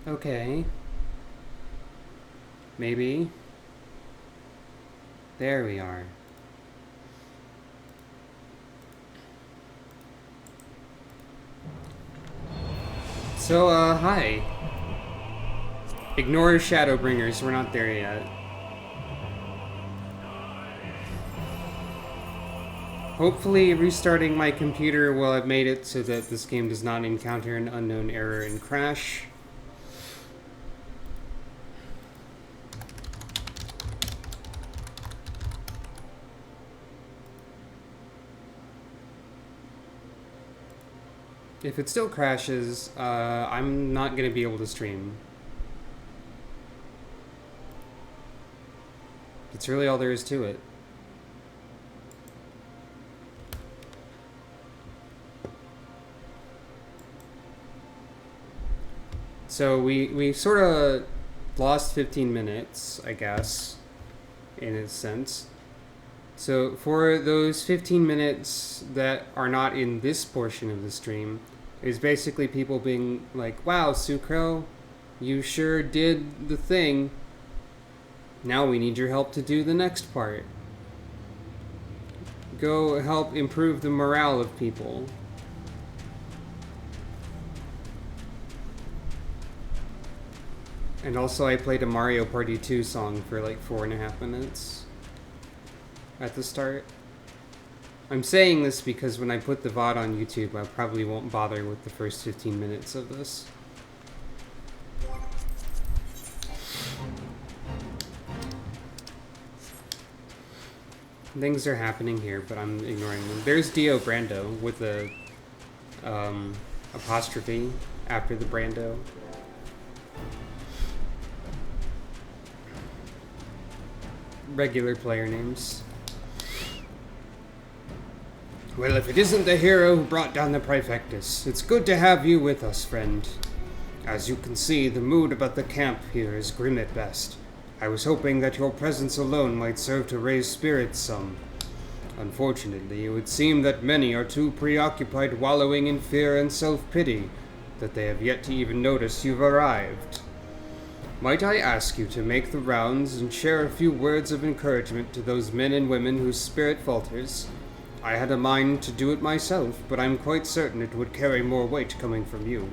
Okay. Maybe. There we are. So, hi. Ignore Shadowbringers, we're not there yet. Hopefully restarting my computer will have made it so that this game does not encounter an unknown error and crash. If it still crashes, I'm not going to be able to stream. That's really all there is to it. So we sort of lost 15 minutes, I guess, in a sense. So for those 15 minutes that are not in this portion of the stream, is basically people being like, wow, Sucro, you sure did the thing. Now we need your help to do the next part. Go help improve the morale of people. And also I played a Mario Party 2 song for like 4.5 minutes at the start. I'm saying this because when I put the VOD on YouTube, I probably won't bother with the first 15 minutes of this. Things are happening here, but I'm ignoring them. There's Dio Brando with the apostrophe after the Brando. Regular player names. Well, if it isn't the hero who brought down the Prefectus, it's good to have you with us, friend. As you can see, the mood about the camp here is grim at best. I was hoping that your presence alone might serve to raise spirits some. Unfortunately, it would seem that many are too preoccupied wallowing in fear and self-pity that they have yet to even notice you've arrived. Might I ask you to make the rounds and share a few words of encouragement to those men and women whose spirit falters? I had a mind to do it myself, but I'm quite certain it would carry more weight coming from you.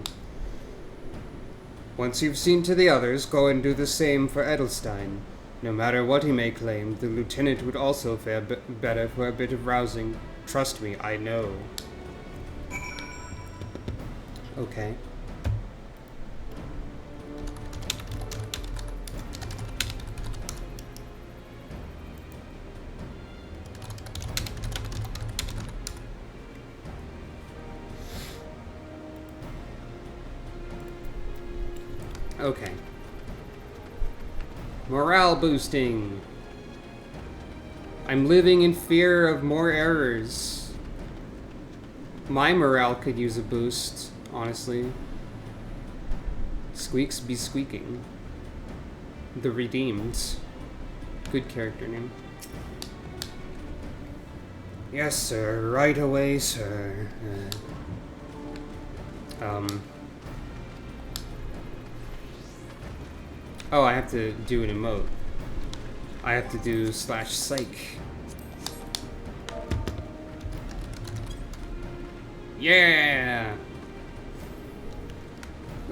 Once you've seen to the others, go and do the same for Edelstein. No matter what he may claim, the lieutenant would also fare better for a bit of rousing. Trust me, I know. Okay. Okay. Morale boosting. I'm living in fear of more errors. My morale could use a boost, honestly. Squeaks be squeaking. The Redeemed. Good character name. Yes, sir. Right away, sir. Oh, I have to do an emote. I have to do /psych. Yeah!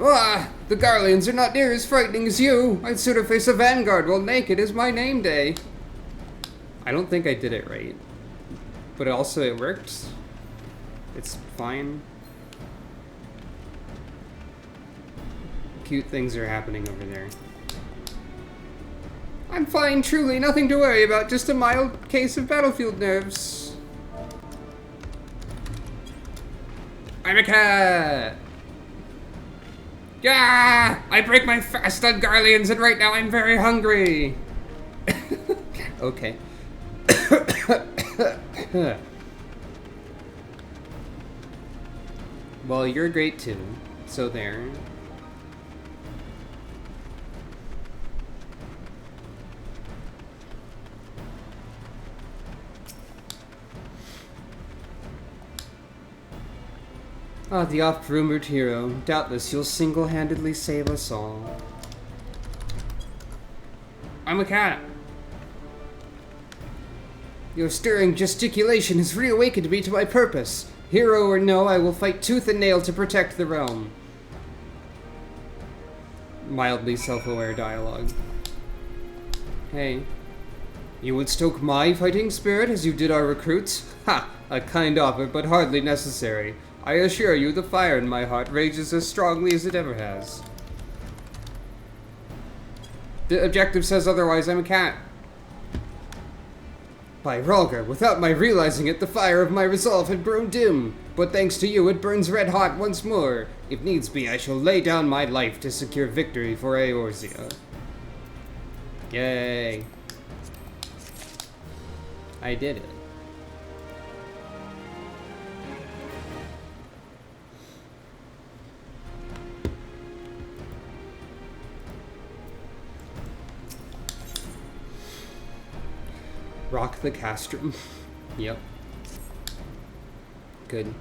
Ah, the Garleans are not near as frightening as you. I'd sooner face a vanguard while naked is my name day. I don't think I did it right. But also it worked. It's fine. Cute things are happening over there. I'm fine, truly, nothing to worry about, just a mild case of battlefield nerves. I'm a cat! Yeah! I break my fast on Garleans and right now I'm very hungry! Okay. Well, you're great too, so there. Ah, the oft-rumored hero. Doubtless you'll single-handedly save us all. I'm a cat. Your stirring gesticulation has reawakened me to my purpose. Hero or no, I will fight tooth and nail to protect the realm. Mildly self-aware dialogue. Hey. You would stoke my fighting spirit as you did our recruits? Ha! A kind offer, but hardly necessary. I assure you the fire in my heart rages as strongly as it ever has. The objective says otherwise. I'm a cat. By Rhalgr, without my realizing it, the fire of my resolve had grown dim. But thanks to you, it burns red hot once more. If needs be, I shall lay down my life to secure victory for Eorzea. Yay. I did it. Rock the castrum. Yep. Good.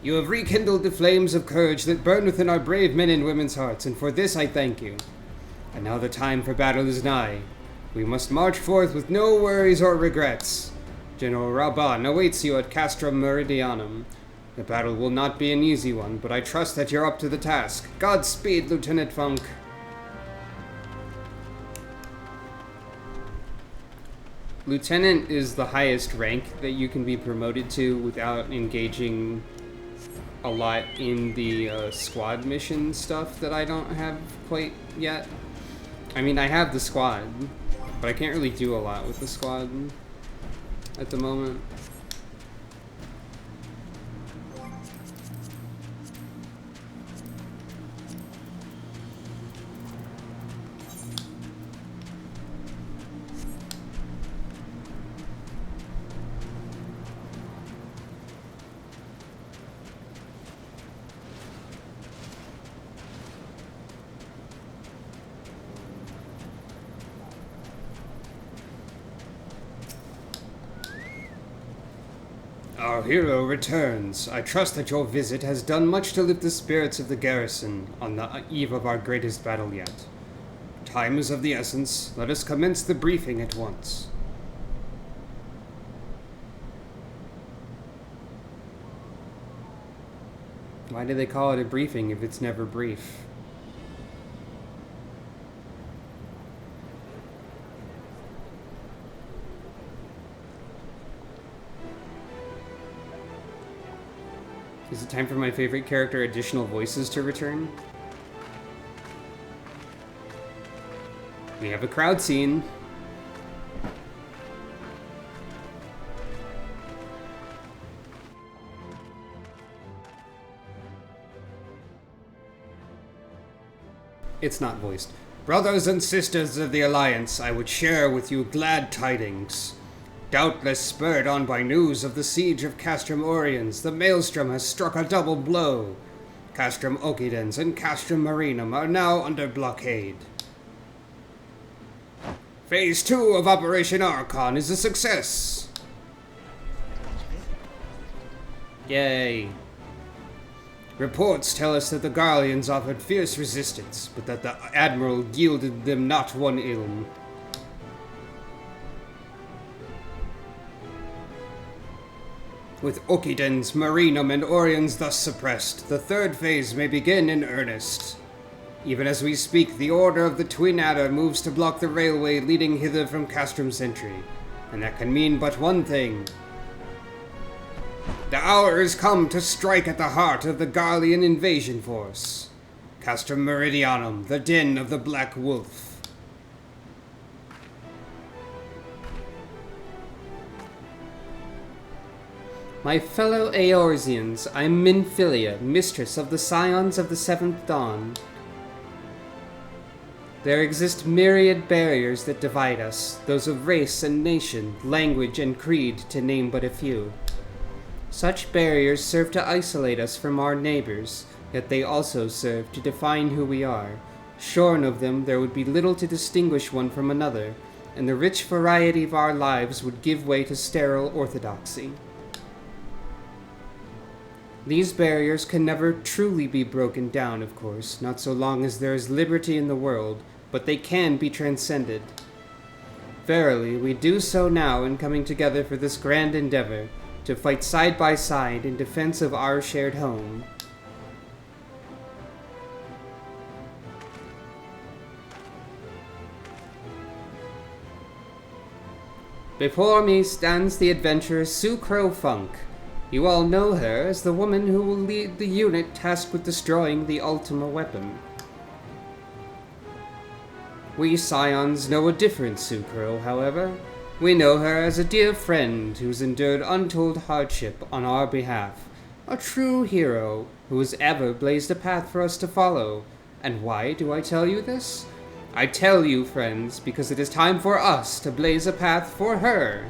You have rekindled the flames of courage that burn within our brave men and women's hearts, and for this I thank you. And now the time for battle is nigh. We must march forth with no worries or regrets. General Raban awaits you at Castrum Meridianum. The battle will not be an easy one, but I trust that you're up to the task. Godspeed, Lieutenant Funk. Lieutenant is the highest rank that you can be promoted to without engaging a lot in the squad mission stuff that I don't have quite yet. I mean, I have the squad, but I can't really do a lot with the squad at the moment. Our hero returns. I trust that your visit has done much to lift the spirits of the garrison on the eve of our greatest battle yet. Time is of the essence. Let us commence the briefing at once. Why do they call it a briefing if it's never brief? Is it time for my favorite character additional voices to return? We have a crowd scene. It's not voiced. Brothers and sisters of the Alliance, I would share with you glad tidings. Doubtless spurred on by news of the siege of Castrum Oriens, the Maelstrom has struck a double blow. Castrum Ocidens and Castrum Marinum are now under blockade. Phase 2 of Operation Archon is a success. Yay. Reports tell us that the Garleans offered fierce resistance, but that the Admiral yielded them not one ilm. With Ocidens, Marinum, and Oriens thus suppressed, the third phase may begin in earnest. Even as we speak, the Order of the Twin Adder moves to block the railway leading hither from Castrum Sentry, and that can mean but one thing. The hour has come to strike at the heart of the Garlean invasion force. Castrum Meridianum, the den of the Black Wolf. My fellow Eorzeans, I'm Minfilia, mistress of the Scions of the Seventh Dawn. There exist myriad barriers that divide us, those of race and nation, language and creed, to name but a few. Such barriers serve to isolate us from our neighbors, yet they also serve to define who we are. Shorn of them, there would be little to distinguish one from another, and the rich variety of our lives would give way to sterile orthodoxy. These barriers can never truly be broken down, of course, not so long as there is liberty in the world, but they can be transcended. Verily, we do so now in coming together for this grand endeavor, to fight side by side in defense of our shared home. Before me stands the adventurer Sucro Funk. You all know her as the woman who will lead the unit tasked with destroying the Ultima weapon. We Scions know a different Sucro, however. We know her as a dear friend who's endured untold hardship on our behalf. A true hero who has ever blazed a path for us to follow. And why do I tell you this? I tell you, friends, because it is time for us to blaze a path for her.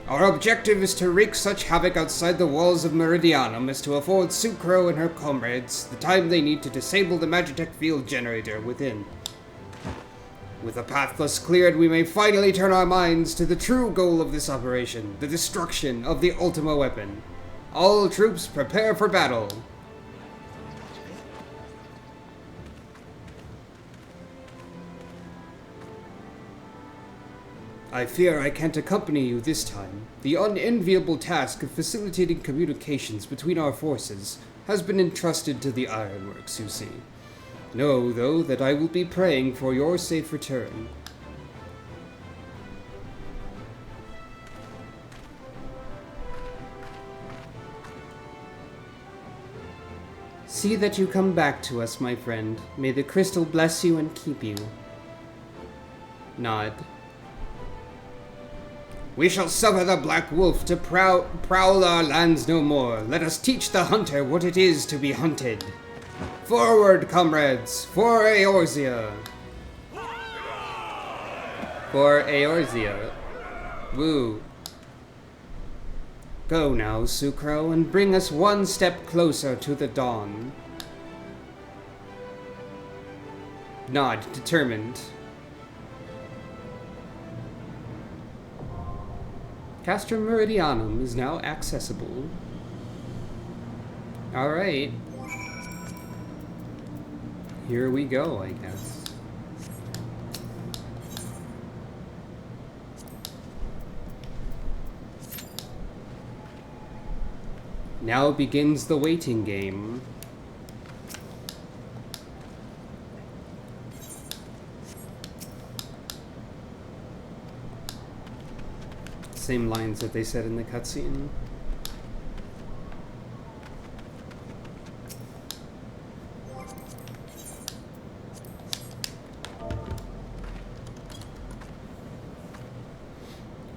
Our objective is to wreak such havoc outside the walls of Meridianum as to afford Sucro and her comrades the time they need to disable the Magitech field generator within. With the path thus cleared, we may finally turn our minds to the true goal of this operation, the destruction of the Ultima weapon. All troops prepare for battle. I fear I can't accompany you this time. The unenviable task of facilitating communications between our forces has been entrusted to the Ironworks, you see. Know, though, that I will be praying for your safe return. See that you come back to us, my friend. May the crystal bless you and keep you. Nod. We shall suffer the Black Wolf to prowl our lands no more. Let us teach the hunter what it is to be hunted. Forward, comrades, for Eorzea. For Eorzea. Woo. Go now, Sucro, and bring us one step closer to the dawn. Nod, determined. Castra Meridianum is now accessible. Alright. Here we go, I guess. Now begins the waiting game. Same lines that they said in the cutscene.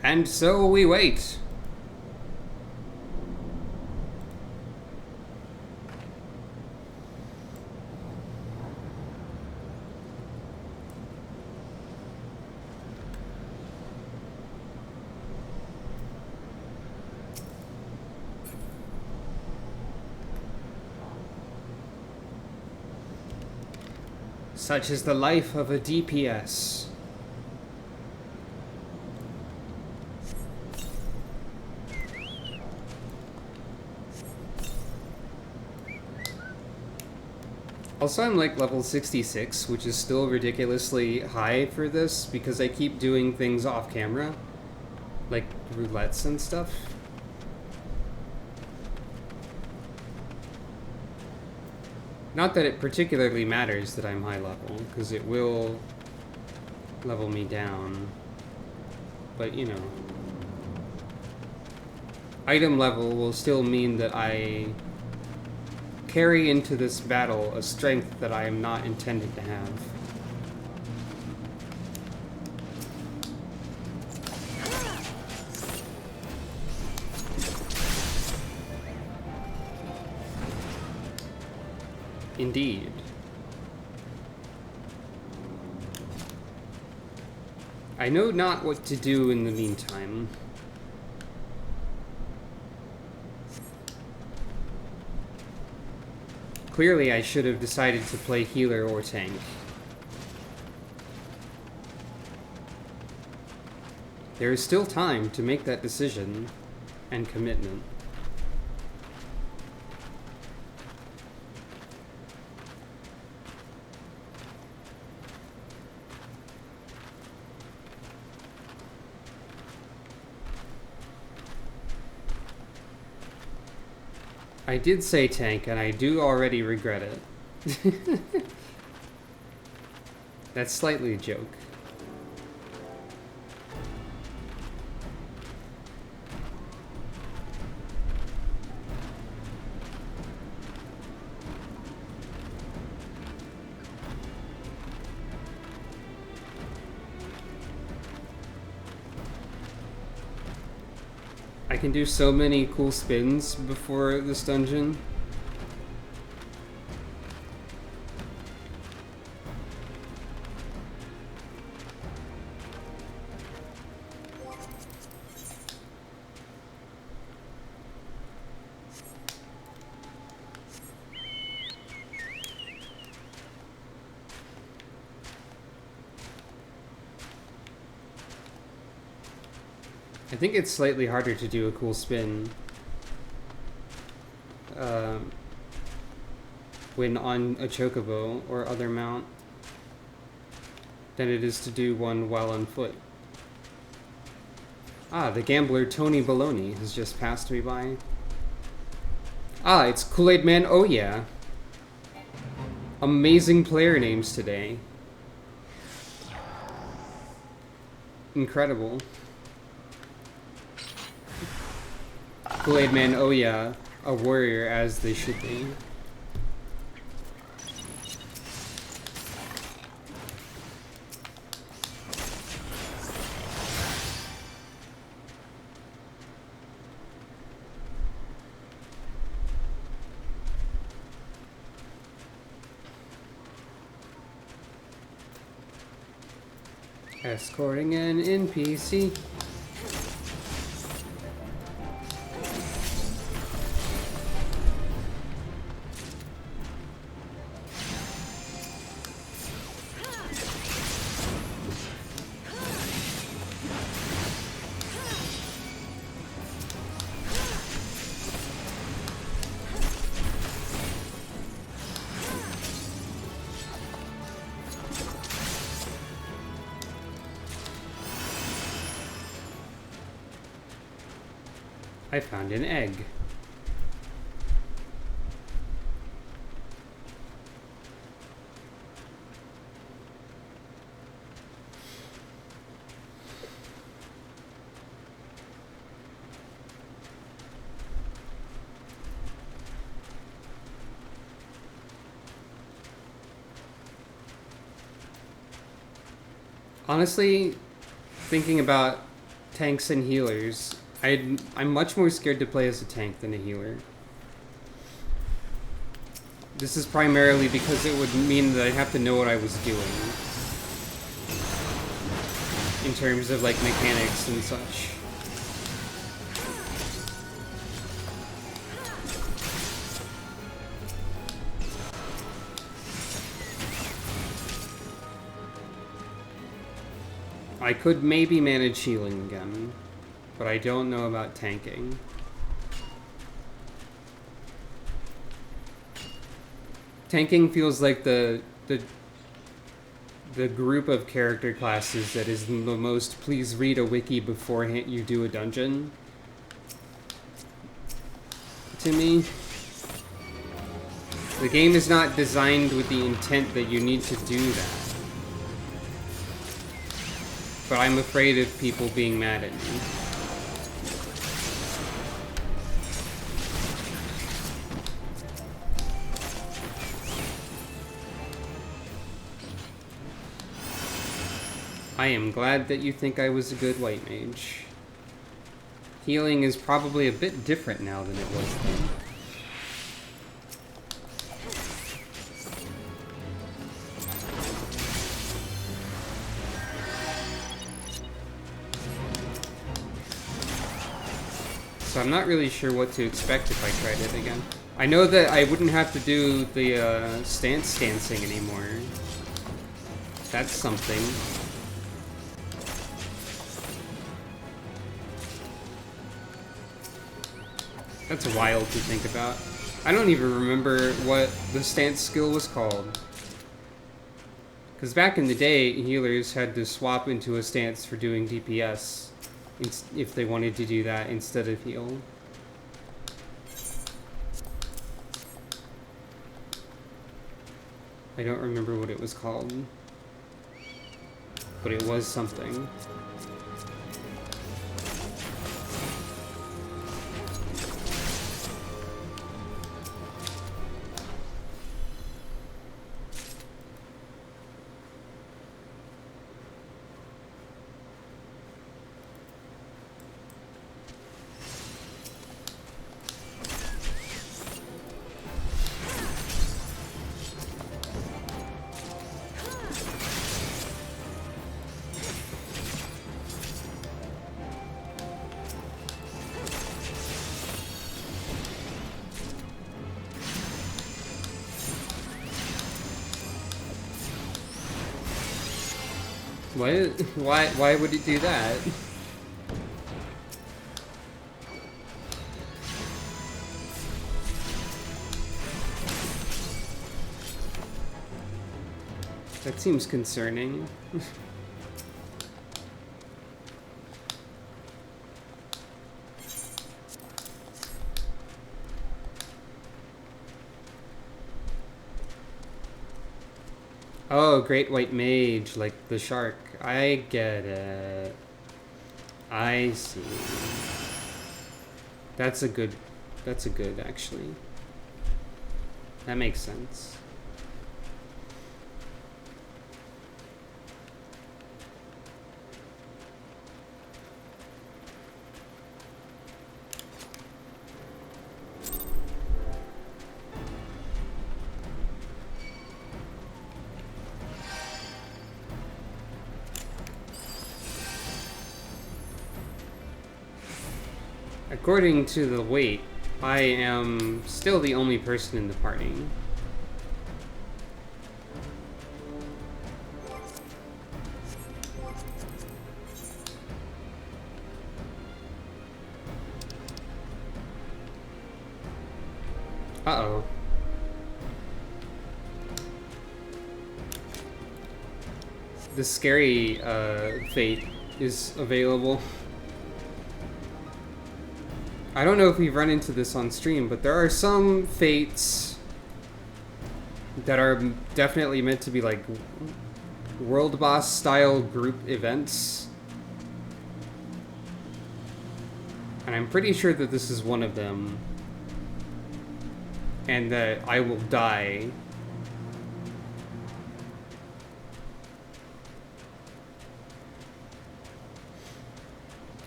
And so we wait. Such is the life of a DPS. Also, I'm like level 66, which is still ridiculously high for this because I keep doing things off camera, like roulettes and stuff. Not that it particularly matters that I'm high level, because it will level me down. But, you know. Item level will still mean that I carry into this battle a strength that I am not intended to have. Indeed. I know not what to do in the meantime. Clearly, I should have decided to play healer or tank. There is still time to make that decision and commitment. I did say tank, and I do already regret it. That's slightly a joke. I can do so many cool spins before this dungeon. I think it's slightly harder to do a cool spin when on a chocobo or other mount than it is to do one while on foot. Ah, the gambler Tony Baloney has just passed me by. Ah, it's Kool-Aid Man, oh yeah. Amazing player names today. Incredible. Kool-Aid Man, oh yeah, a warrior as they should be. Escorting an NPC. I found an egg. Honestly, thinking about tanks and healers, I'm much more scared to play as a tank than a healer. This is primarily because it would mean that I have to know what I was doing in terms of like mechanics and such. I could maybe manage healing again, but I don't know about tanking. Tanking feels like the group of character classes that is the most please read a wiki before you do a dungeon. To me, the game is not designed with the intent that you need to do that. But I'm afraid of people being mad at me. I am glad that you think I was a good white mage. Healing is probably a bit different now than it was then. So I'm not really sure what to expect if I tried it again. I know that I wouldn't have to do the stance dancing anymore. That's something. That's wild to think about. I don't even remember what the stance skill was called. Because back in the day, healers had to swap into a stance for doing DPS if they wanted to do that instead of heal. I don't remember what it was called, but it was something. What? Why would it do that? That seems concerning. Oh, Great White Mage, like the shark. I get it. I see. That's a good actually. That makes sense. According to the weight, I am still the only person in the party. Uh-oh. The scary fate is available. I don't know if we've run into this on stream, but there are some fates that are definitely meant to be like world boss style group events. And I'm pretty sure that this is one of them. And that I will die.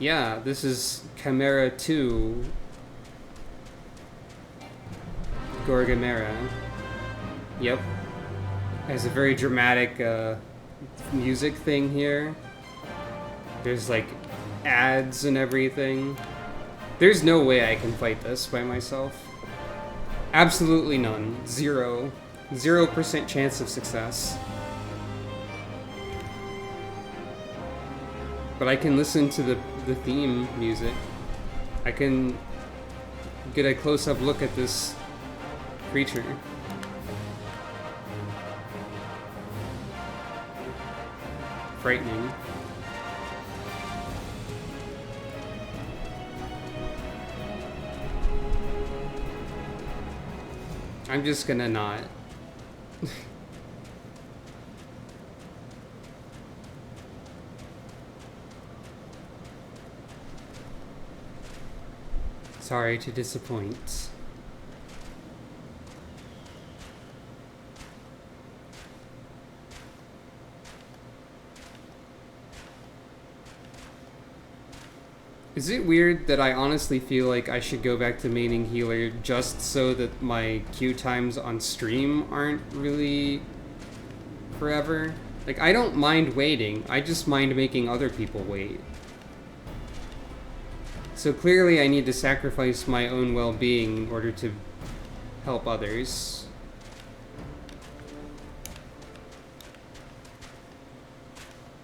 Yeah, this is Chimera 2 Gorgamera. Yep. Has a very dramatic music thing here. There's like ads and everything. There's no way I can fight this by myself. Absolutely none. 0% chance of success. But I can listen to the theme music. I can get a close-up look at this creature. Frightening. I'm just gonna not. Sorry to disappoint. Is it weird that I honestly feel like I should go back to maining healer just so that my queue times on stream aren't really forever? Like, I don't mind waiting, I just mind making other people wait. So clearly I need to sacrifice my own well-being in order to help others.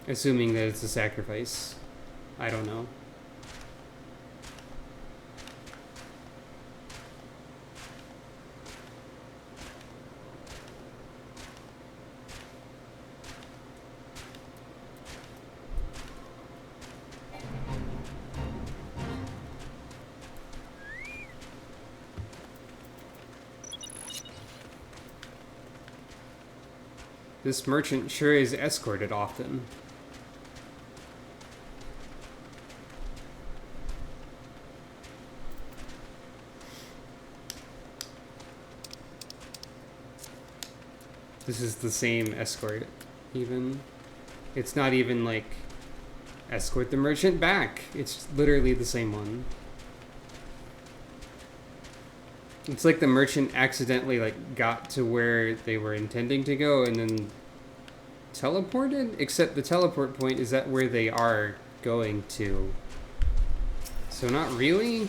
Assuming that it's a sacrifice. I don't know. This merchant sure is escorted often. This is the same escort, even. It's not even like, escort the merchant back. It's literally the same one. It's like the merchant accidentally like got to where they were intending to go and then teleported, except the teleport point is at where they are going to. So not really.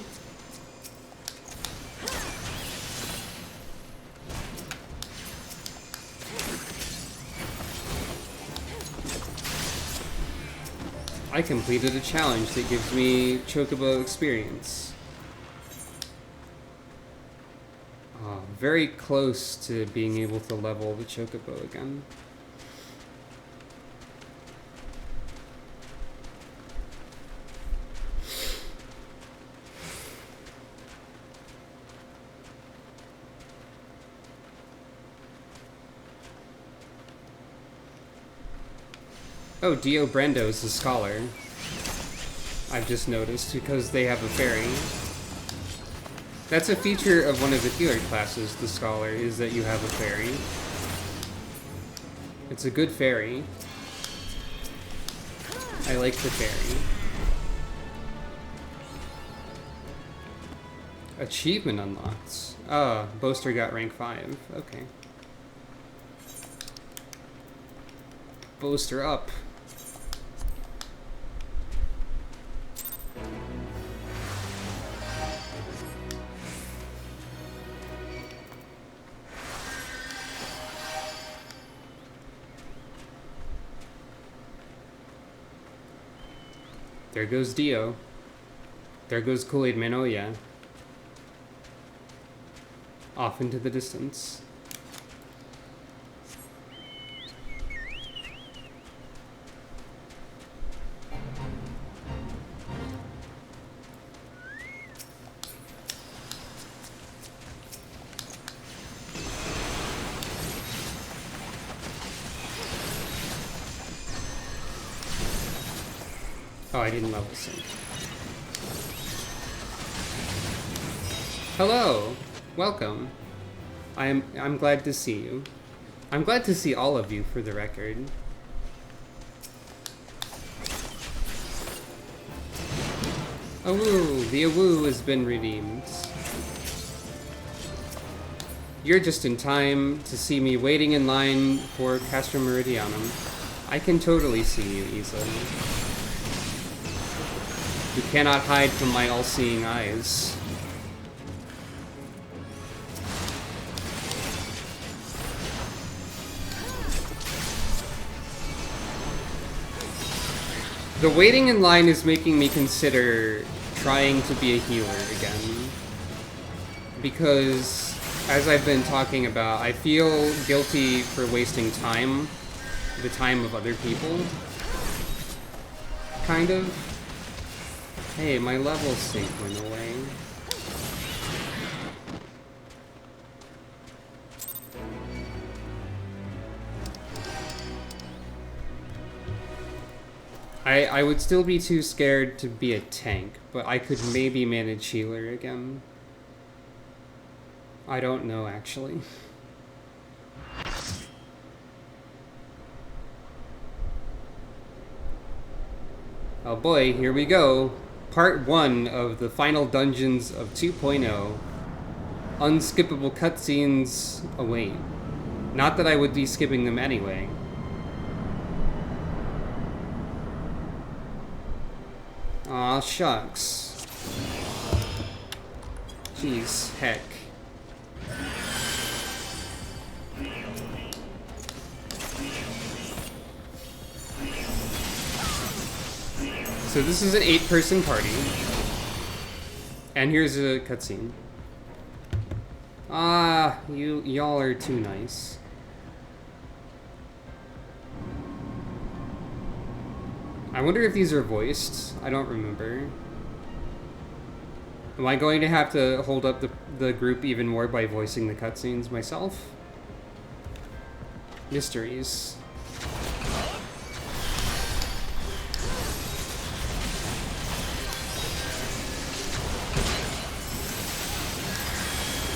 I completed a challenge that gives me Chocobo experience. Very close to being able to level the Chocobo again. Oh, Dio Brando's the scholar. I've just noticed, because they have a fairy. That's a feature of one of the healer classes, the scholar, is that you have a fairy. It's a good fairy. I like the fairy. Achievement unlocked. Ah, Boaster got rank 5. Okay. Boaster up. There goes Dio. There goes Kool-Aid Man, oh yeah. Off into the distance. Oh, I didn't level sync. Hello! Welcome. I'm glad to see you. I'm glad to see all of you, for the record. Awoo! The awoo has been redeemed. You're just in time to see me waiting in line for Castro Meridianum. I can totally see you easily. You cannot hide from my all-seeing eyes. The waiting in line is making me consider trying to be a healer again. Because, as I've been talking about, I feel guilty for wasting time. The time of other people. Kind of. Hey, my level sync went away. I would still be too scared to be a tank, but I could maybe manage healer again. I don't know, actually. Oh boy, here we go. Part 1 of the final dungeons of 2.0. Unskippable cutscenes await. Not that I would be skipping them anyway. Aw, shucks. Jeez, heck. So this is an 8-person party. And here's a cutscene. Ah, y'all are too nice. I wonder if these are voiced. I don't remember. Am I going to have to hold up the group even more by voicing the cutscenes myself? mysteries.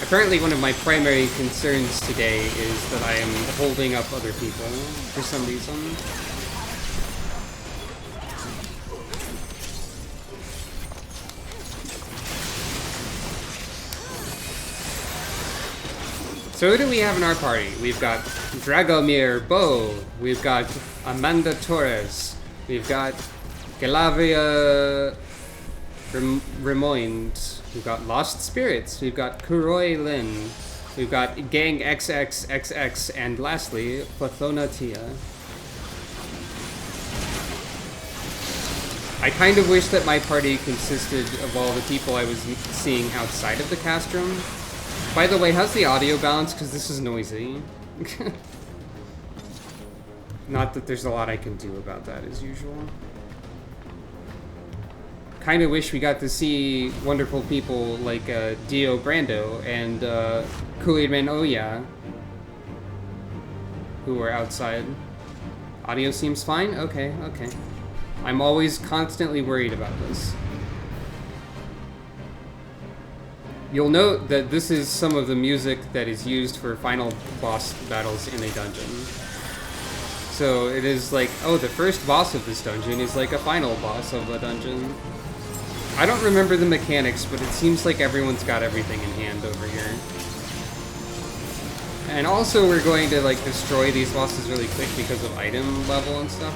Apparently one of my primary concerns today is that I am holding up other people for some reason. So who do we have in our party? We've got Dragomir Bo, we've got Amanda Torres, we've got Galavia Remoind, we've got Lost Spirits, we've got Kuroi Lin, we've got Gang XXXX, and lastly, Pathona Tia. I kind of wish that my party consisted of all the people I was seeing outside of the castrum. By the way, how's the audio balance? Because this is noisy. Not that there's a lot I can do about that, as usual. Kind of wish we got to see wonderful people like Dio Brando and Kool-Aid Man Oya, who were outside. Audio seems fine? Okay, okay. I'm always constantly worried about this. You'll note that this is some of the music that is used for final boss battles in a dungeon. So it is like, oh, the first boss of this dungeon is like a final boss of a dungeon. I don't remember the mechanics, but it seems like everyone's got everything in hand over here. And also we're going to like destroy these bosses really quick because of item level and stuff.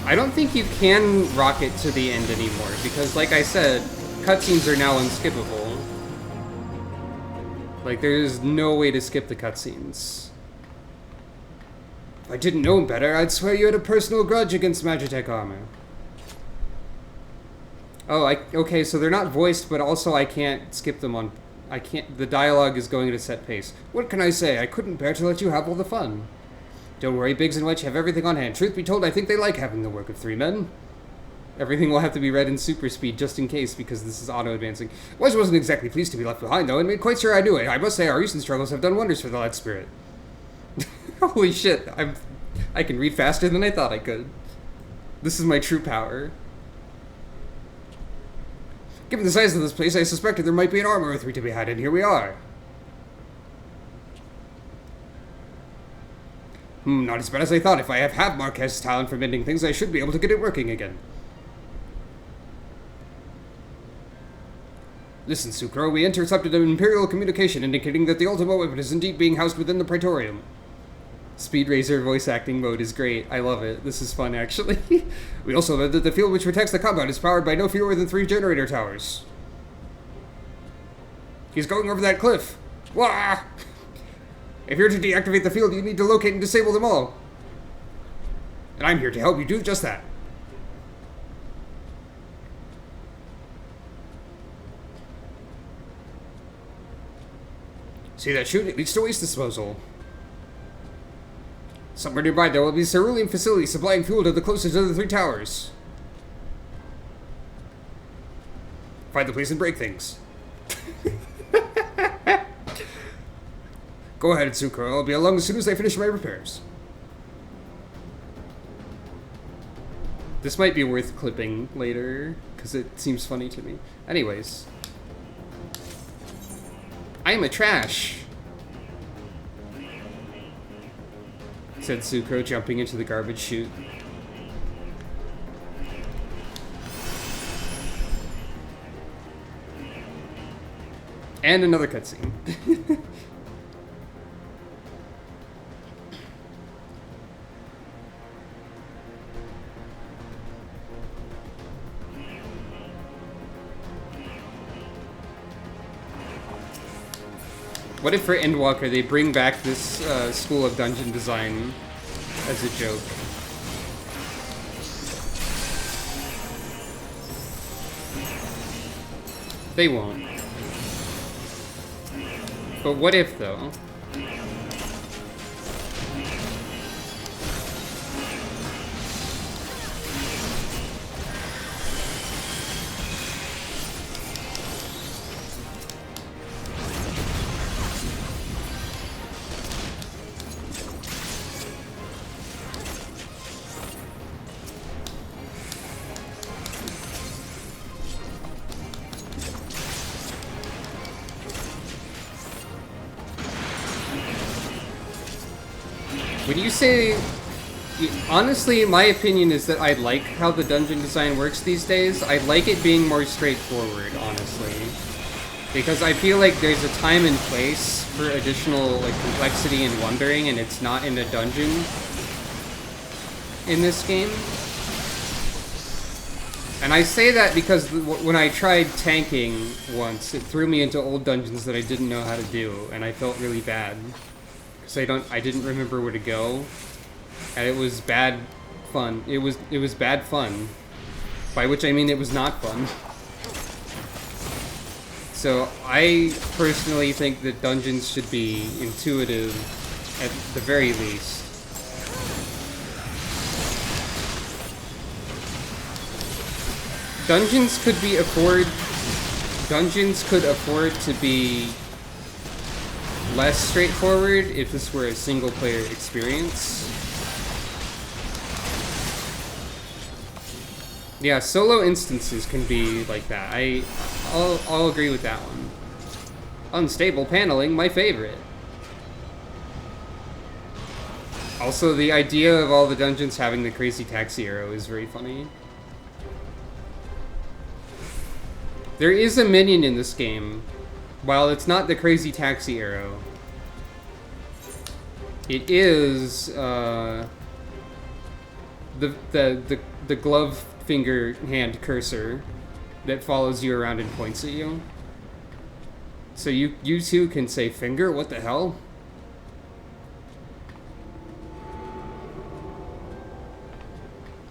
I don't think you can rocket to the end anymore, because like I said, cutscenes are now unskippable. Like, there's no way to skip the cutscenes. If I didn't know better, I'd swear you had a personal grudge against Magitech armor. Oh, okay, so they're not voiced, but also I can't skip them on... the dialogue is going at a set pace. What can I say? I couldn't bear to let you have all the fun. Don't worry, Biggs and Wedge have everything on hand. Truth be told, I think they like having the work of 3 men. Everything will have to be read in super speed, just in case, because this is auto-advancing. Wedge wasn't exactly pleased to be left behind, though, and made quite sure I knew it. I must say, our recent struggles have done wonders for the lad spirit. Holy shit, I can read faster than I thought I could. This is my true power. Given the size of this place, I suspected there might be an armor or 3 to be had, and here we are. Not as bad as I thought. If I have Marquez's talent for mending things, I should be able to get it working again. Listen, Sucro, we intercepted an Imperial communication indicating that the ultimate weapon is indeed being housed within the Praetorium. Speed Razor voice acting mode is great. I love it. This is fun, actually. We also learned that the field which protects the compound is powered by no fewer than 3 generator towers. He's going over that cliff. Wah! If you're to deactivate the field, you need to locate and disable them all. And I'm here to help you do just that. See that chute? It leads to waste disposal. Somewhere nearby there will be a cerulean facility supplying fuel to the closest of the 3 towers. Find the place and break things. Go ahead, Tsukuro. I'll be along as soon as I finish my repairs. This might be worth clipping later, because it seems funny to me. Anyways. I am a trash, said Tsukuro, jumping into the garbage chute. And another cutscene. What if for Endwalker they bring back this school of dungeon design as a joke? They won't. But what if, though? When you say... Honestly, my opinion is that I like how the dungeon design works these days. I like it being more straightforward, honestly. Because I feel like there's a time and place for additional like complexity and wondering, and it's not in a dungeon in this game. And I say that because when I tried tanking once, it threw me into old dungeons that I didn't know how to do, and I felt really bad. Because I didn't remember where to go. And it was bad fun. It was bad fun. By which I mean it was not fun. So I personally think that dungeons should be intuitive at the very least. Dungeons could afford to be less straightforward if this were a single player experience. Yeah, solo instances can be like that. I'll agree with that one. Unstable paneling, my favorite. Also, the idea of all the dungeons having the crazy taxi arrow is very funny. There is a minion in this game. While it's not the crazy taxi arrow, it is the glove finger hand cursor that follows you around and points at you. So you too can say finger? What the hell?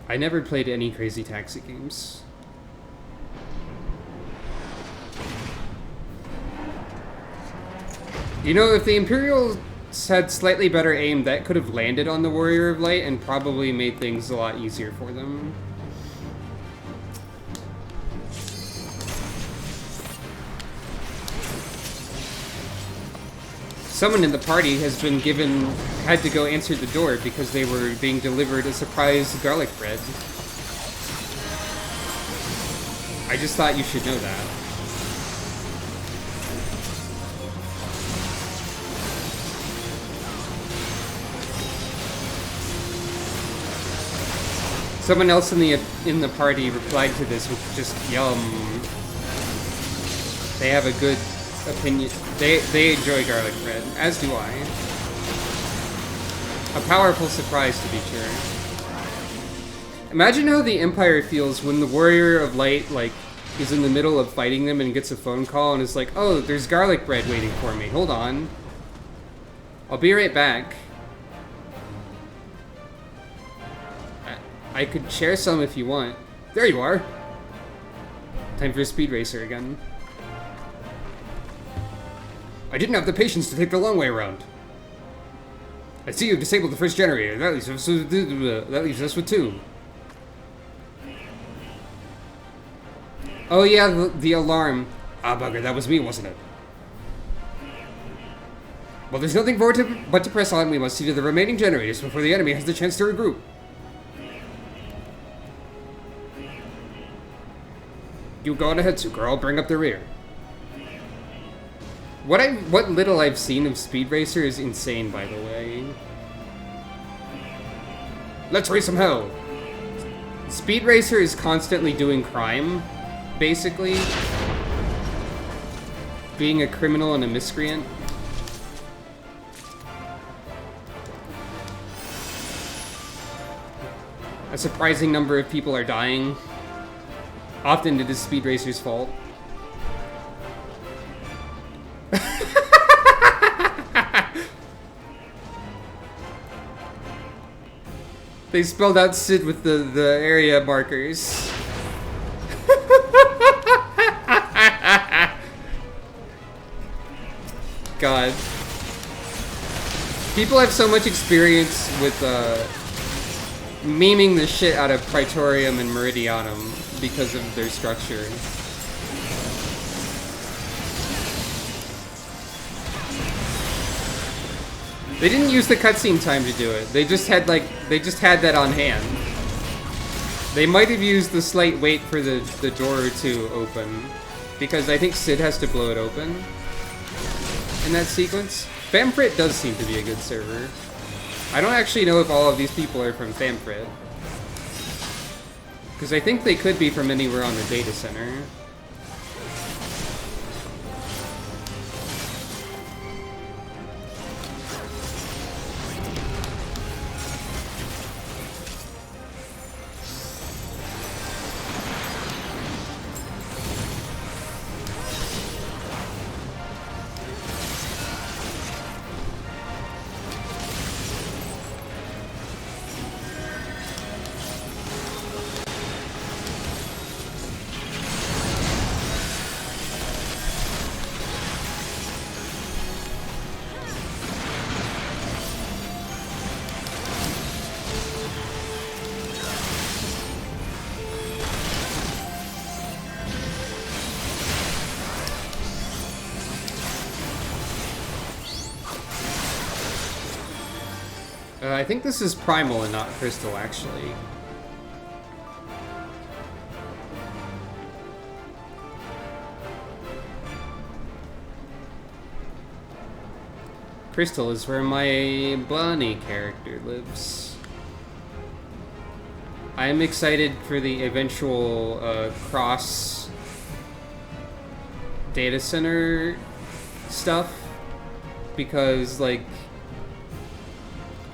I never played any crazy taxi games. You know, if the Imperials had slightly better aim, that could have landed on the Warrior of Light and probably made things a lot easier for them. Someone in the party had to go answer the door because they were being delivered a surprise garlic bread. I just thought you should know that. Someone else in the party replied to this with just yum. They have a good opinion. They enjoy garlic bread, as do I. A powerful surprise, to be sure. Imagine how the Empire feels when the Warrior of Light is in the middle of fighting them and gets a phone call and is like, "Oh, there's garlic bread waiting for me. Hold on. I'll be right back. I could share some if you want." There you are. Time for a speed racer again. I didn't have the patience to take the long way around. I see you've disabled the first generator. That leaves us with two. Oh yeah, the alarm. Ah, bugger, that was me, wasn't it? Well, there's nothing for it but to press on. We must see to the remaining generators before the enemy has the chance to regroup. You go on ahead, Suker. I'll bring up the rear. What little I've seen of Speed Racer is insane, by the way. Let's raise some hell. Speed Racer is constantly doing crime, basically. Being a criminal and a miscreant. A surprising number of people are dying. Often it is Speed Racer's fault. They spelled out Sid with the area markers. God. People have so much experience with memeing the shit out of Praetorium and Meridianum because of their structure. They didn't use the cutscene time to do it. They just had that on hand. They might have used the slight wait for the door to open, because I think Sid has to blow it open in that sequence. Bamfrit does seem to be a good server. I don't actually know if all of these people are from Thamfred. Because I think they could be from anywhere on the data center. I think this is Primal and not Crystal, actually. Crystal is where my bunny character lives. I'm excited for the eventual cross data center stuff because, like,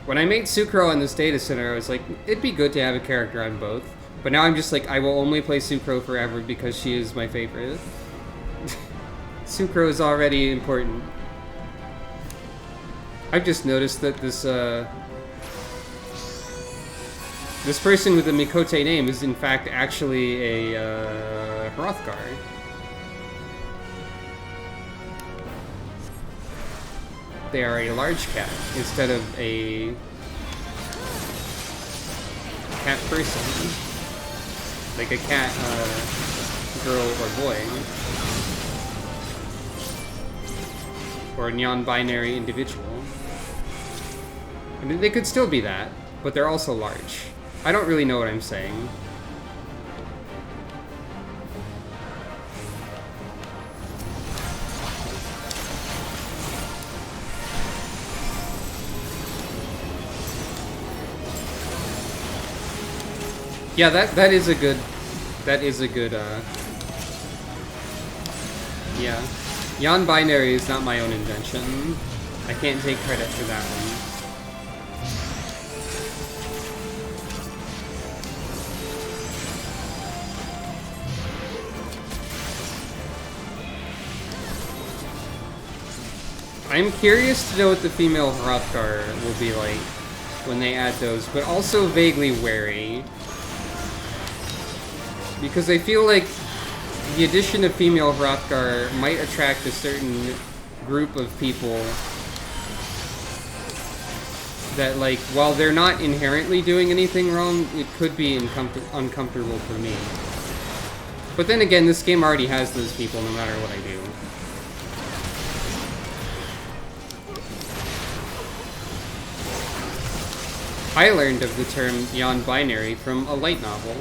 when I made Sucro on this data center, I was like, it'd be good to have a character on both. But now I'm just like, I will only play Sucro forever because she is my favorite. Sucro is already important. I've just noticed that this person with the Mikote name is in fact actually a Hrothgar. They are a large cat instead of a cat person. Like a cat, girl or boy. Or a non-binary individual. I mean, they could still be that, but they're also large. I don't really know what I'm saying. Yeah, that is a good, yeah. Non-binary is not my own invention. I can't take credit for that one. I'm curious to know what the female Hrothgar will be like when they add those, but also vaguely wary. Because I feel like the addition of female Hrothgar might attract a certain group of people that, like, while they're not inherently doing anything wrong, it could be uncomfortable for me. But then again, this game already has those people no matter what I do. I learned of the term non-binary from a light novel.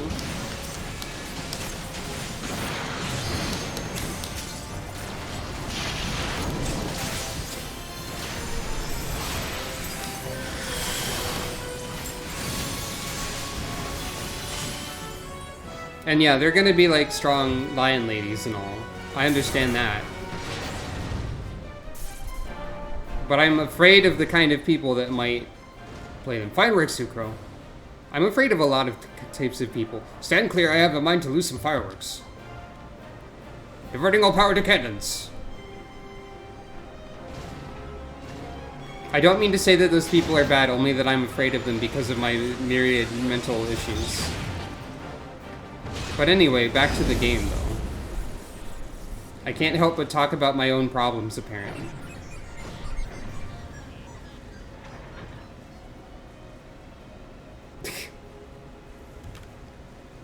And yeah, they're gonna be like strong lion ladies and all. I understand that. But I'm afraid of the kind of people that might play them. Fireworks, Sucro. I'm afraid of a lot of types of people. Stand clear, I have a mind to lose some fireworks. Diverting all power to cannons. I don't mean to say that those people are bad, only that I'm afraid of them because of my myriad mental issues. But anyway, back to the game, though. I can't help but talk about my own problems, apparently.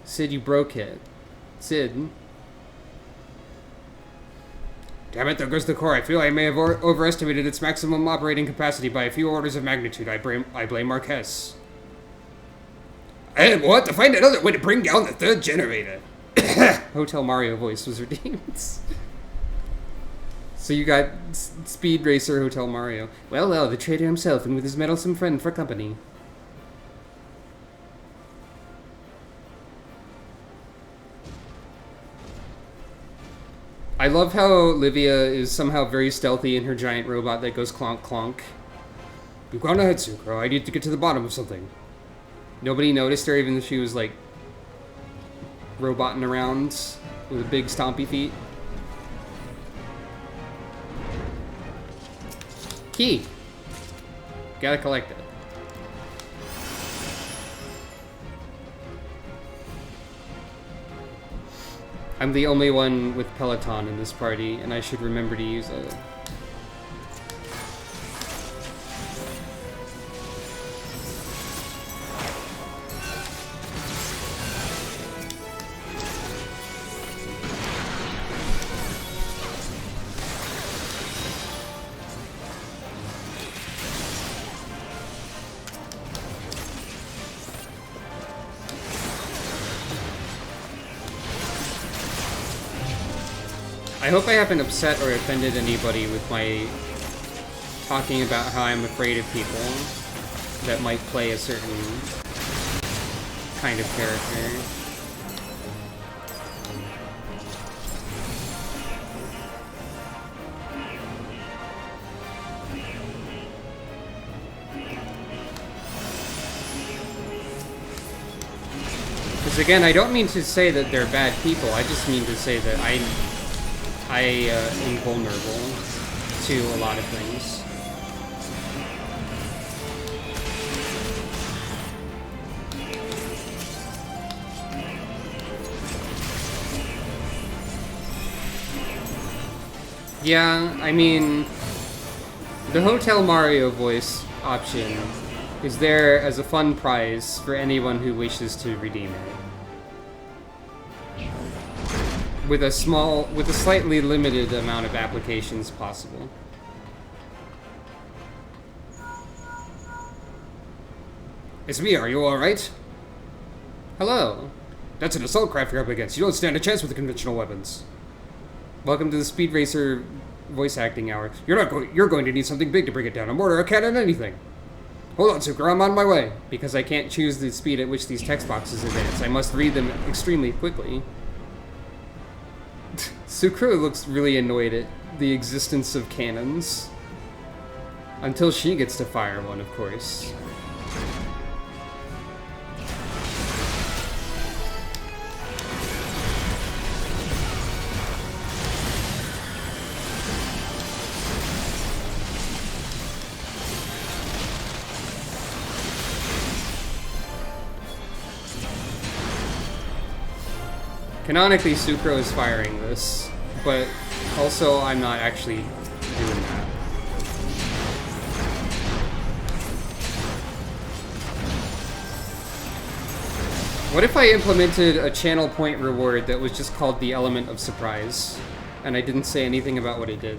Sid, you broke it. Sid. Damn it, there goes the core. I feel I may have overestimated its maximum operating capacity by a few orders of magnitude. I blame Marquez. And we'll have to find another way to bring down the third generator. Hotel Mario voice was redeemed. So you got Speed Racer Hotel Mario. Well, well, the traitor himself and with his meddlesome friend for company. I love how Livia is somehow very stealthy in her giant robot that goes clonk clonk. You've gone ahead, Sucro. I need to get to the bottom of something. Nobody noticed her even though she was like roboting around with big stompy feet. Key. Gotta collect it. I'm the only one with Peloton in this party, and I should remember to use it. I hope I haven't upset or offended anybody with my talking about how I'm afraid of people that might play a certain kind of character. Because again, I don't mean to say that they're bad people, I just mean to say that I am vulnerable to a lot of things. Yeah, I mean, the Hotel Mario voice option is there as a fun prize for anyone who wishes to redeem it. With a slightly limited amount of applications possible. It's me, are you alright? Hello. That's an assault craft you're up against. You don't stand a chance with the conventional weapons. Welcome to the Speed Racer voice acting hour. You're going to need something big to bring it down. A mortar, a cannon, anything. Hold on, Sucro, I'm on my way. Because I can't choose the speed at which these text boxes advance. I must read them extremely quickly. Sucro looks really annoyed at the existence of cannons. Until she gets to fire one, of course. Canonically, Sucro is firing this, but also I'm not actually doing that. What if I implemented a channel point reward that was just called the element of surprise, and I didn't say anything about what it did?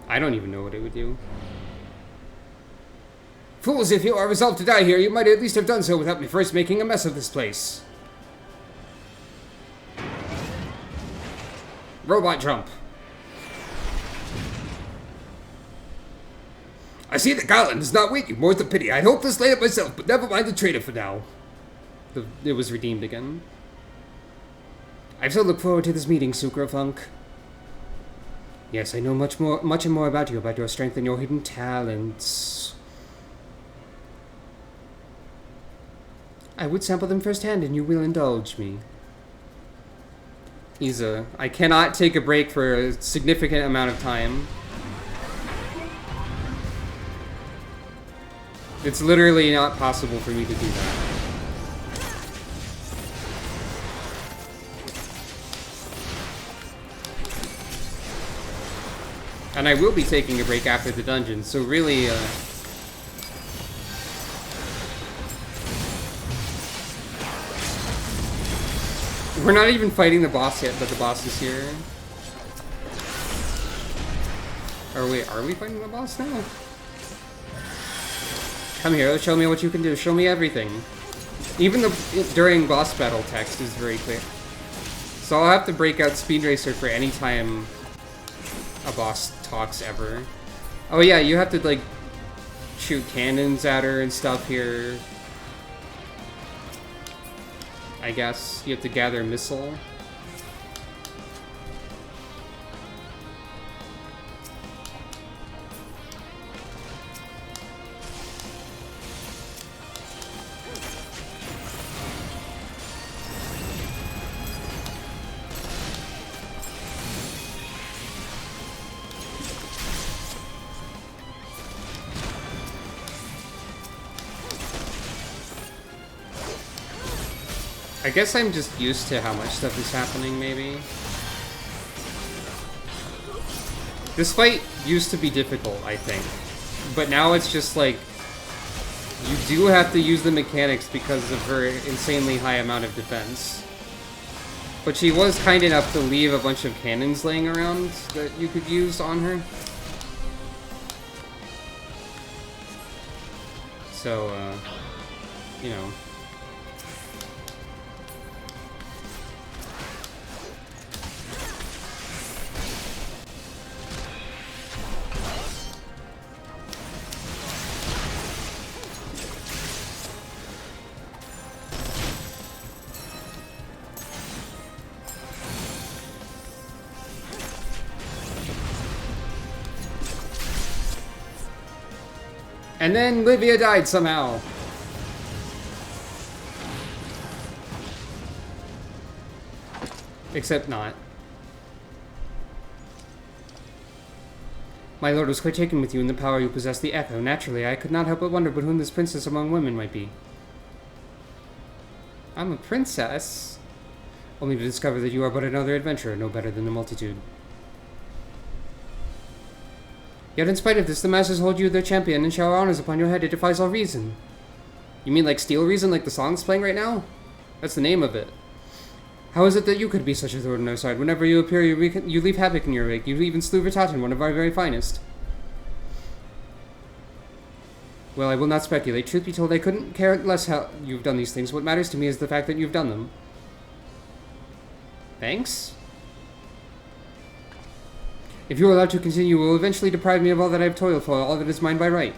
I don't even know what it would do. Fools, if you are resolved to die here, you might at least have done so without me first making a mess of this place. Robot jump. I see that Garland is not with you, more's the pity. I'd hoped to slay it myself, but never mind the traitor for now. It was redeemed again. I've so looked forward to this meeting, Sucrofunk. Yes, I know much and more about you, about your strength and your hidden talents. I would sample them firsthand, and you will indulge me. Isa, I cannot take a break for a significant amount of time. It's literally not possible for me to do that. And I will be taking a break after the dungeon, so really, we're not even fighting the boss yet, but the boss is here. Or wait, are we fighting the boss now? Come here, show me what you can do. Show me everything. Even the during boss battle text is very clear. So I'll have to break out Speed Racer for any time a boss talks ever. Oh yeah, you have to like shoot cannons at her and stuff here. I guess you have to gather missile. I guess I'm just used to how much stuff is happening, maybe. This fight used to be difficult, I think. But now it's just like, you do have to use the mechanics because of her insanely high amount of defense. But she was kind enough to leave a bunch of cannons laying around that you could use on her. So, you know. And then Livia died somehow. Except not. My lord was quite taken with you and the power you possess the Echo. Naturally, I could not help but wonder but whom this princess among women might be. I'm a princess? Only to discover that you are but another adventurer, no better than the multitude. Yet in spite of this, the masters hold you their champion and shower honors upon your head. It defies all reason. You mean like Steel Reason, like the song's playing right now? That's the name of it. How is it that you could be such a thorn in our side? Whenever you appear, you leave havoc in your wake. You even slew Vitatan, one of our very finest. Well, I will not speculate. Truth be told, I couldn't care less how you've done these things. What matters to me is the fact that you've done them. Thanks? If you are allowed to continue, you will eventually deprive me of all that I have toiled for, all that is mine by right.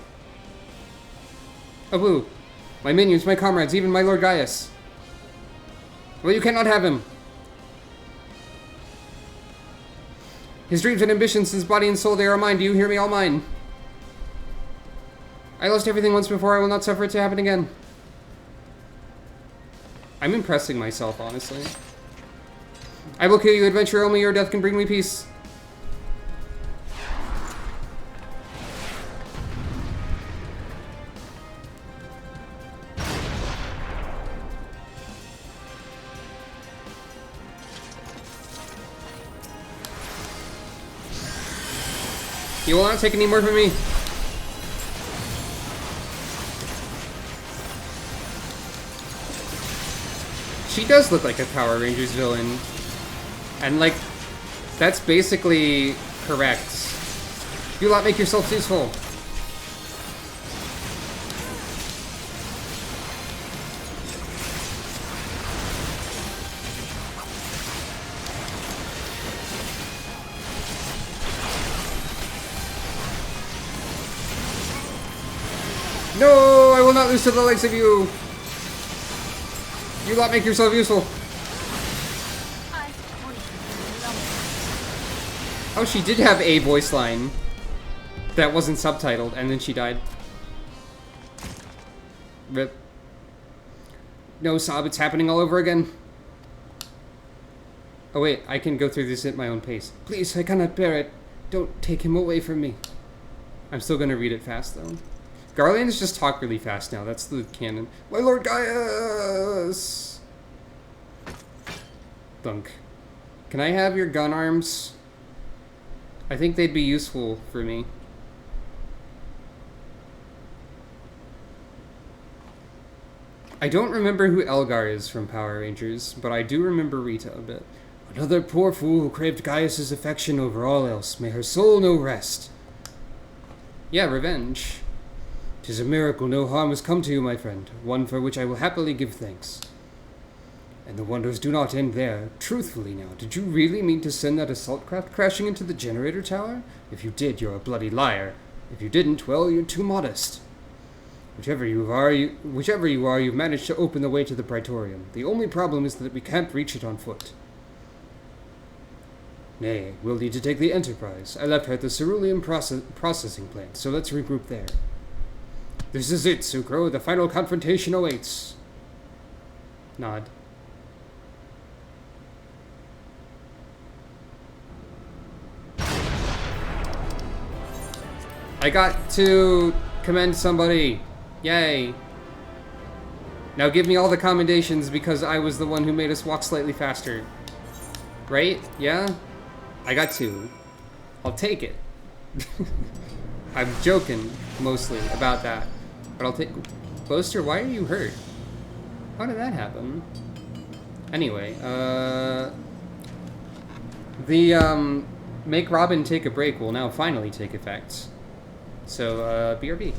Abu, my minions, my comrades, even my Lord Gaius. Well, you cannot have him. His dreams and ambitions, his body and soul, they are mine. Do you hear me? All mine. I lost everything once before. I will not suffer it to happen again. I'm impressing myself, honestly. I will kill you, adventurer. Only your death can bring me peace. You will not take any more from me. She does look like a Power Rangers villain. And like, that's basically correct. You lot make yourselves useful. No, I will not lose to the likes of you. You lot make yourself useful. Oh, she did have a voice line that wasn't subtitled, and then she died. Rip. No, Sob, it's happening all over again. Oh wait, I can go through this at my own pace. Please, I cannot bear it. Don't take him away from me. I'm still gonna read it fast, though. Garlands just talk really fast now. That's the canon. My Lord Gaius! Thunk. Can I have your gun arms? I think they'd be useful for me. I don't remember who Elgar is from Power Rangers, but I do remember Rita a bit. Another poor fool who craved Gaius's affection over all else. May her soul know rest. Yeah, revenge. To 'Tis a miracle no harm has come to you, my friend, one for which I will happily give thanks. And the wonders do not end there. Truthfully now, did you really mean to send that assault craft crashing into the generator tower? If you did, you're a bloody liar. If you didn't, well, you're too modest. Whichever you are, you've managed to open the way to the Praetorium. The only problem is that we can't reach it on foot. Nay, we'll need to take the Enterprise. I left her at the cerulean processing plant, so let's regroup there. This is it, Sucro. The final confrontation awaits. Nod. I got to commend somebody. Yay. Now give me all the commendations because I was the one who made us walk slightly faster. Right? Yeah? I got 2. I'll take it. I'm joking, mostly, about that. But I'll take... Boaster, why are you hurt? How did that happen? Anyway, the, make Robin take a break will now finally take effect. So, BRB.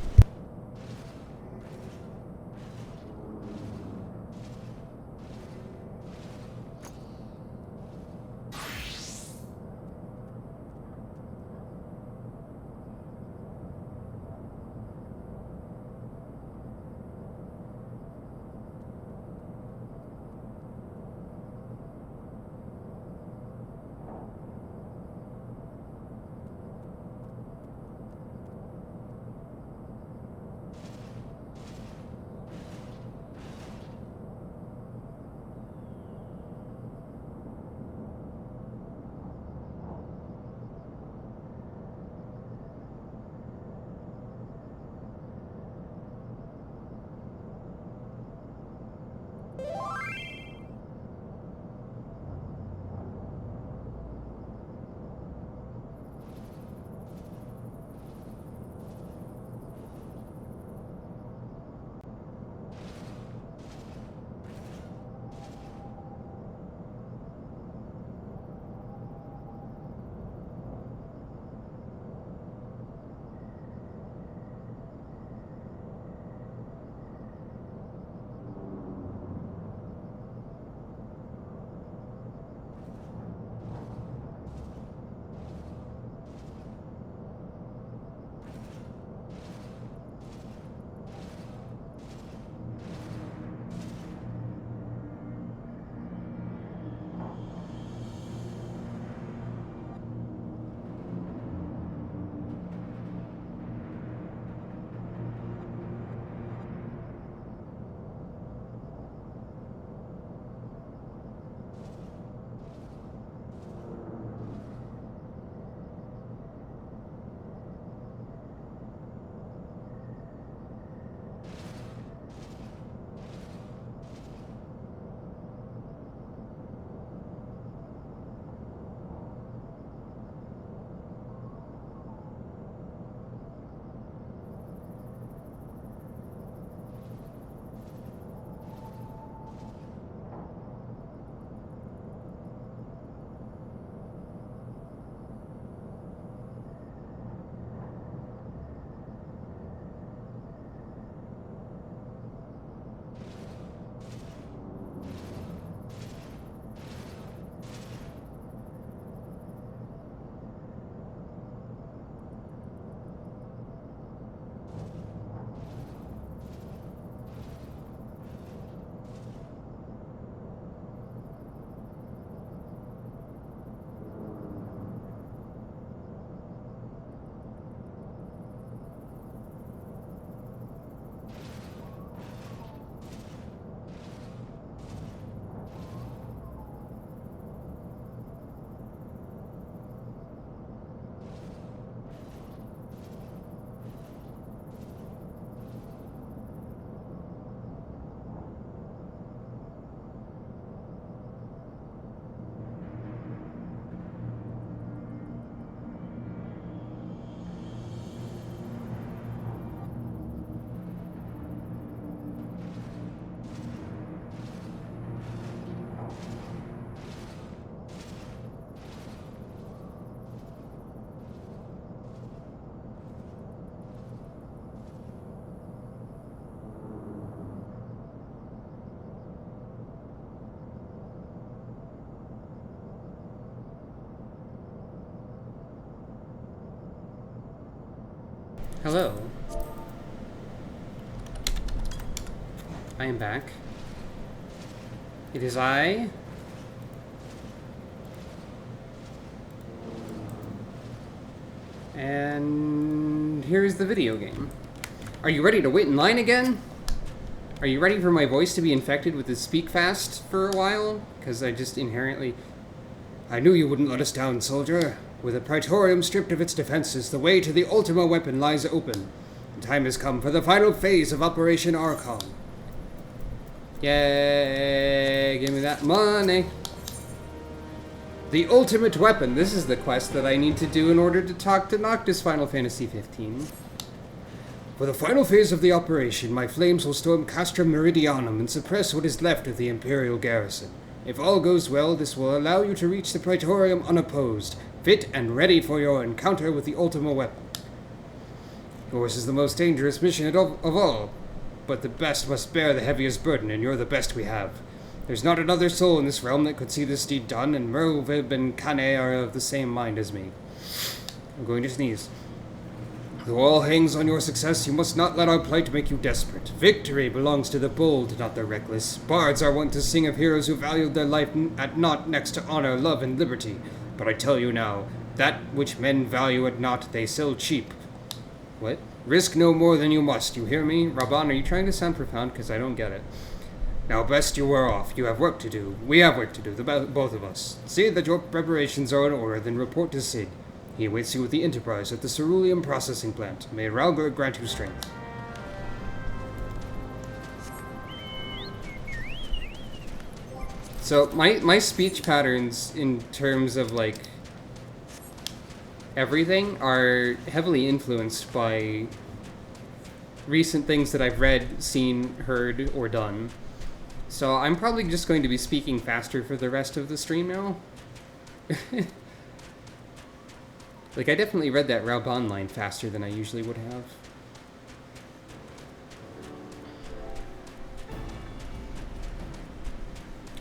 Hello. I am back. It is I. And here's the video game. Are you ready to wait in line again? Are you ready for my voice to be infected with this speak fast for a while? Because I just inherently... I knew you wouldn't let us down, soldier. With the Praetorium stripped of its defenses, the way to the Ultima weapon lies open. The time has come for the final phase of Operation Archon. Yay! Give me that money! The ultimate weapon. This is the quest that I need to do in order to talk to Noctis Final Fantasy XV. For the final phase of the operation, my flames will storm Castrum Meridianum and suppress what is left of the Imperial garrison. If all goes well, this will allow you to reach the Praetorium unopposed, fit and ready for your encounter with the Ultima weapon. Yours is the most dangerous mission of all, but the best must bear the heaviest burden, and you're the best we have. There's not another soul in this realm that could see this deed done, and Mervib and Kane are of the same mind as me. I'm going to sneeze. Though all hangs on your success, you must not let our plight make you desperate. Victory belongs to the bold, not the reckless. Bards are wont to sing of heroes who valued their life at naught next to honor, love, and liberty. But I tell you now, that which men value at naught, they sell cheap. What? Risk no more than you must, you hear me? Raban, are you trying to sound profound? Because I don't get it. Now best you were off. You have work to do. We have work to do, both of us. See that your preparations are in order, then report to Sid. He awaits you with the Enterprise at the Cerulean processing plant. May Ralgor grant you strength. So, my speech patterns in terms of, like, everything are heavily influenced by recent things that I've read, seen, heard, or done. So I'm probably just going to be speaking faster for the rest of the stream now. Like, I definitely read that Raban line faster than I usually would have.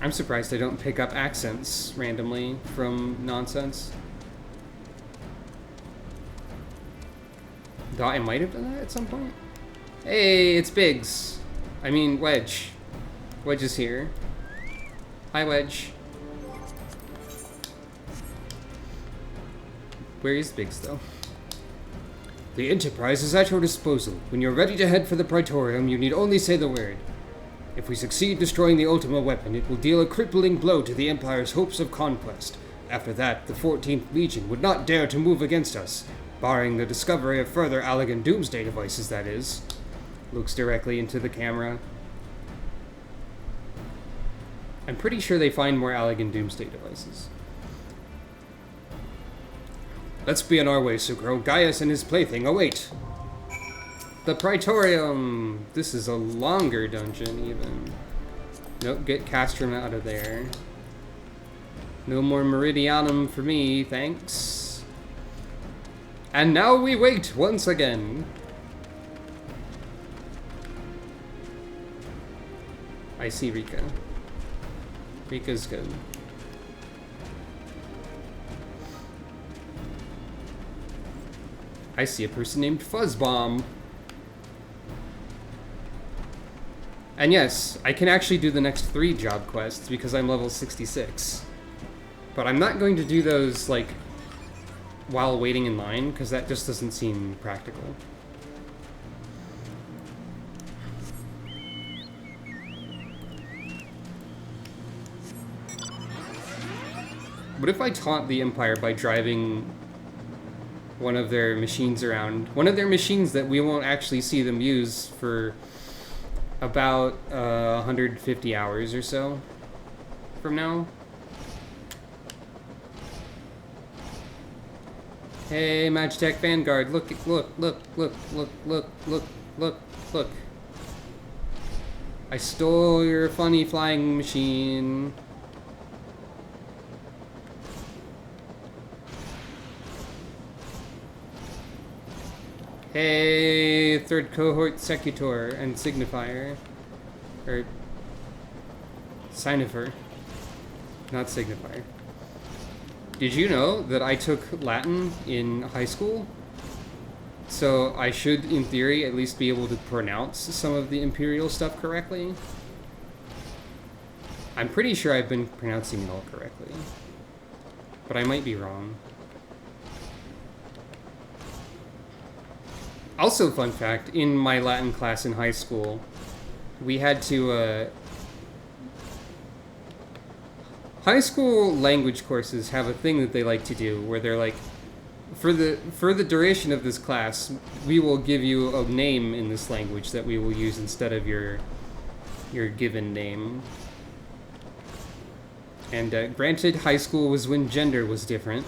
I'm surprised I don't pick up accents randomly from nonsense. Though I might have done that at some point. Hey, it's Biggs. I mean, Wedge. Wedge is here. Hi, Wedge. Where is Biggs, though? The Enterprise is at your disposal. When you're ready to head for the Praetorium, you need only say the word. If we succeed destroying the Ultima weapon, it will deal a crippling blow to the Empire's hopes of conquest. After that, the 14th Legion would not dare to move against us, barring the discovery of further Allagan Doomsday devices, that is. Looks directly into the camera. I'm pretty sure they find more Allagan Doomsday devices. Let's be on our way, Sucro. Gaius and his plaything await. The Praetorium! This is a longer dungeon, even. Nope, get Castrum out of there. No more Meridianum for me, thanks. And now we wait once again. I see Rika. Rika's good. I see a person named Fuzzbomb. And yes, I can actually do the next 3 job quests because I'm level 66. But I'm not going to do those, like, while waiting in line, because that just doesn't seem practical. What if I taunt the Empire by driving one of their machines around? One of their machines that we won't actually see them use for about 150 hours or so from now. Hey, Magitech Vanguard, look, look, look, look, look, look, look, look, look. I stole your funny flying machine. Hey, third cohort Secutor and Signifier. Or Signifer. Not Signifier. Did you know that I took Latin in high school? So I should, in theory, at least be able to pronounce some of the Imperial stuff correctly. I'm pretty sure I've been pronouncing it all correctly. But I might be wrong. Also, fun fact, in my Latin class in high school, we had to, high school language courses have a thing that they like to do where they're like, for the duration of this class, we will give you a name in this language that we will use instead of your given name. And granted, high school was when gender was different,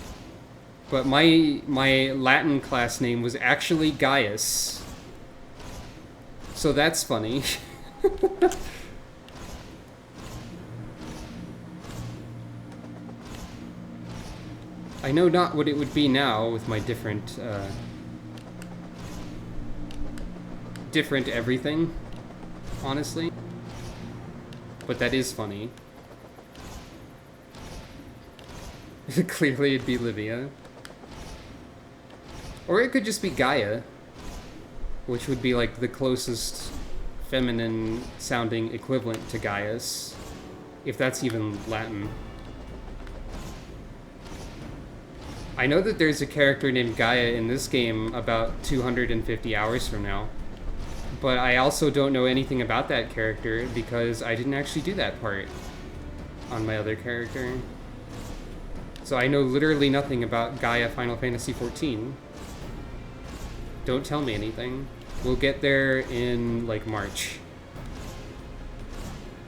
but my Latin class name was actually Gaius. So that's funny. I know not what it would be now with my different everything, honestly. But that is funny. Clearly it'd be Livia. Or it could just be Gaia, which would be like the closest feminine sounding equivalent to Gaius, if that's even Latin. I know that there's a character named Gaia in this game about 250 hours from now, but I also don't know anything about that character because I didn't actually do that part on my other character. So I know literally nothing about Gaia Final Fantasy XIV. Don't tell me anything. We'll get there in, like, March.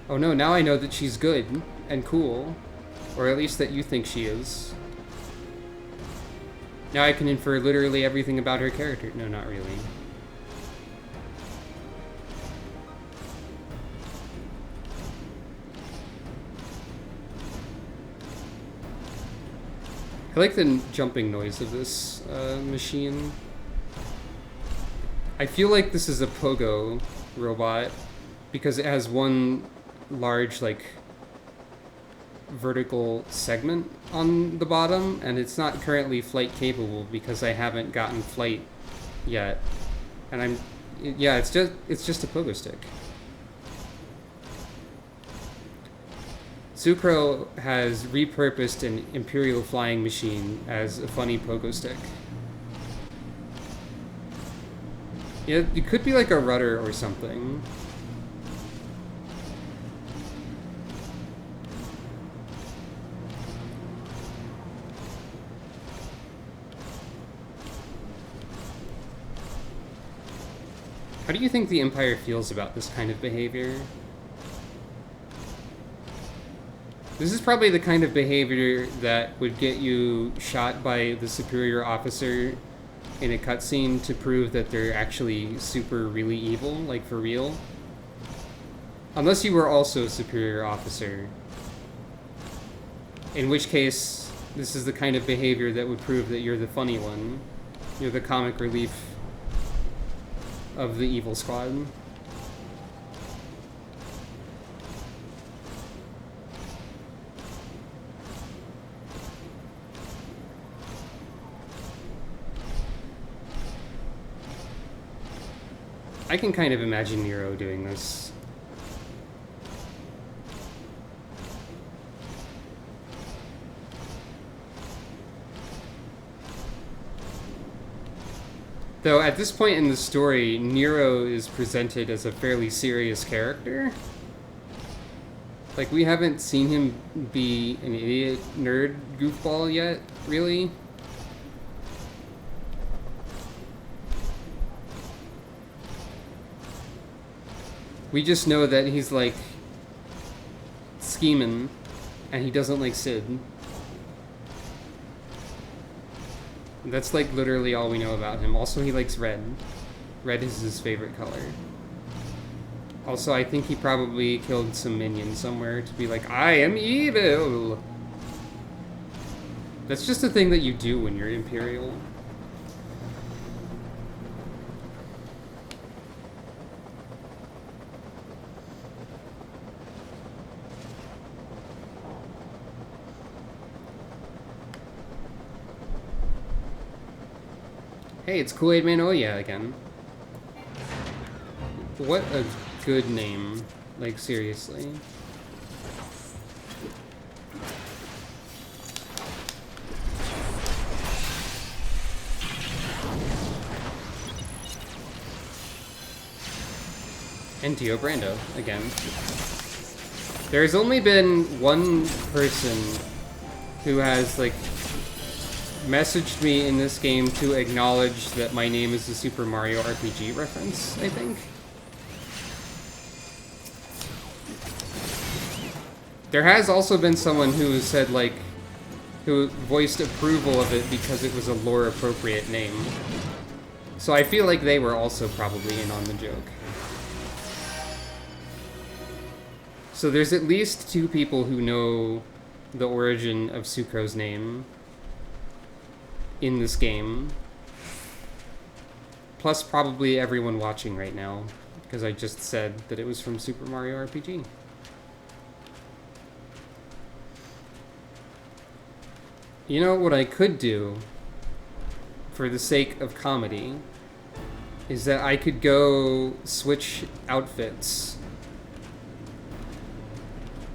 Oh no, now I know that she's good and cool. Or at least that you think she is. Now I can infer literally everything about her character. No, not really. I like the jumping noise of this machine. I feel like this is a pogo robot because it has one large, like, vertical segment on the bottom, and it's not currently flight capable because I haven't gotten flight yet. And yeah, it's just a pogo stick. Sucro has repurposed an Imperial flying machine as a funny pogo stick. Yeah, it could be like a rudder or something. How do you think the Empire feels about this kind of behavior? This is probably the kind of behavior that would get you shot by the superior officer in a cutscene to prove that they're actually super really evil, like for real. Unless you were also a superior officer. In which case, this is the kind of behavior that would prove that you're the funny one. You're the comic relief of the evil squad. I can kind of imagine Nero doing this. Though at this point in the story, Nero is presented as a fairly serious character. Like, we haven't seen him be an idiot nerd goofball yet, really. We just know that he's, like, scheming, and he doesn't like Sid. That's, like, literally all we know about him. Also, he likes red. Red is his favorite color. Also, I think he probably killed some minion somewhere to be like, I am evil! That's just a thing that you do when you're Imperial. Hey, it's Kool-Aid Man Oya again. What a good name. Like, seriously. And Dio Brando, again. There's only been one person who has, like, messaged me in this game to acknowledge that my name is a Super Mario RPG reference, I think. There has also been someone who said, like, who voiced approval of it because it was a lore-appropriate name. So I feel like they were also probably in on the joke. So there's at least 2 people who know the origin of Sucro's name in this game. Plus probably everyone watching right now, because I just said that it was from Super Mario RPG. You know what I could do, for the sake of comedy, is that I could go switch outfits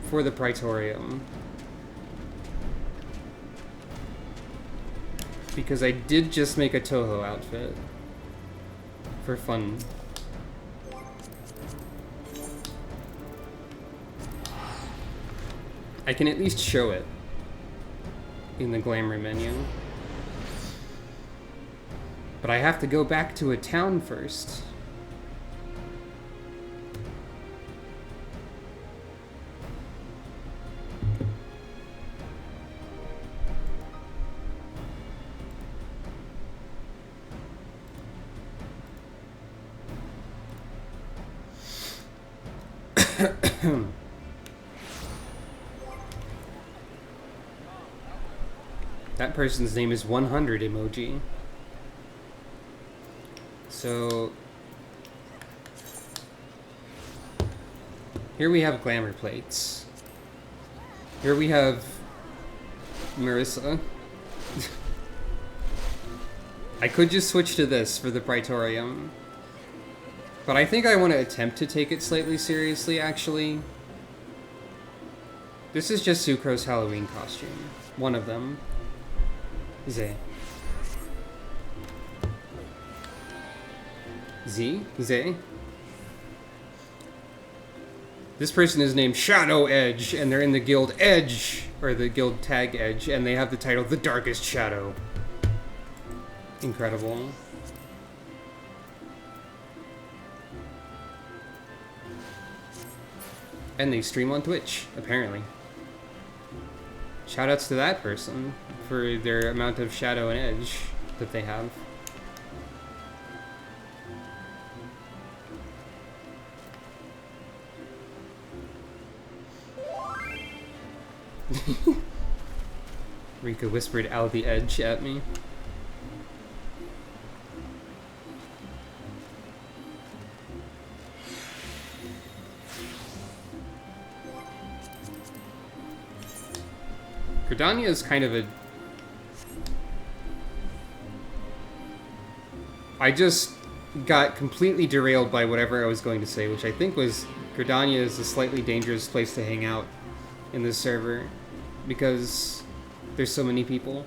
for the Praetorium. Because I did just make a Toho outfit. For fun. I can at least show it in the glamour menu. But I have to go back to a town first. That person's name is 100 emoji. So here we have glamour plates. Here we have Marissa. I could just switch to this for the Praetorium. But I think I want to attempt to take it slightly seriously, actually. This is just Sucro's Halloween costume. One of them. Z. Z? This person is named Shadow Edge, and they're in the guild Edge, or the guild tag Edge, and they have the title The Darkest Shadow. Incredible. And they stream on Twitch, apparently. Shoutouts to that person for their amount of shadow and edge that they have. Rika whispered "Al the Edge" at me. Gridania is kind of a... I just got completely derailed by whatever I was going to say, which I think was Gridania is a slightly dangerous place to hang out in this server because there's so many people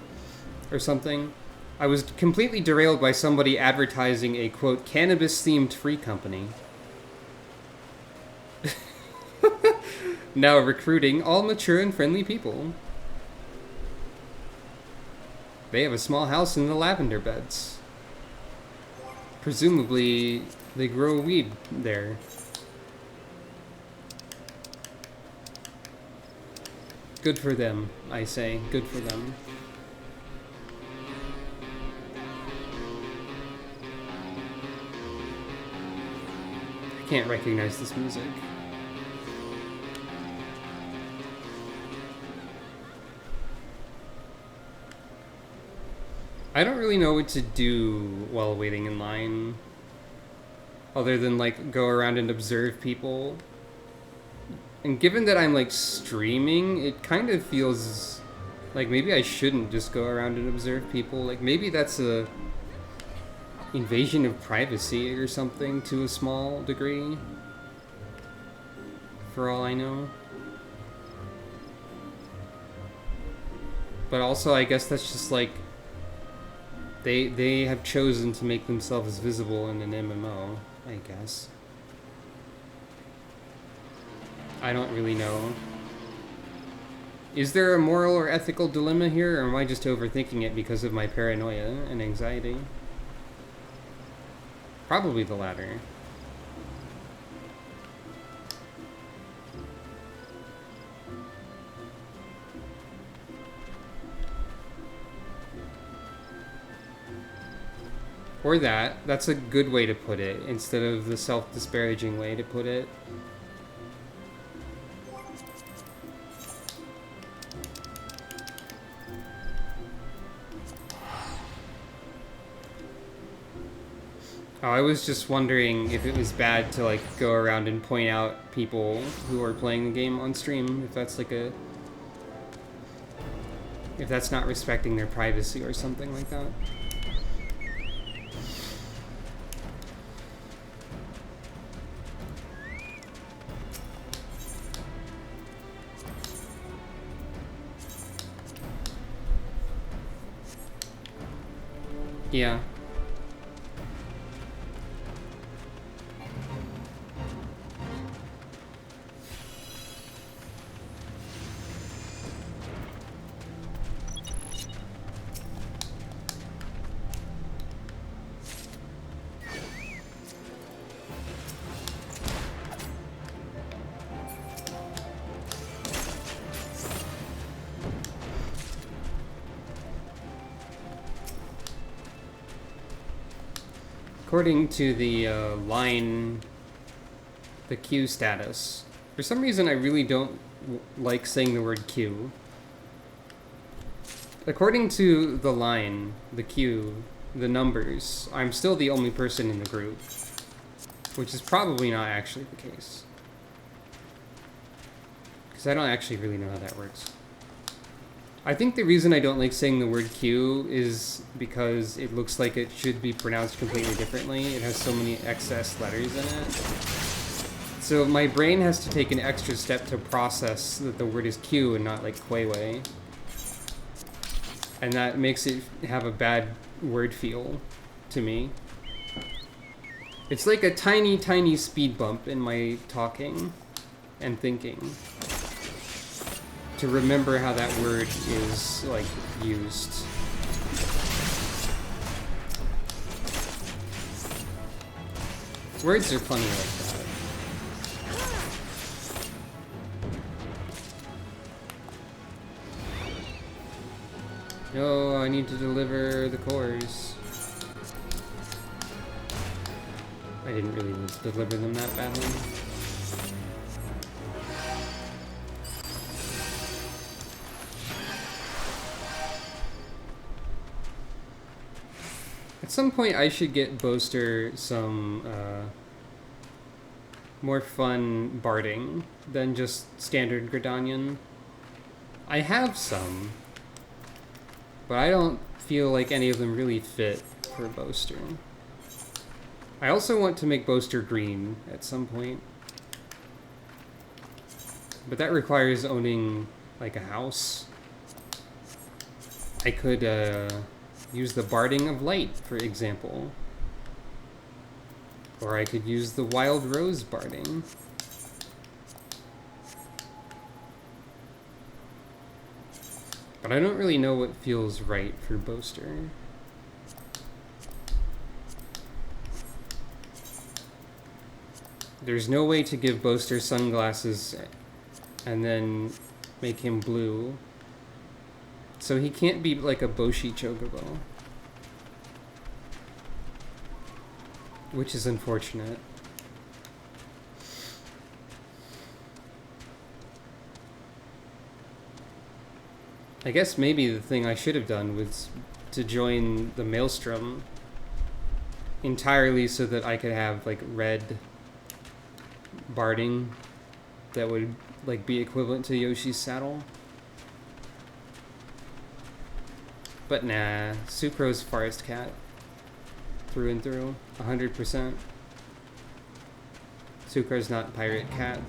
or something. I was completely derailed by somebody advertising a, quote, cannabis-themed free company. Now recruiting all mature and friendly people. They have a small house in the lavender beds. Presumably, they grow weed there. Good for them, I say. Good for them. I can't recognize this music. I don't really know what to do while waiting in line. Other than, like, go around and observe people. And given that I'm, like, streaming, it kind of feels like maybe I shouldn't just go around and observe people. Like, maybe that's a invasion of privacy or something to a small degree. For all I know. But also, I guess that's just like they have chosen to make themselves visible in an MMO, I guess. I don't really know. Is there a moral or ethical dilemma here, or am I just overthinking it because of my paranoia and anxiety? Probably the latter. Or that. That's a good way to put it, instead of the self-disparaging way to put it. Oh, I was just wondering if it was bad to, like, go around and point out people who are playing the game on stream, if that's, like, a... if that's not respecting their privacy or something like that. Yeah. According to the the queue status, for some reason I really don't like saying the word queue. According to the line, the queue, the numbers, I'm still the only person in the group, which is probably not actually the case. Because I don't actually really know how that works. I think the reason I don't like saying the word Q is because it looks like it should be pronounced completely differently. It has so many excess letters in it. So my brain has to take an extra step to process that the word is Q and not like Quayway. And that makes it have a bad word feel to me. It's like a tiny, tiny speed bump in my talking and thinking. To remember how that word is, like, used. Words are funny like that. No, I need to deliver the cores. I didn't really need to deliver them that badly. At some point, I should get Boaster some more fun barding than just standard Gridanian. I have some, but I don't feel like any of them really fit for Boaster. I also want to make Boaster green at some point, but that requires owning like a house. I could use the Barding of Light, for example. Or I could use the Wild Rose Barding. But I don't really know what feels right for Boaster. There's no way to give Boaster sunglasses and then make him blue. So he can't be like a Boshi Chocobo. Which is unfortunate. I guess maybe the thing I should have done was to join the Maelstrom entirely so that I could have like red barding that would like be equivalent to Yoshi's saddle. But nah, Sucro's Forest Cat. through and through, 100%. Sucre's not pirate cat.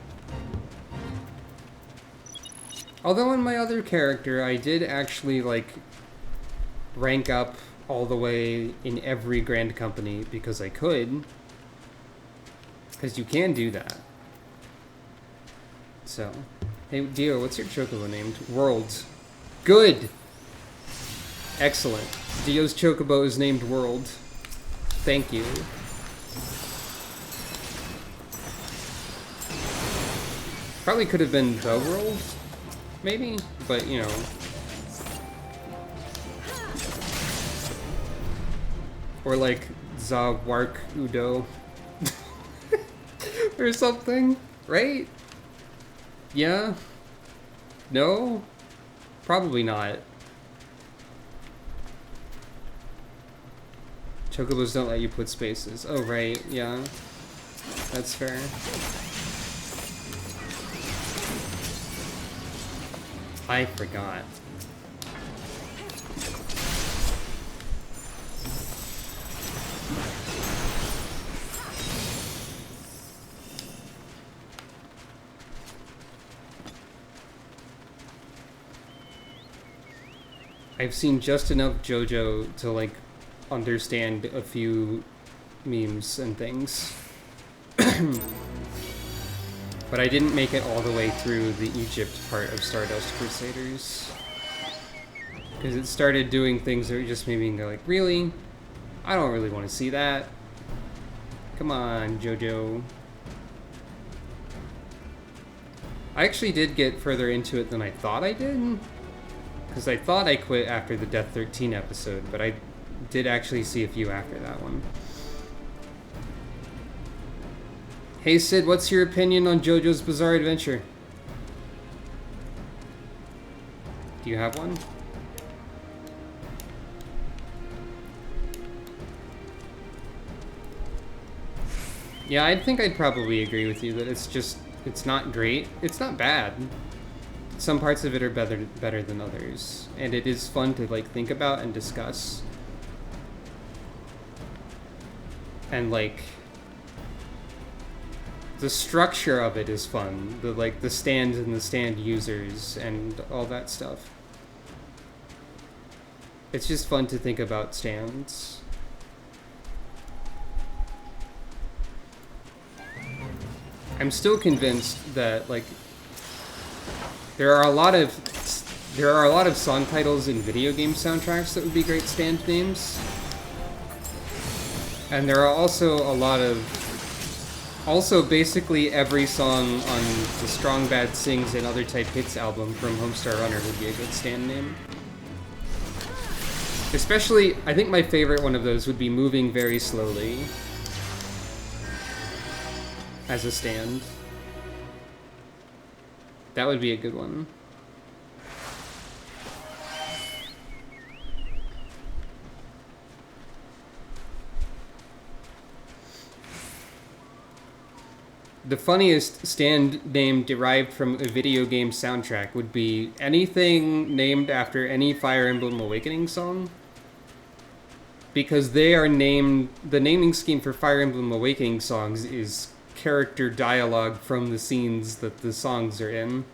Although in my other character, I did actually, like, rank up all the way in every Grand Company because I could. Because you can do that. So, hey, Dio, what's your chocobo named? World. Good! Excellent. Dio's chocobo is named World. Thank you. Probably could have been The World, maybe, but you know. Or like Zawark Udo. Or something, right? Yeah? No? Probably not. Chocobos don't let you put spaces. Oh, right, yeah. That's fair. I forgot. I've seen just enough JoJo to, like, understand a few memes and things. But I didn't make it all the way through the Egypt part of Stardust Crusaders. Because it started doing things that just made me go like, really? I don't really want to see that. Come on, JoJo. I actually did get further into it than I thought I did. Because I thought I quit after the Death 13 episode, but I did actually see a few after that one. Hey Sid, what's your opinion on JoJo's Bizarre Adventure? Do you have one? Yeah, I think I'd probably agree with you that it's not great. It's not bad. Some parts of it are better than others, and it is fun to like think about and discuss. And like the structure of it is fun. The stands and the stand users and all that stuff. It's just fun to think about stands. I'm still convinced that like there are a lot of song titles in video game soundtracks that would be great stand names. And there are also a lot of basically every song on the Strong Bad Sings and Other Type Hits album from Homestar Runner would be a good stand name. Especially, I think my favorite one of those would be Moving Very Slowly as a stand. That would be a good one. The funniest stand name derived from a video game soundtrack would be anything named after any Fire Emblem Awakening song. Because they are named, the naming scheme for Fire Emblem Awakening songs is character dialogue from the scenes that the songs are in.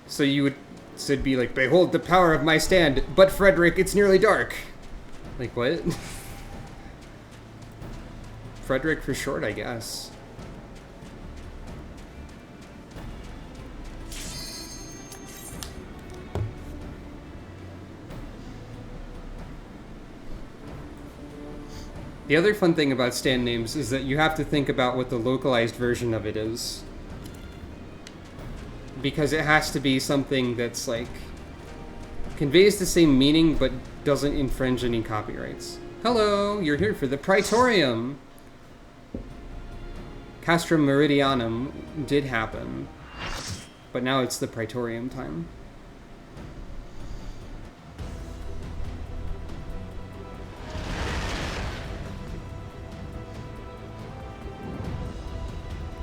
So you would be like, behold the power of my stand, but Frederick, it's nearly dark. Like, what? Frederick for short, I guess. The other fun thing about stand names is that you have to think about what the localized version of it is. Because it has to be something that's like conveys the same meaning but doesn't infringe any copyrights. Hello, you're here for the Praetorium. Castrum Meridianum did happen, but now it's the Praetorium time.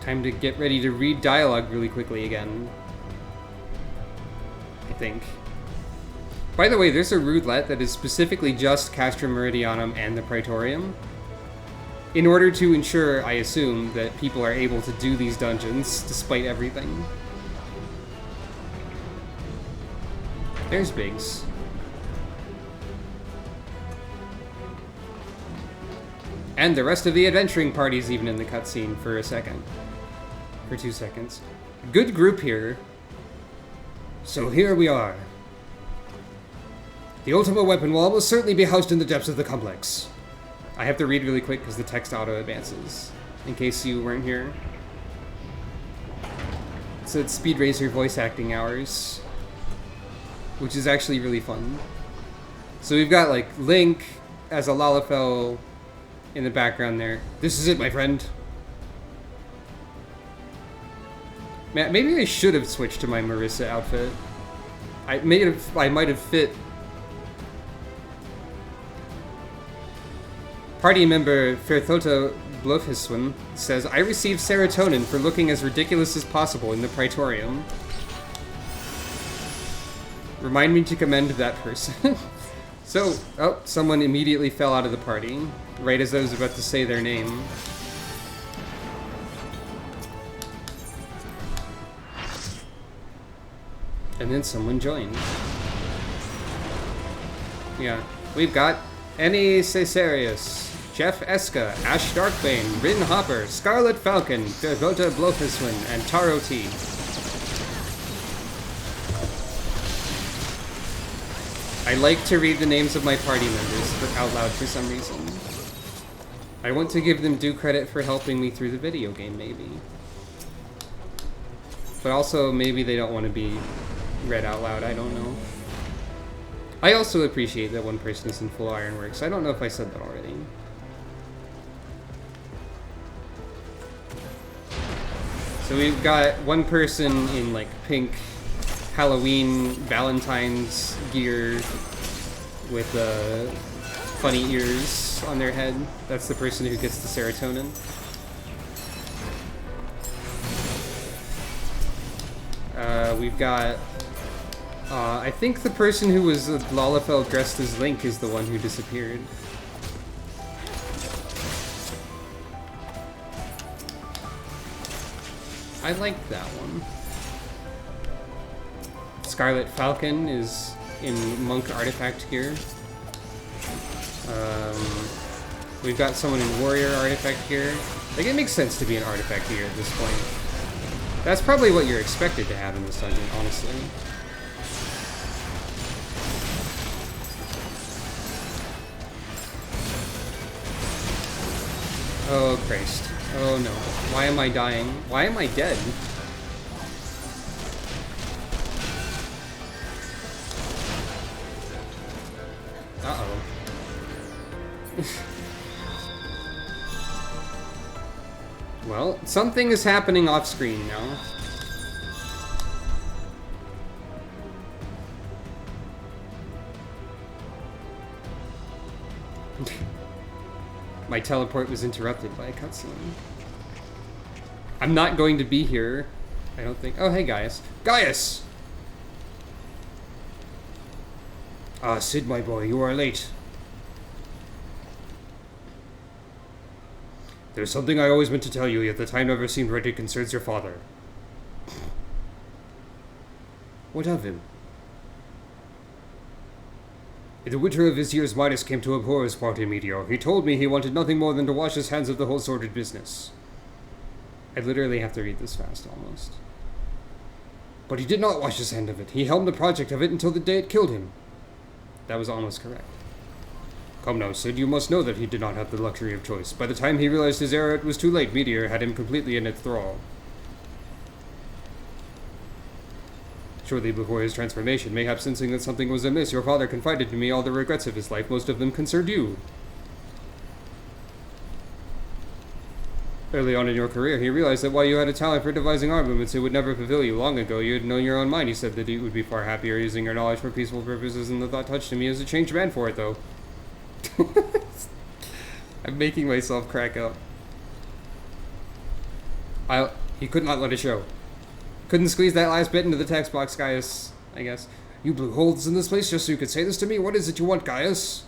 Time to get ready to read dialogue really quickly again. I think. By the way, there's a roulette that is specifically just Castra Meridianum and the Praetorium, in order to ensure, I assume, that people are able to do these dungeons despite everything. There's Biggs. And the rest of the adventuring party's even in the cutscene for a second. For 2 seconds. Good group here. So here we are. The Ultima weapon will almost certainly be housed in the depths of the complex. I have to read really quick because the text auto advances, in case you weren't here. So it's Speed Racer voice acting hours, which is actually really fun. So we've got like Link as a Lalafell in the background there. This is it, my friend. Man, maybe I should have switched to my Marissa outfit. I might have fit. Party member Ferthota Blofhiswin says, I received serotonin for looking as ridiculous as possible in the Praetorium. Remind me to commend that person. So, oh, someone immediately fell out of the party, right as I was about to say their name. And then someone joined. Yeah, we've got Annie Caesarius, Jeff Eska, Ash Darkbane, Rin Hopper, Scarlet Falcon, Devota Blofiswin, and Taro T. I like to read the names of my party members out loud for some reason. I want to give them due credit for helping me through the video game, maybe. But also, maybe they don't want to be read out loud, I don't know. I also appreciate that one person is in full Ironworks. I don't know if I said that already. So we've got one person in like pink Halloween Valentine's gear with funny ears on their head. That's the person who gets the serotonin. We've got I think the person who was Lalafell dressed as Link is the one who disappeared. I like that one. Scarlet Falcon is in Monk Artifact gear. We've got someone in Warrior Artifact gear. Like, it makes sense to be an Artifact gear at this point. That's probably what you're expected to have in this dungeon, honestly. Oh, Christ. Oh, no. Why am I dying? Why am I dead? Uh-oh. Well, something is happening off-screen now. My teleport was interrupted by a cutscene. I'm not going to be here, I don't think. Oh, hey, Gaius. Gaius! Ah, Sid, my boy, you are late. There's something I always meant to tell you, yet the time never seemed right. It concerns your father. What of him? In the winter of his years, Midas came to abhor his party meteor. He told me he wanted nothing more than to wash his hands of the whole sordid business. I literally have to read this fast, almost. But he did not wash his hand of it. He helmed the project of it until the day it killed him. That was almost correct. Come now, Sid, you must know that he did not have the luxury of choice. By the time he realized his error, it was too late. Meteor had him completely in its thrall. Shortly before his transformation, mayhap sensing that something was amiss, your father confided to me all the regrets of his life. Most of them concerned you. Early on in your career, he realized that while you had a talent for devising armaments, it would never fulfill you. Long ago, you had known your own mind. He said that you would be far happier using your knowledge for peaceful purposes, and the thought touched me as a changed man for it, though. I'm making myself crack up. He could not let it show. Couldn't squeeze that last bit into the text box, guys, I guess. You blew holes in this place just so you could say this to me? What is it you want, Gaius?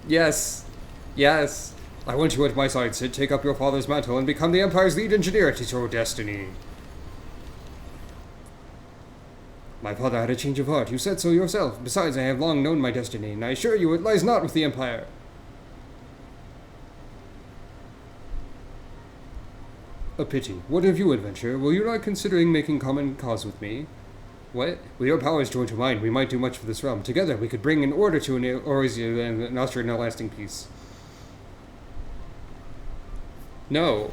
Yes. Yes. I want you at my side, Sid. Take up your father's mantle and become the Empire's lead engineer to your destiny. My father had a change of heart. You said so yourself. Besides, I have long known my destiny, and I assure you it lies not with the Empire. A pity. What of you, adventurer? Will you not considering making common cause with me? What? With your powers joined to mine, we might do much for this realm. Together, we could bring an order to Eorzea and usher in a lasting peace. No.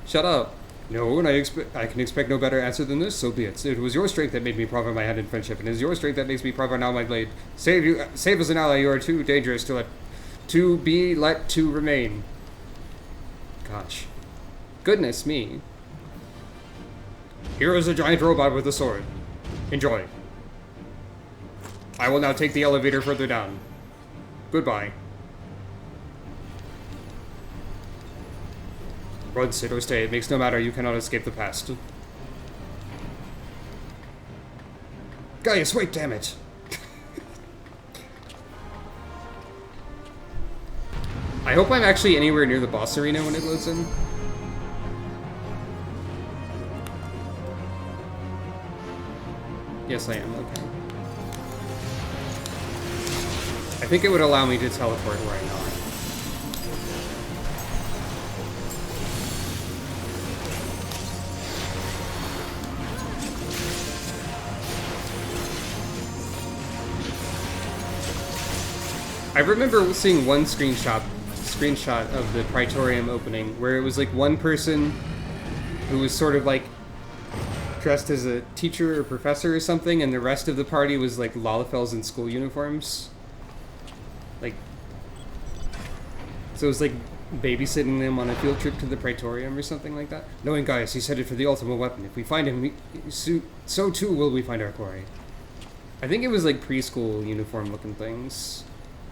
Shut up. No, and I can expect no better answer than this, so be it. It was your strength that made me proffer my hand in friendship, and it is your strength that makes me proffer now my blade. Save as an ally, you are too dangerous to be let to remain. Gosh. Goodness me. Here is a giant robot with a sword. Enjoy. I will now take the elevator further down. Goodbye. Run, sit, or stay. It makes no matter. You cannot escape the past. Gaius, wait, damn it. I hope I'm actually anywhere near the boss arena when it loads in. Yes, I am. Okay. I think it would allow me to teleport where I'm not. I remember seeing one screenshot of the Praetorium opening where it was like one person who was sort of like dressed as a teacher or professor or something, and the rest of the party was like Lalafels in school uniforms. Like, so it was like babysitting them on a field trip to the Praetorium or something like that. Knowing Gaius, he's headed for the ultimate weapon. If we find him, so too will we find our glory. I think it was like preschool uniform looking things,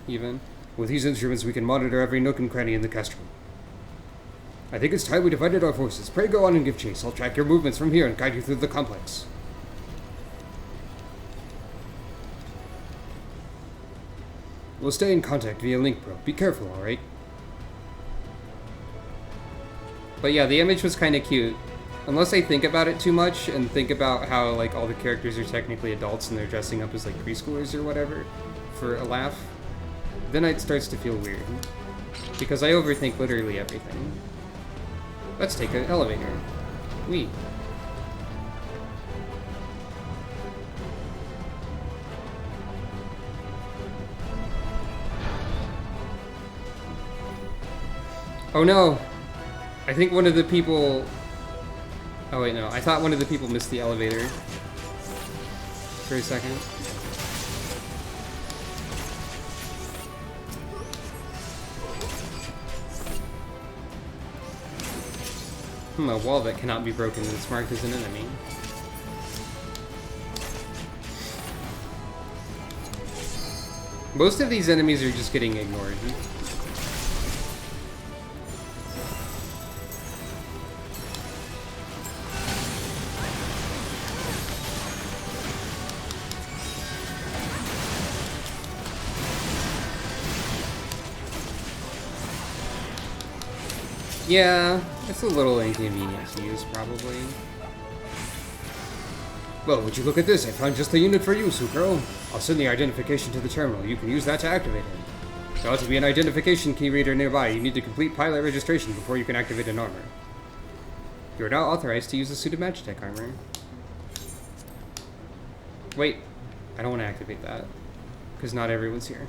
even. With these instruments, we can monitor every nook and cranny in the castrum. I think it's time we divided our forces. Pray go on and give chase. I'll track your movements from here and guide you through the complex. We'll stay in contact via link, bro. Be careful, alright? But yeah, the image was kind of cute. Unless I think about it too much and think about how like all the characters are technically adults and they're dressing up as like preschoolers or whatever for a laugh, then it starts to feel weird. Because I overthink literally everything. Let's take an elevator. Wee. Oh no! I think one of the people... Oh wait, no. I thought one of the people missed the elevator. For a second. A wall that cannot be broken that's marked as an enemy. Most of these enemies are just getting ignored. Yeah, it's a little inconvenient to use, probably. Well, would you look at this? I found just the unit for you, Sukro. I'll send the identification to the terminal. You can use that to activate it. There ought to be an identification key reader nearby. You need to complete pilot registration before you can activate an armor. You are now authorized to use a suit of Magitech armor. Wait, I don't want to activate that, because not everyone's here.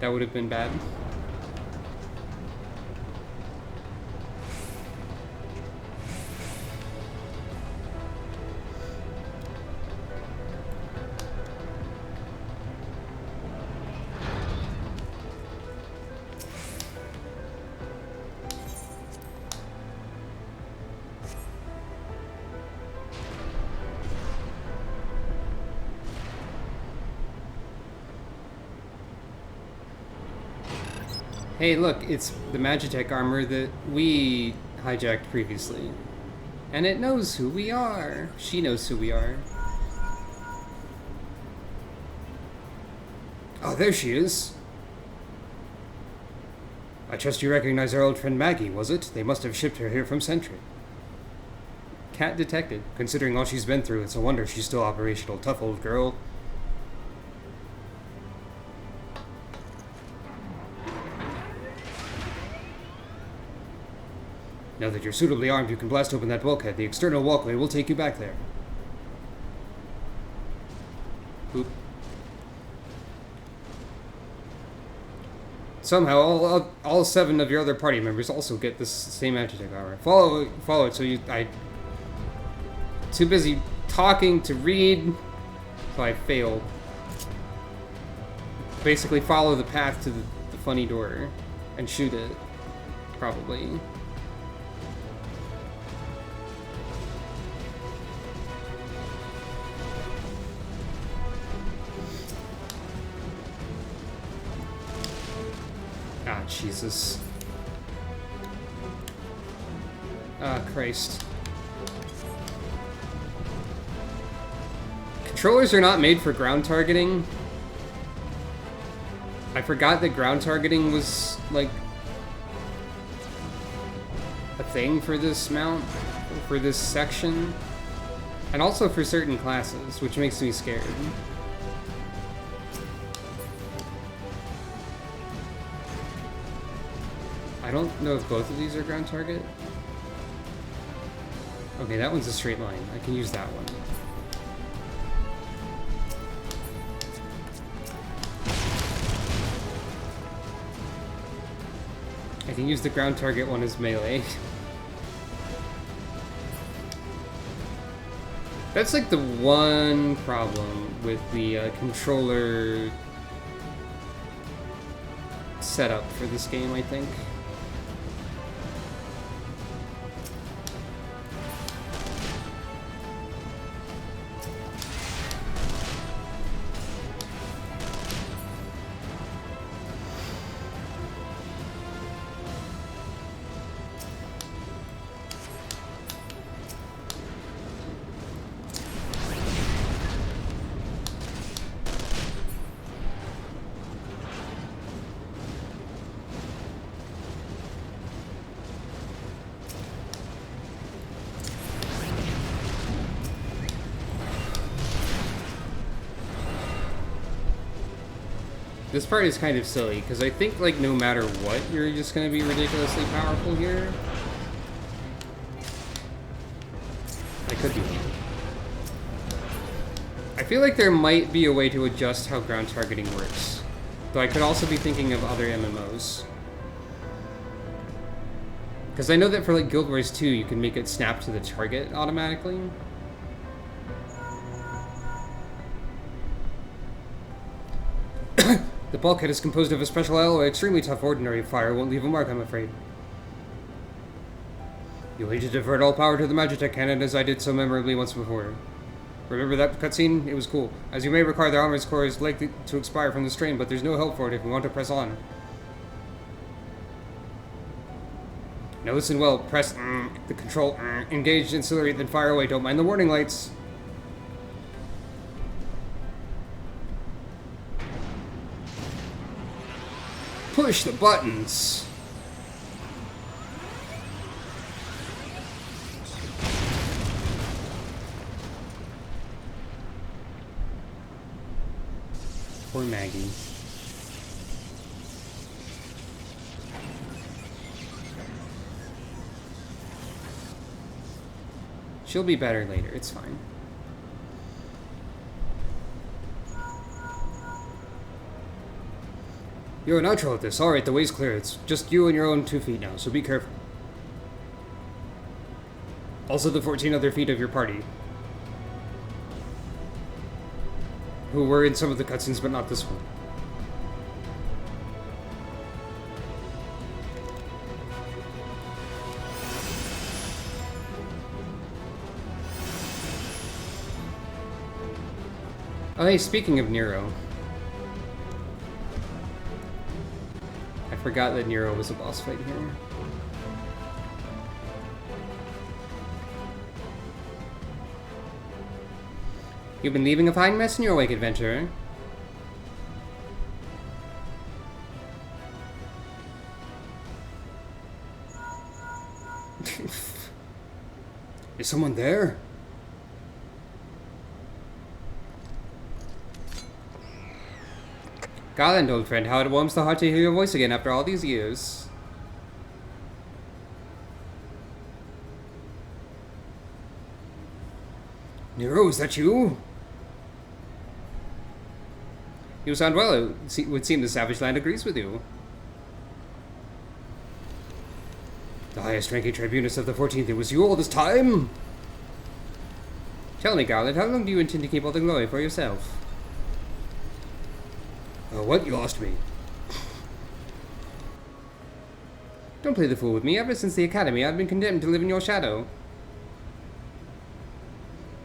That would have been bad. Hey, look, it's the Magitech armor that we hijacked previously. And it knows who we are. She knows who we are. Oh, there she is. I trust you recognize our old friend Maggie, was it? They must have shipped her here from Sentry. Cat detected. Considering all she's been through, it's a wonder she's still operational. Tough old girl. Now that you're suitably armed, you can blast open that bulkhead. The external walkway will take you back there. Oop. Somehow, all 7 of your other party members also get this same agitator power. Follow it. So Too busy talking to read, so I failed. Basically, follow the path to the funny door and shoot it. Probably. Ah, Jesus. Ah, Christ. Controllers are not made for ground targeting. I forgot that ground targeting was, like, a thing for this mount, for this section, and also for certain classes, which makes me scared. I don't know if both of these are ground target. Okay, that one's a straight line. I can use that one. I can use the ground target one as melee. That's like the one problem with the controller setup for this game, I think. This part is kind of silly, because I think, like, no matter what, you're just going to be ridiculously powerful here. I could be wrong. I feel like there might be a way to adjust how ground targeting works. Though I could also be thinking of other MMOs. Because I know that for, like, Guild Wars 2, you can make it snap to the target automatically. The bulkhead is composed of a special alloy, extremely tough. Ordinary fire won't leave a mark, I'm afraid. You'll need to divert all power to the Magitech cannon, as I did so memorably once before. Remember that cutscene? It was cool. As you may recall, the armor's core is likely to expire from the strain, but there's no help for it if we want to press on. Now listen well, press the control, engage, accelerate, then fire away. Don't mind the warning lights. Push the buttons. Poor Maggie. She'll be better later, it's fine. You're a natural at this. Alright, the way's clear. It's just you and your own 2 feet now, so be careful. Also the 14 other feet of your party. Who were in some of the cutscenes, but not this one. Oh hey, speaking of Nero. I forgot that Nero was a boss fight here. You've been leaving a fine mess in your wake, adventurer. Is someone there? Garland, old friend, how it warms the heart to hear your voice again after all these years. Nero, is that you? You sound well. It would seem the Savage Land agrees with you. The highest ranking tribunus of the 14th, it was you all this time? Tell me, Garland, how long do you intend to keep all the glory for yourself? What? You lost me. Don't play the fool with me. Ever since the Academy, I've been condemned to live in your shadow.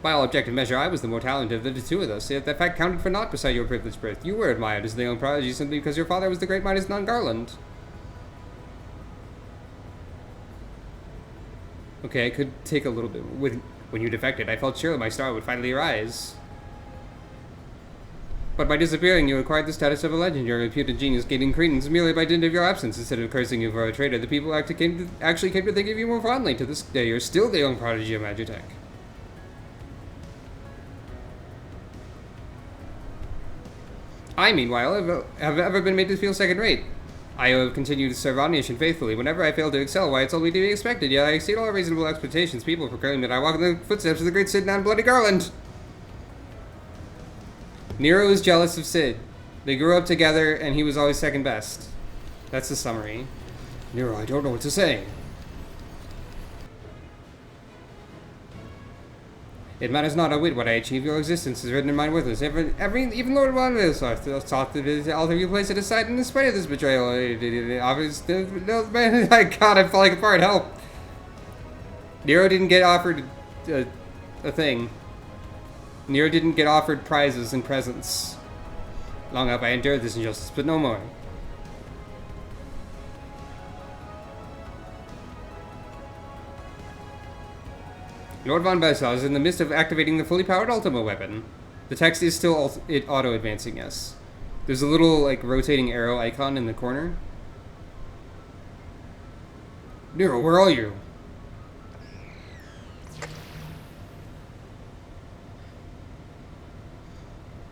By all objective measure, I was the more talented of the two of us, yet that fact counted for naught beside your privileged birth. You were admired as the young prodigy simply because your father was the great Midas non-Garland. Okay, I could take a little bit. When you defected, I felt sure my star would finally rise. But by disappearing, you acquired the status of a legend, your reputed genius gaining credence merely by dint of your absence. Instead of cursing you for a traitor, the people actually came to think of you more fondly. To this day, you're still the young prodigy of Magitech. I, meanwhile, have ever been made to feel second-rate. I have continued to serve our nation faithfully. Whenever I fail to excel, why, it's only to be expected, yet I exceed all reasonable expectations. People proclaim that I walk in the footsteps of the great Sid and Bloody Garland. Nero is jealous of Sid. They grew up together, and he was always second best. That's the summary. Nero, I don't know what to say. It matters not a whit what I achieve. Your existence is written in mine worthless. Even Lord Wanderless thought that all of you place it aside in spite of this betrayal. My God, I'm falling apart. Help! Nero didn't get offered a thing. Nero didn't get offered prizes and presents. Long have I endured this injustice, but no more. Lord Von Bessel is in the midst of activating the fully powered Ultima weapon. The text is still auto-advancing, yes. There's a little, like, rotating arrow icon in the corner. Nero, where are you?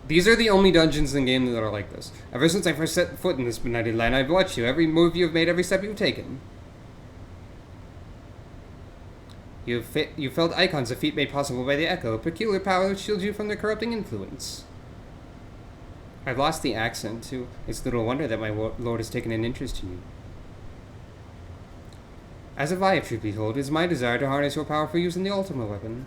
These are the only dungeons in the game that are like this. Ever since I first set foot in this benighted land, I've watched you. Every move you've made, every step you've taken. You felt icons, a feat made possible by the Echo, a peculiar power which shields you from their corrupting influence. I've lost the accent, too. It's little wonder that my lord has taken an interest in you. As of I, truth be told, it is my desire to harness your power for use in the Ultima weapon.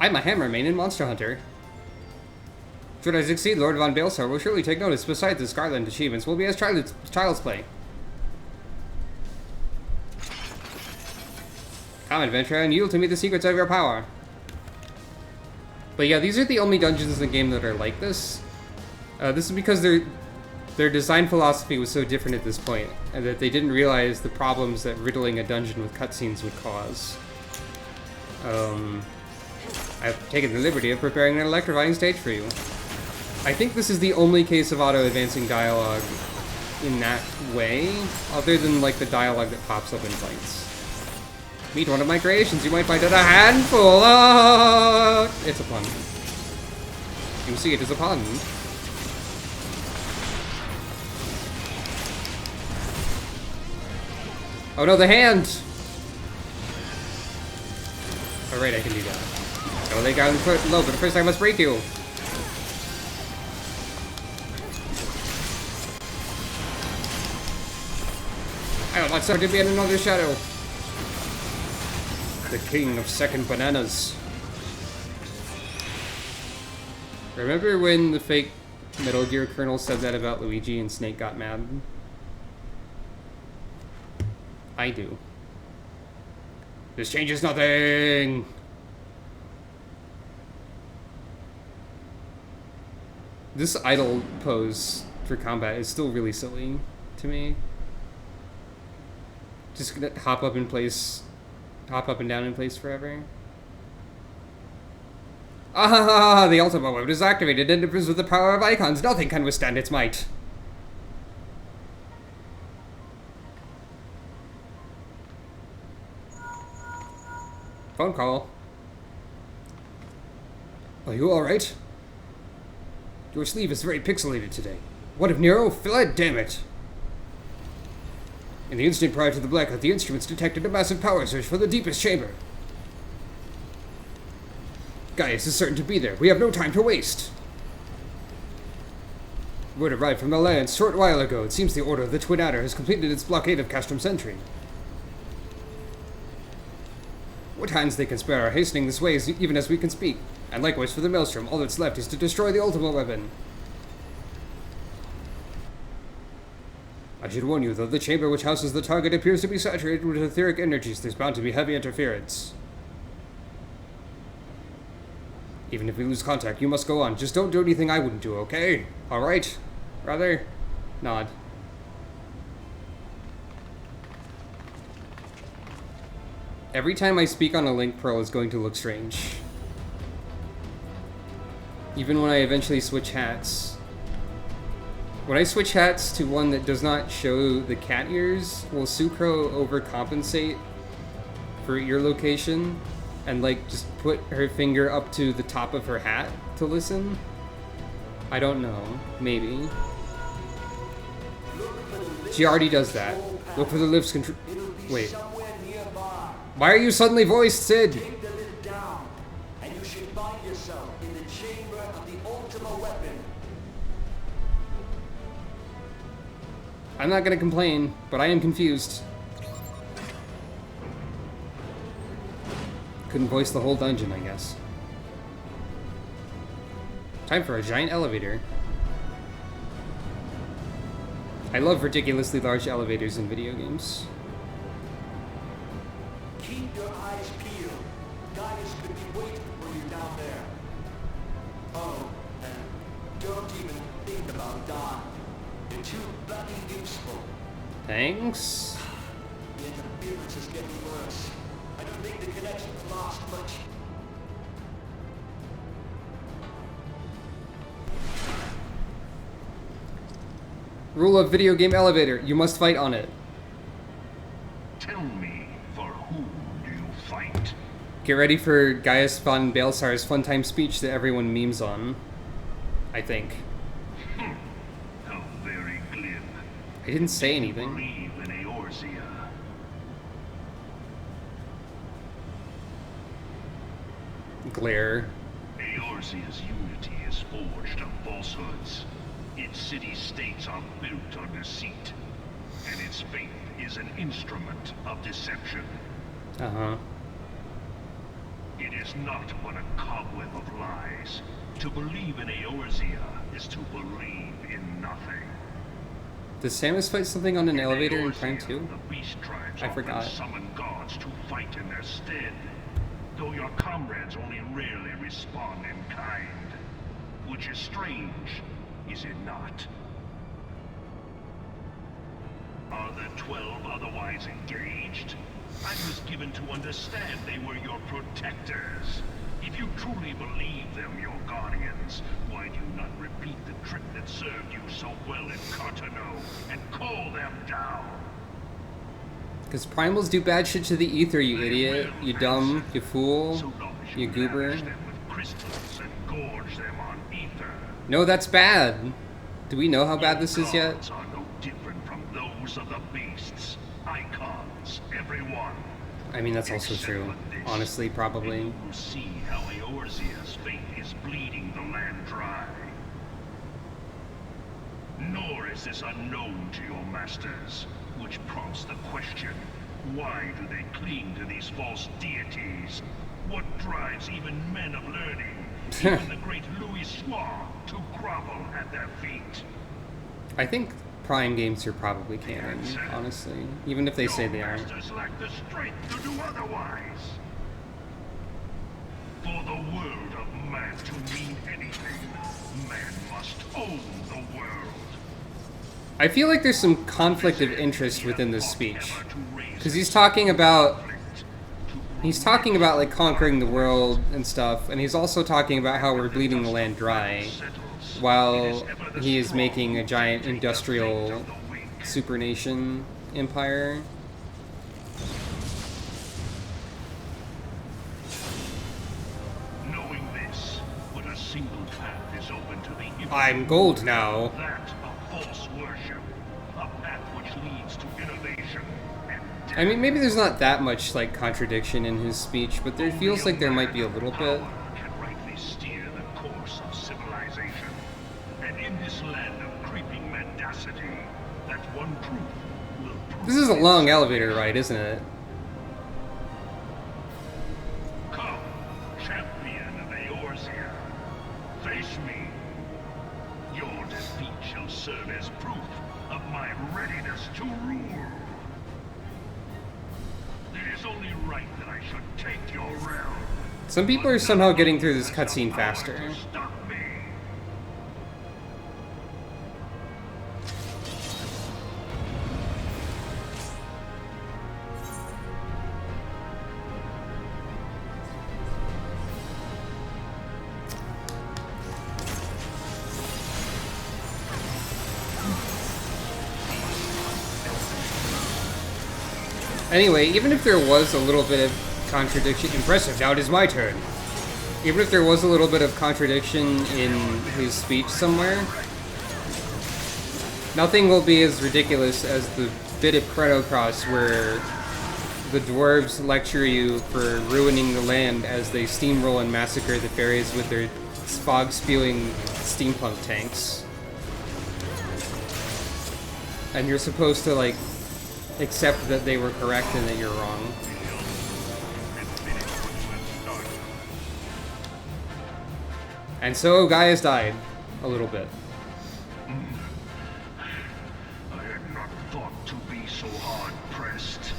I'm a hammer main and monster hunter. Should I succeed, Lord Von Balesar will surely take notice. Besides the Scarland achievements, will be as child's play. Come, adventurer, and yield to me the secrets of your power. But yeah, these are the only dungeons in the game that are like this. This is because their design philosophy was so different at this point, and that they didn't realize the problems that riddling a dungeon with cutscenes would cause. I've taken the liberty of preparing an electrifying stage for you. I think this is the only case of auto-advancing dialogue in that way, other than, like, the dialogue that pops up in fights. Meet one of my creations, you might find it a handful. It's a pun. You see, it is a pun. Oh no, the hand! Alright, I can do that. I'll lay down low, but first I must break you. I will not suffer to be in another shadow. The king of second bananas. Remember when the fake Metal Gear Colonel said that about Luigi and Snake got mad? I do. This changes nothing! This idle pose for combat is still really silly to me. Just gonna hop up and down in place forever. Ah, the ultimate weapon is activated and improves with the power of icons. Nothing can withstand its might. Phone call. Are you alright? Your sleeve is very pixelated today. What if Nero fled? Damn it! In the instant prior to the blackout, the instruments detected a massive power surge from the deepest chamber. Gaius is certain to be there. We have no time to waste. Word arrived from the Alliance a short while ago. It seems the Order of the Twin Adder has completed its blockade of Castrum Sentry. What hands they can spare are hastening this way even as we can speak. And likewise for the Maelstrom, all that's left is to destroy the ultimate weapon. I should warn you, though the chamber which houses the target appears to be saturated with etheric energies, there's bound to be heavy interference. Even if we lose contact, you must go on. Just don't do anything I wouldn't do, okay? Alright? Rather? Nod. Every time I speak on a Link Pearl is going to look strange. Even when I eventually switch hats. When I switch hats to one that does not show the cat ears, will Sucro overcompensate for ear location and like just put her finger up to the top of her hat to listen? I don't know. Maybe. She already does that. Look for the lift's control. Wait. Why are you suddenly voiced, Sid? Take the lid down, and you should find yourself in the chamber of the ultimate weapon. I'm not gonna complain, but I am confused. Couldn't voice the whole dungeon, I guess. Time for a giant elevator. I love ridiculously large elevators in video games. Keep your eyes peeled. Gaius could be waiting for you down there. Oh, and don't even think about dying. You're too bloody useful. Thanks. The interference is getting worse. I don't think the connection's lost much. Rule of video game elevator. You must fight on it. Tell me, for whom do you fight? Get ready for Gaius von Baelsar's fun time speech that everyone memes on. I think. How very glib. I didn't say anything. Believe in Eorzea. Glare. Eorzea's unity is forged of falsehoods. Its city-states are built on deceit. And its faith is an instrument of deception. Uh-huh. It is not but a cobweb of lies. To believe in Eorzea is to believe in nothing. Does Samus fight something on an elevator in Prime 2? The beast tribes I often forgot. summon gods to fight in their stead, though your comrades only rarely respond in kind. Which is strange, is it not? Are the 12 otherwise engaged? I was given to understand they were your protectors. If you truly believe them your guardians, why do you not repeat the trick that served you so well in Cartano and call them down? Because primals do bad shit to the ether, you idiot. You dumb, you fool, So long as you goober. lavish them with crystals and gorge them on ether. No, that's bad. Do we know how bad this is yet? Gods are no different from those of the beasts. Icons, everyone. I mean, that's also Except true. for this. Honestly, probably. And you will see how Eorzea's fate is bleeding the land dry. Nor is this unknown to your masters, which prompts the question, why do they cling to these false deities? What drives even men of learning, even the great Louis Soir, to grovel at their feet? I think Prime games are probably canon, honestly. Even if they say they aren't. Your masters lack the strength to do otherwise. For the world of man to mean anything, man must own the world. I feel like there's some conflict of interest within this speech. Because he's talking about like conquering the world and stuff, and he's also talking about how we're bleeding the land dry, while he is making a giant industrial supernation empire. Knowing this, but a single path is open to the I'm gold now. that of false worship, a path which leads to innovation and death. I mean, maybe there's not that much like contradiction in his speech, but there feels like there might be a little bit. Can rightly steer the course of civilization, and in this land of creeping mendacity, that one truth will prove. This is a long elevator ride, isn't it? Come, champion of Eorzea, face me. Your defeat shall serve as proof of my readiness to rule. It is only right that I should take your realm. Some people are somehow getting through this cutscene faster. Stop me. Anyway, even if there was a little bit of contradiction, impressive, now it is my turn. Even if there was a little bit of contradiction in his speech somewhere, nothing will be as ridiculous as the bit of Chrono Cross where the dwarves lecture you for ruining the land as they steamroll and massacre the fairies with their fog-spewing steampunk tanks. And you're supposed to, like, accept that they were correct and that you're wrong. And so Gaius died a little bit. I had not thought to be so hard-pressed.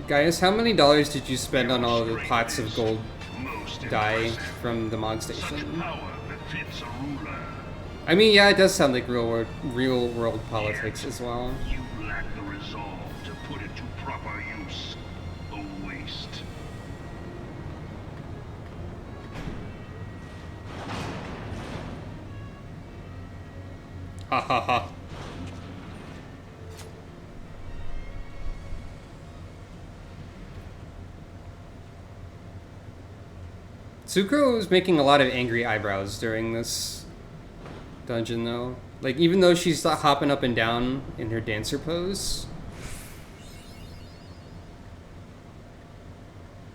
Gaius, how many dollars did you spend on all of the pots of gold Most dye impressive. from the Mog Such Station? power befits a ruler. I mean, yeah, it does sound like real world politics as well. You lack the resolve to put it to proper use. A waste. Ha ha ha. Tsukuro is making a lot of angry eyebrows during this dungeon, though. Like, even though she's hopping up and down in her dancer pose.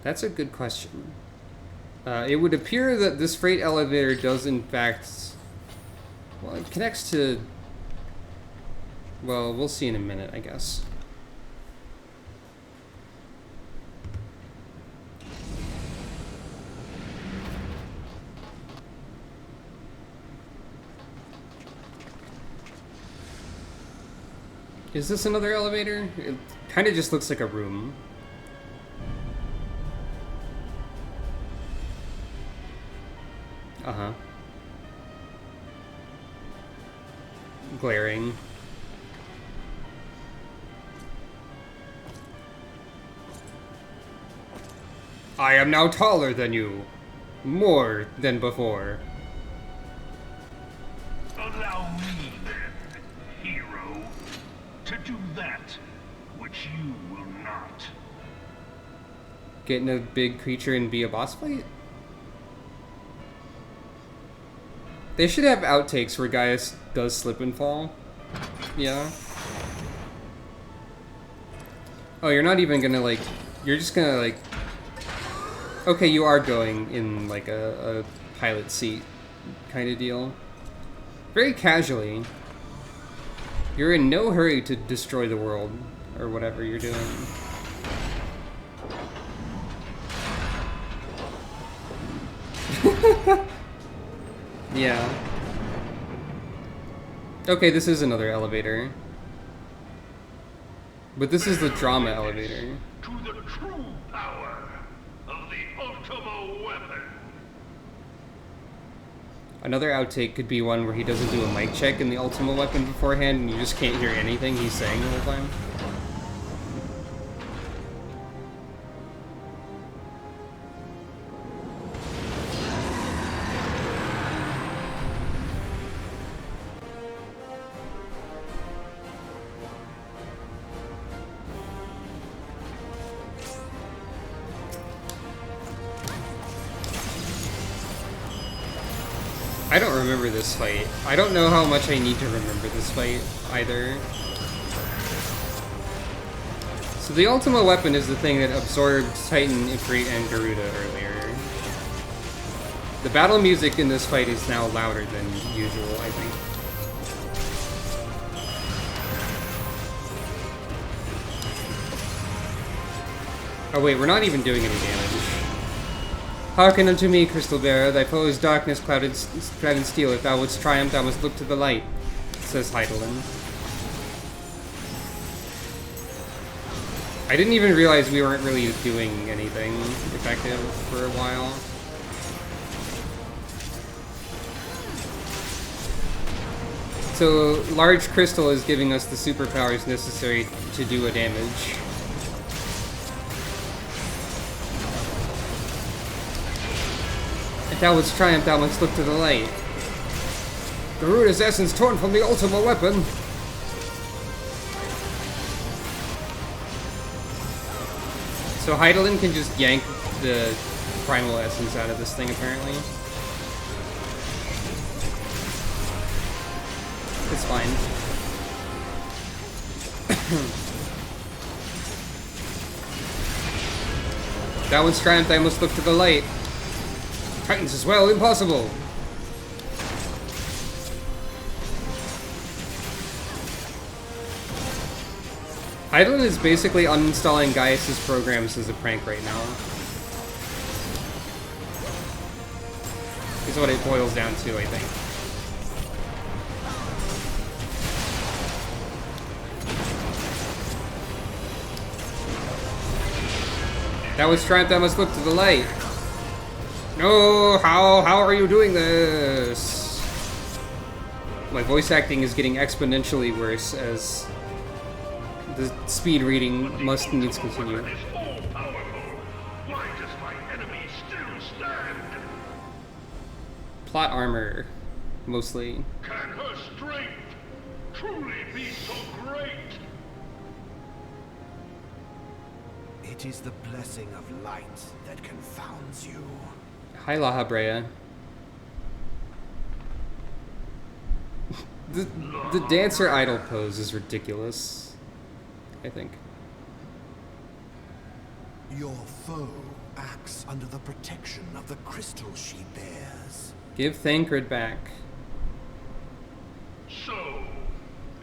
That's a good question. It would appear that this freight elevator does, in fact... Well, it connects to... Well, we'll see in a minute, I guess. Is this another elevator? It kind of just looks like a room. Uh-huh. Glaring. I am now taller than you. More than before. Allow me then, hero, to do that which you will not. Get in a big creature and be a boss fight? They should have outtakes where Gaius does slip and fall. Yeah. Oh, you're not even gonna, like... You're just gonna, like... Okay, you are going in, like, a pilot seat kind of deal. Very casually. You're in no hurry to destroy the world, or whatever you're doing. Yeah. Okay, this is another elevator. But this is the drama elevator. To the true power of the Another outtake could be one where he doesn't do a mic check in the Ultima weapon beforehand and you just can't hear anything he's saying the whole time. I don't remember this fight. I don't know how much I need to remember this fight, either. So the Ultima weapon is the thing that absorbed Titan, Ifrit, and Garuda earlier. The battle music in this fight is now louder than usual, I think. Oh wait, we're not even doing any damage. Hearken unto me, Crystal Bearer, thy foe is darkness clad in steel. If thou wouldst triumph, thou must look to the light, says Heidelin. I didn't even realize we weren't really doing anything effective for a while. So, Large Crystal is giving us the superpowers necessary to do a damage. If thou wouldst triumph, thou must look to the light. Garuda's essence torn from the Ultima weapon. So Heidelin can just yank the primal essence out of this thing, apparently. It's fine. Thou wouldst triumph, thou must look to the light. Titans as well, impossible! Heidelin is basically uninstalling Gaius' programs as a prank right now. Is what it boils down to, I think. That was triumph, that must look to the light. No, how are you doing this? My voice acting is getting exponentially worse as the speed reading needs to continue. Plot armor, mostly. Can her strength truly be so great? It is the blessing of light that confounds you. Hi, La Habrea. The dancer idol pose is ridiculous, I think. Your foe acts under the protection of the crystal she bears. Give Thancred back. So,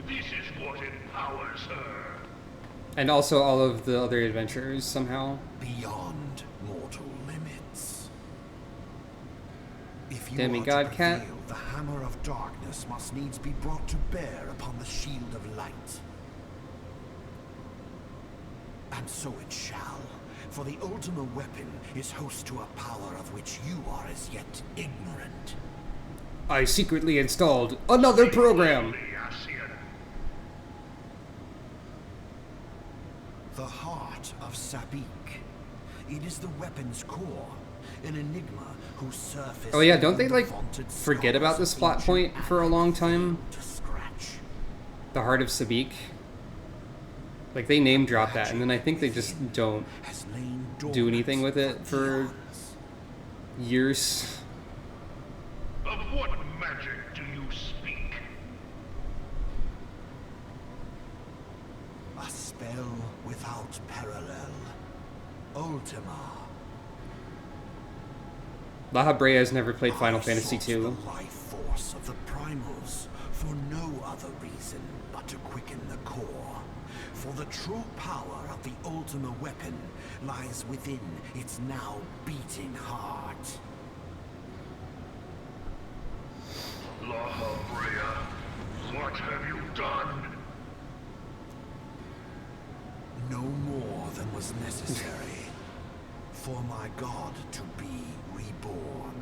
this is what empowers her. And also all of the other adventurers, somehow. Beyond mortal limits. If you Demigod are to Cat. prevail, the hammer of darkness must needs be brought to bear upon the shield of light. And so it shall, for the Ultima weapon is host to a power of which you are as yet ignorant. I secretly installed another program! The heart of Sabik. It is the weapon's core, an enigma whose surface... Oh yeah, don't they, like, forget about this plot point for a long time? To scratch. The Heart of Sabik. Like, they name drop that, and then I think they just don't do anything with it for years. Of what magic do you speak? A spell without parallel. Ultima. La Habrea has never played Final I Fantasy sought II. the life force of the primals for no other reason but to quicken the core. For the true power of the Ultima weapon lies within its now beating heart. La Habrea, what have you done? No more than was necessary for my god to be reborn.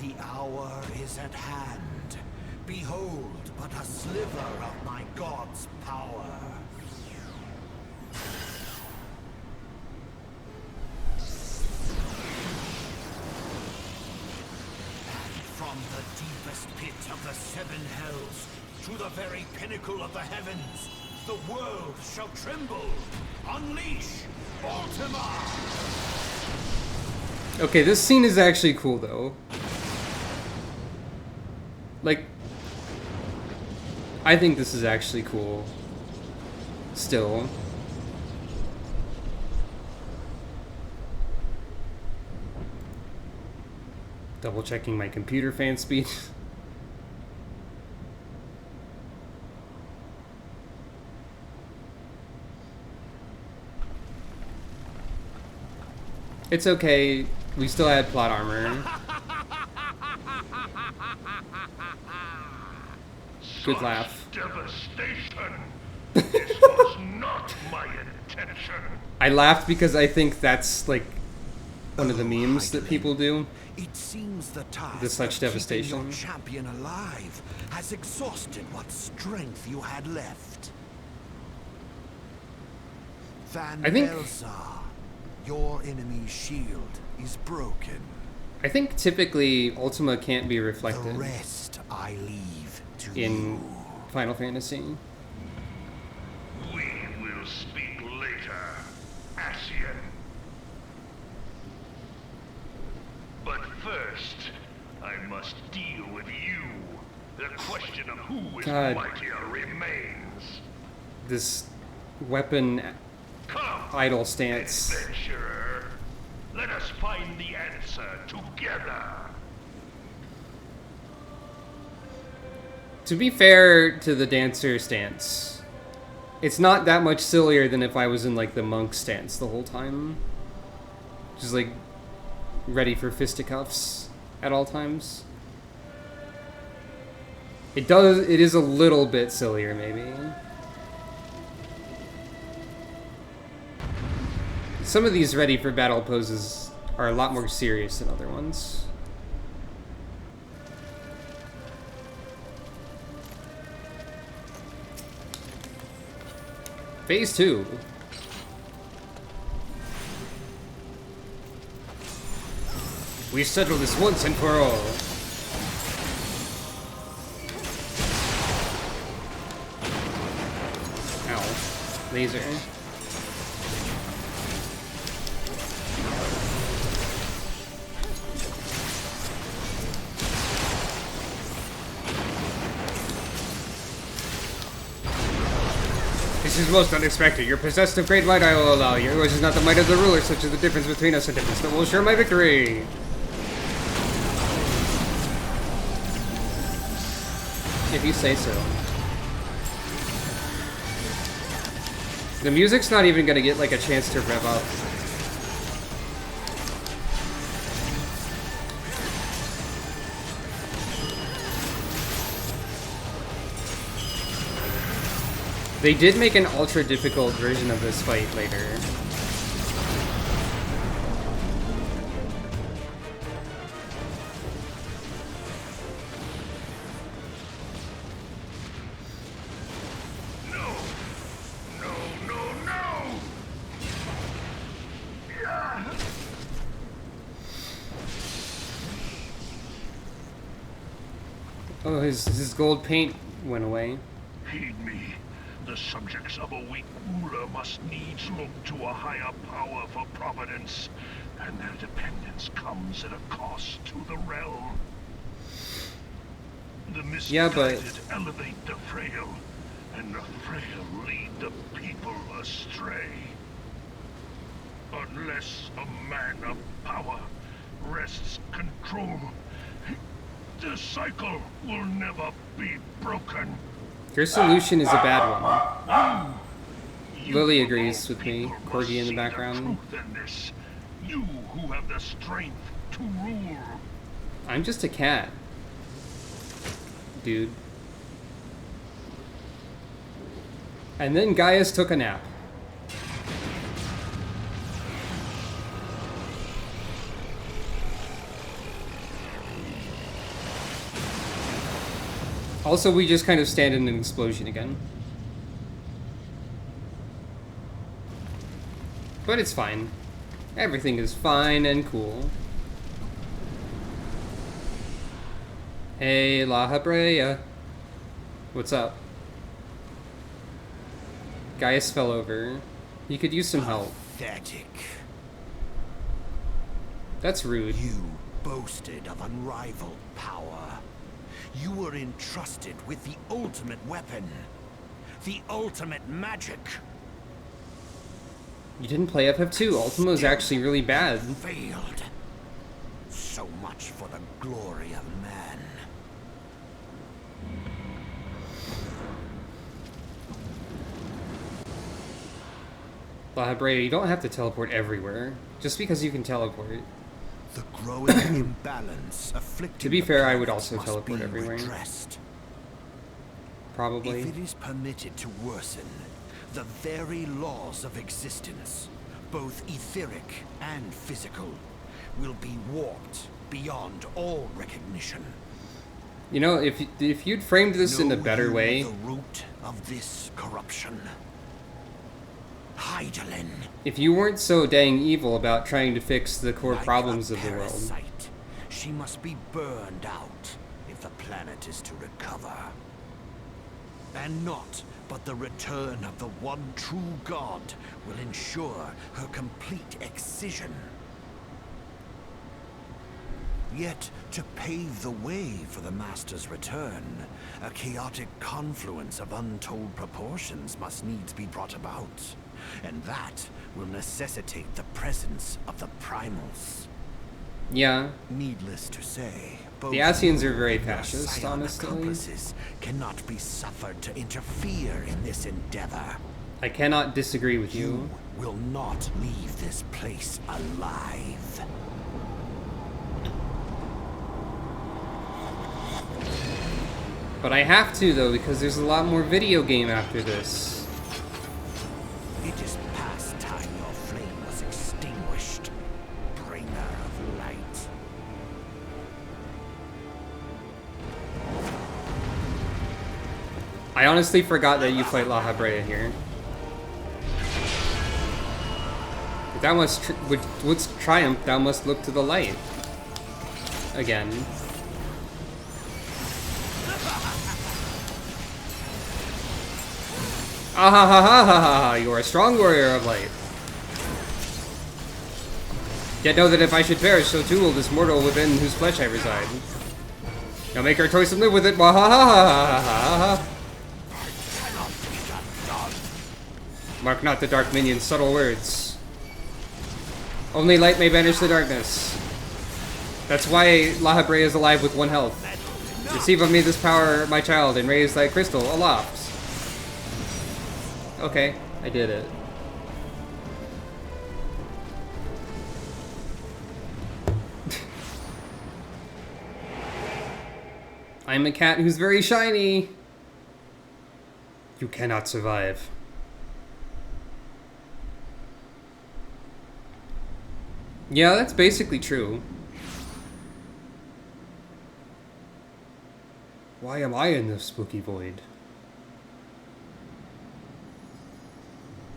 The hour is at hand. Behold but a sliver of my god's power. And from the deepest pit of the seven hells to the very pinnacle of the heavens, the world shall tremble. Unleash Ultima! Okay, this scene is actually cool, though. Like, I think this is actually cool. Still. Double checking my computer fan speed. It's okay. We still had plot armor. Good laugh. Devastation. This was not my intention. I laughed because I think that's like one of the memes that people do. It seems the task With such of keeping devastation. your champion alive has exhausted what strength you had left. Van I think- Helsar, your enemy's shield is broken. I think typically Ultima can't be The reflected rest I leave to in you. Final Fantasy. We will speak later, Ascian. But first, I must deal with you. The question of who is God. mightier remains. This weapon Come, idle stance. adventurer. Let us find the answer together. To be fair to the dancer stance, it's not that much sillier than if I was in like the monk stance the whole time. Just like ready for fisticuffs at all times. It is a little bit sillier maybe. Some of these ready for battle poses are a lot more serious than other ones. Phase 2. We settle this once and for all. Ow. Laser. This is most unexpected. You're possessed of great might, I will allow you. Yours is not the might of the ruler, such as the difference between us, a difference that will assure my victory. If you say so. The music's not even gonna get like a chance to rev up. They did make an ultra difficult version of this fight later. No! No, no, no! Yeah. Oh, his gold paint went away. Heed me. The subjects of a weak ruler must needs look to a higher power for providence, and their dependence comes at a cost to the realm. The Yeah, but- misguided elevate the frail, and the frail lead the people astray. Unless a man of power wrests control, the cycle will never be broken. Your solution is a bad one. You Lily of agrees all with me. people must Corgi in the see background. truth in this. You who have the strength to rule. I'm just a cat. Dude. And then Gaius took a nap. Also, we just kind of stand in an explosion again. But it's fine. Everything is fine and cool. Hey, La Habrea. What's up? Gaius fell over. He could use some help. Pathetic. That's rude. You boasted of unrivaled power. You were entrusted with the ultimate weapon. The ultimate magic. You didn't play FF2. Ultima is actually really bad. Failed. So much for the glory of man. La Habrea, you don't have to teleport everywhere. Just because you can teleport. The growing imbalance afflicting To be the fair, I would planets also must teleport be everywhere. redressed. Probably. If it is permitted to worsen, the very laws of existence, both etheric and physical, will be warped beyond all recognition. You know, if you'd framed this in a better way, The root of this corruption. Hydaelyn. if you weren't so dang evil about trying to fix the core Like problems a of the world, parasite, she must be burned out if the planet is to recover. And not but the return of the one true God will ensure her complete excision. Yet, to pave the way for the Master's return, a chaotic confluence of untold proportions must needs be brought about. And that will necessitate the presence of the primals. yeah, Needless to say, both the Asians are very and their fascist, scion honestly. accomplices cannot be suffered to interfere in this endeavor. I cannot disagree with you. You will not leave this place alive. But I have to, though, because there's a lot more video game after this. It is past time your flame was extinguished, bringer of light. I honestly forgot that you played La Habrea here. If thou must wouldst triumph, thou must look to the light. Again. Ah ha ha ha ha ha! You are a strong warrior of light. Yet know that if I should perish, so too will this mortal within whose flesh I reside. Now make our choice and live with it. Wah ha ha ha ha ha ha! Mark not the dark minion's subtle words. Only light may banish the darkness. That's why La Habrea is alive with 1 health. Receive of me this power, my child, and raise thy crystal aloft. Okay, I did it. I'm a cat who's very shiny. You cannot survive. Yeah, that's basically true. Why am I in this spooky void?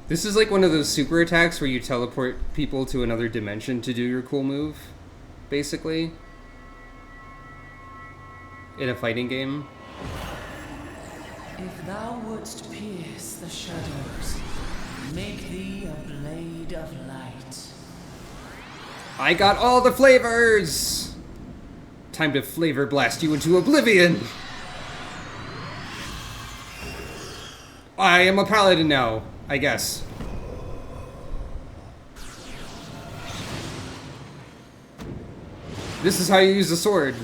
This is like one of those super attacks where you teleport people to another dimension to do your cool move, basically. In a fighting game. If thou wouldst pierce the shadows, make thee a blade of light. I got all the flavors! Time to flavor blast you into oblivion! I am a paladin now, I guess. This is how you use the sword.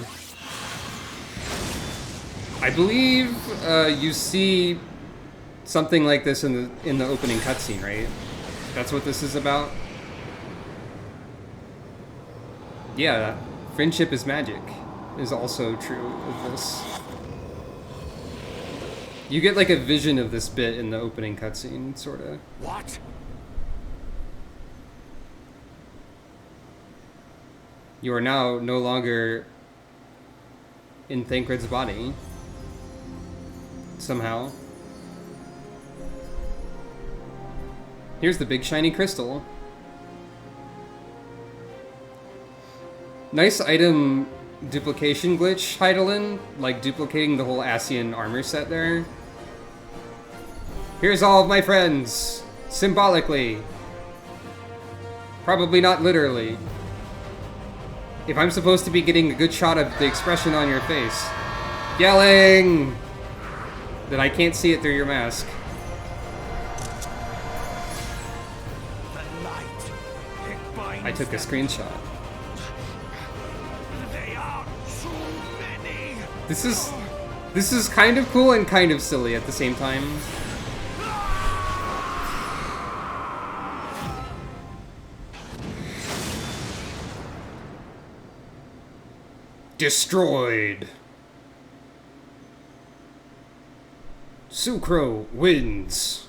I believe you see something like this in the opening cutscene, right? That's what this is about. Yeah, friendship is magic is also true of this. You get like a vision of this bit in the opening cutscene, sorta. What? You are now no longer in Thancred's body. somehow. Here's the big shiny crystal. Nice item duplication glitch, Heidelin, like duplicating the whole Asian armor set there. Here's all of my friends, symbolically. Probably not literally. If I'm supposed to be getting a good shot of the expression on your face. Yelling! That I can't see it through your mask. The light. It binds I took a them. screenshot. They are so many. This is kind of cool and kind of silly at the same time. Destroyed. Sucro wins.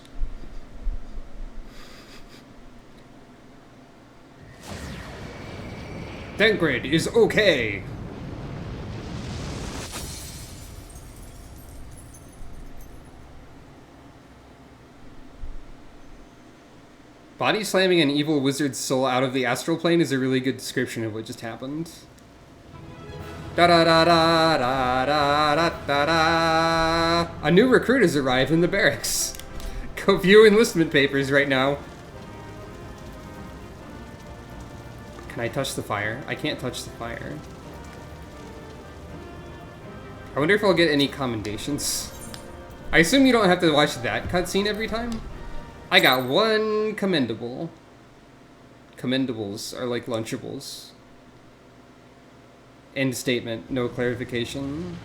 Tancred is okay. Body slamming an evil wizard's soul out of the astral plane is a really good description of what just happened. Da da da da da da da da da. A new recruit has arrived in the barracks. Go view enlistment papers right now. Can I touch the fire? I can't touch the fire. I wonder if I'll get any commendations. I assume you don't have to watch that cutscene every time? I got one commendable. Commendables are like Lunchables. End statement, no clarification.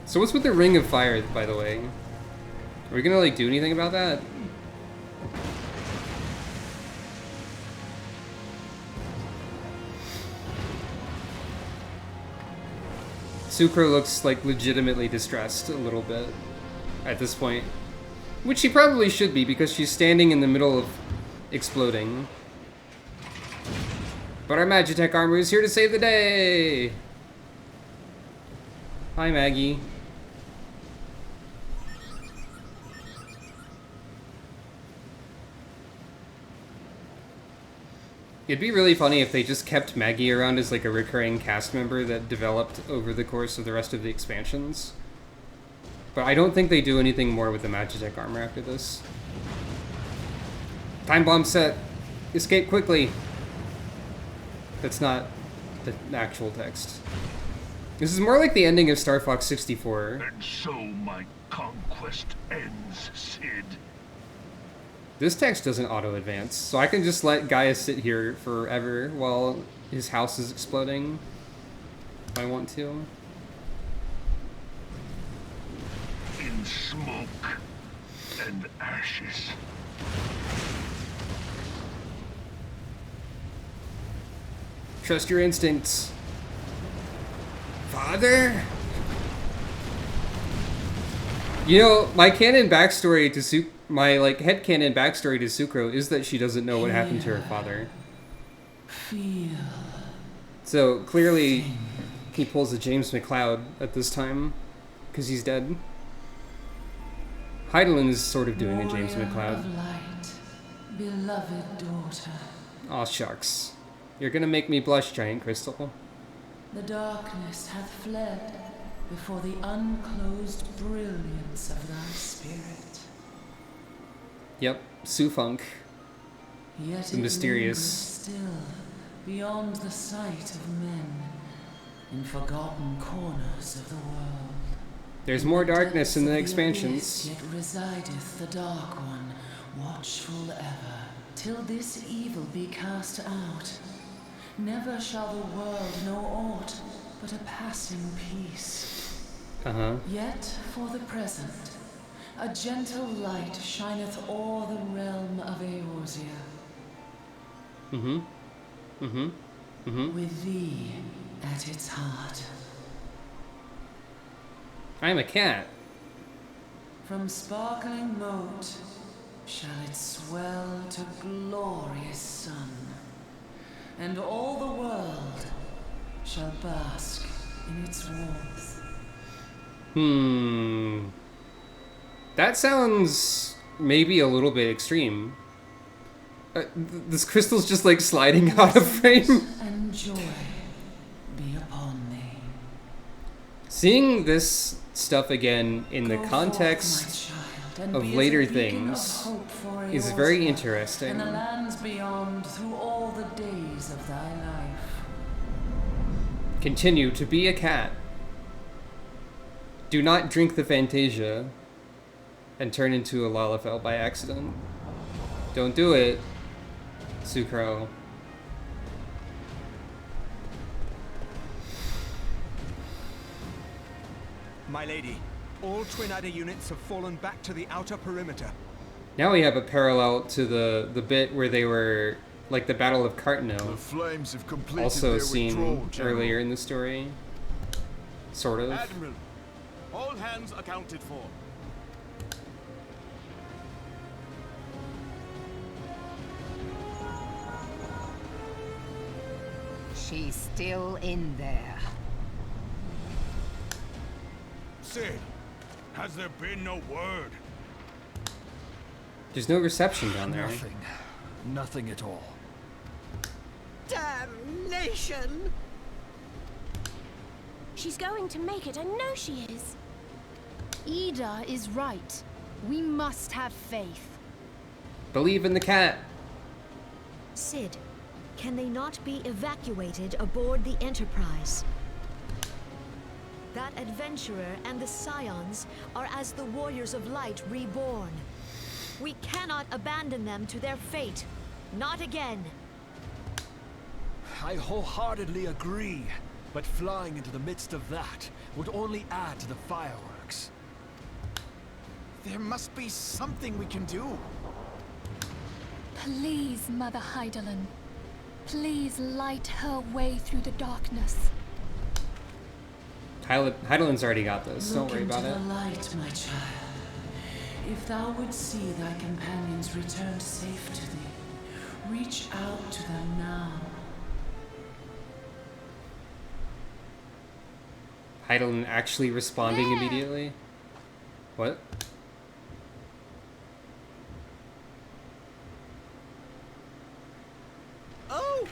So what's with the Ring of Fire, by the way? Are we gonna like do anything about that? Sucro looks like legitimately distressed a little bit at this point. Which she probably should be because she's standing in the middle of exploding. But our Magitech armor is here to save the day! Hi, Maggie. It'd be really funny if they just kept Maggie around as like a recurring cast member that developed over the course of the rest of the expansions. But I don't think they do anything more with the Magitech armor after this. Time bomb set! Escape quickly! That's not the actual text. This is more like the ending of Star Fox 64. And so my conquest ends, Sid. This text doesn't auto-advance, so I can just let Gaia sit here forever while his house is exploding. If I want to. In smoke and ashes. Trust your instincts. Father? You know, my canon backstory to my like headcanon backstory to Sucro is that she doesn't know what happened to her father. Feel. So clearly he pulls a James McCloud at this time because he's dead. Heidelin is sort of doing a James Warrior McCloud. of light, beloved daughter. Aw, shucks. You're gonna make me blush, Giant Crystal. The darkness hath fled before the unclosed brilliance of thy spirit. Yep, Sufunk. Yet The it mysterious. lingers still beyond the sight of men, in forgotten corners of the world. There's more darkness in the Depths of abyss expansions. Yet resideth the Dark One, watchful ever, till this evil be cast out. Never shall the world know aught but a passing peace. Uh-huh. Yet for the present, a gentle light shineth o'er the realm of Eorzea. Mm-hmm. Mm-hmm. Mm-hmm. With thee at its heart. I'm a cat. From sparkling moat shall it swell to glorious sun, and all the world shall bask in its warmth. That sounds maybe a little bit extreme. This crystal's just like sliding out of frame. And joy be upon thee. Seeing this stuff again in the Go context forth, my child, and of be as a later beacon things of hope for is yours very life interesting. in the lands beyond through all the days of thy life. Continue to be a cat. Do not drink the Fantasia and turn into a Lalafell by accident. Don't do it, Sucro. My lady, all Twin Adder units have fallen back to the outer perimeter. Now we have a parallel to the bit where they were, like the Battle of The Cartno, flames have completed also their seen withdrawal, General. earlier in the story. Sort of. Admiral, all hands accounted for. She's still in there. Sid, has there been no word? There's no reception down there. Nothing. Nothing at all. Damnation! She's going to make it, I know she is. Ida is right. We must have faith. Believe in the cat. Sid, can they not be evacuated aboard the Enterprise? That adventurer and the Scions are as the Warriors of Light reborn. We cannot abandon them to their fate. Not again. I wholeheartedly agree, but flying into the midst of that would only add to the fireworks. There must be something we can do. Please, Mother Heidelin. Please light her way through the darkness. Heidelin's already got this. Don't Look worry into about the it. light, my child. If thou would see thy companions return safe to thee, reach out to them now. Heidelin actually responding There. immediately? What? Oh!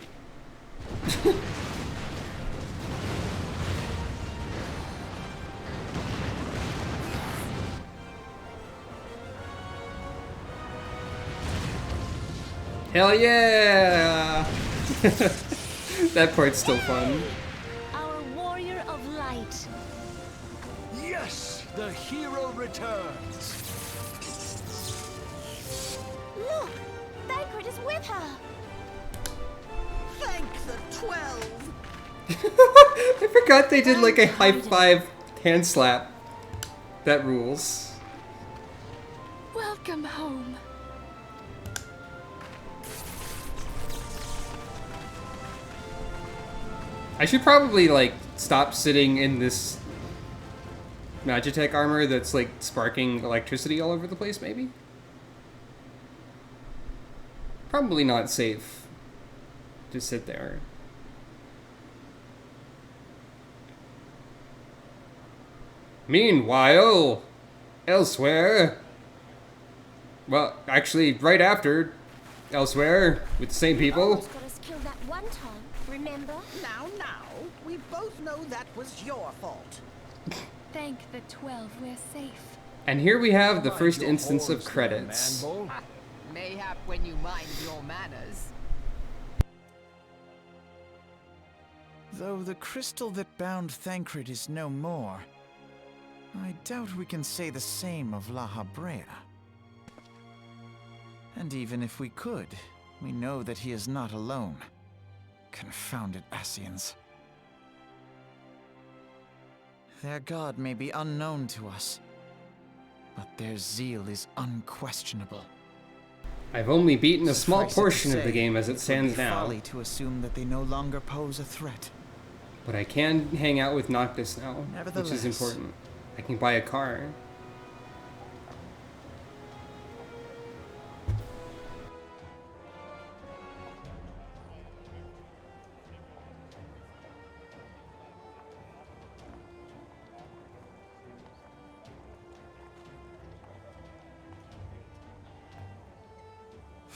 Hell yeah! That part's still fun. Our Warrior of Light. Yes! The hero returns! Look! Thancred is with her! Thank the 12. I forgot they did like a high five hand slap. That rules. Welcome home. I should probably like stop sitting in this Magitech armor that's like sparking electricity all over the place, maybe? Probably not safe to sit there. Meanwhile, elsewhere, well, actually, right after, elsewhere, with the same people. Almost got us killed that one time, remember? Now, we both know that was your fault. Thank the 12 we're safe. And here we have the first instance of credits. Mayhap when you mind your manners. Though the crystal that bound Thancred is no more, I doubt we can say the same of La Habrea. And even if we could, we know that he is not alone. Confounded Ascians. Their god may be unknown to us, but their zeal is unquestionable. I've only beaten a small Suffice it to portion of the say, game as it would be stands now, folly to assume that they no longer pose a threat. but I can hang out with Noctis now, which is Nevertheless. important. I can buy a car.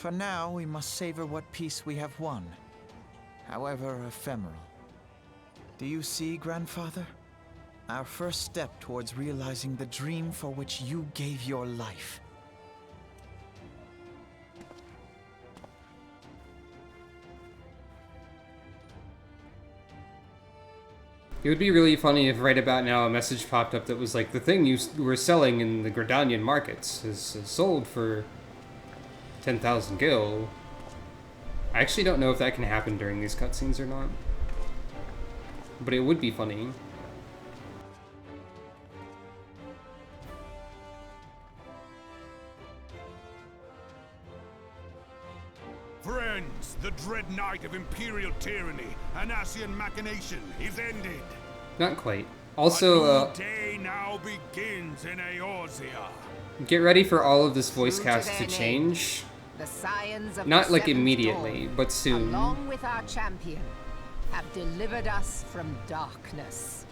For now, we must savor what peace we have won, however ephemeral. Do you see, Grandfather? Our first step towards realizing the dream for which you gave your life. It would be really funny if right about now a message popped up that was like, the thing you were selling in the Gridanian markets is sold for 10,000 gil. I actually don't know if that can happen during these cutscenes or not. But it would be funny. Friends, the dread night of Imperial tyranny and Asian machination is ended. Not quite. Also, a new day now begins in Eorzea. Get ready for all of this voice cast to change. The scions of Not the like Seventh immediately, Dawn, but soon. along with our champion, have delivered us from darkness.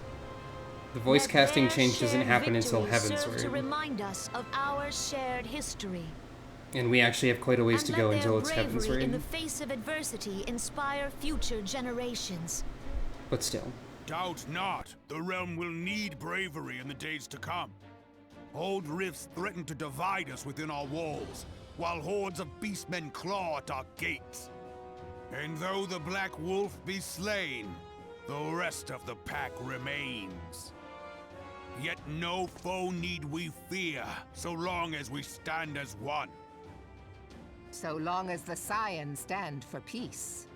The voice Let casting their change doesn't shared happen until victory serve to Heavensward. remind us of our shared history. And we actually have quite a ways And to let go their until it's bravery in the Heavensward. face of adversity inspire future generations. But still. Doubt not, the realm will need bravery in the days to come. Old rifts threaten to divide us within our walls, while hordes of beastmen claw at our gates. And though the Black Wolf be slain, the rest of the pack remains. Yet no foe need we fear, so long as we stand as one. So long as the scions stand for peace.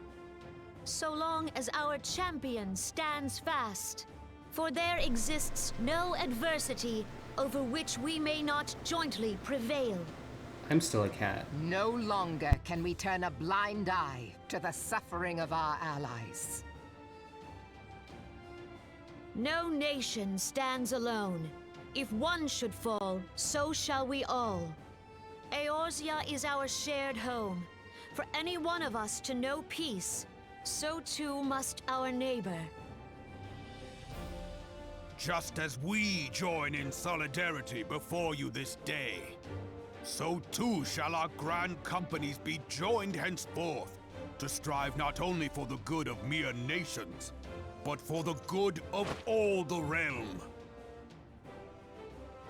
So long as our champion stands fast. For there exists no adversity over which we may not jointly prevail. I'm still a cat. No longer can we turn a blind eye to the suffering of our allies. No nation stands alone. If one should fall, so shall we all. Eorzea is our shared home. For any one of us to know peace, so too must our neighbor. Just as we join in solidarity before you this day, so too shall our grand companies be joined henceforth to strive not only for the good of mere nations, but for the good of all the realm.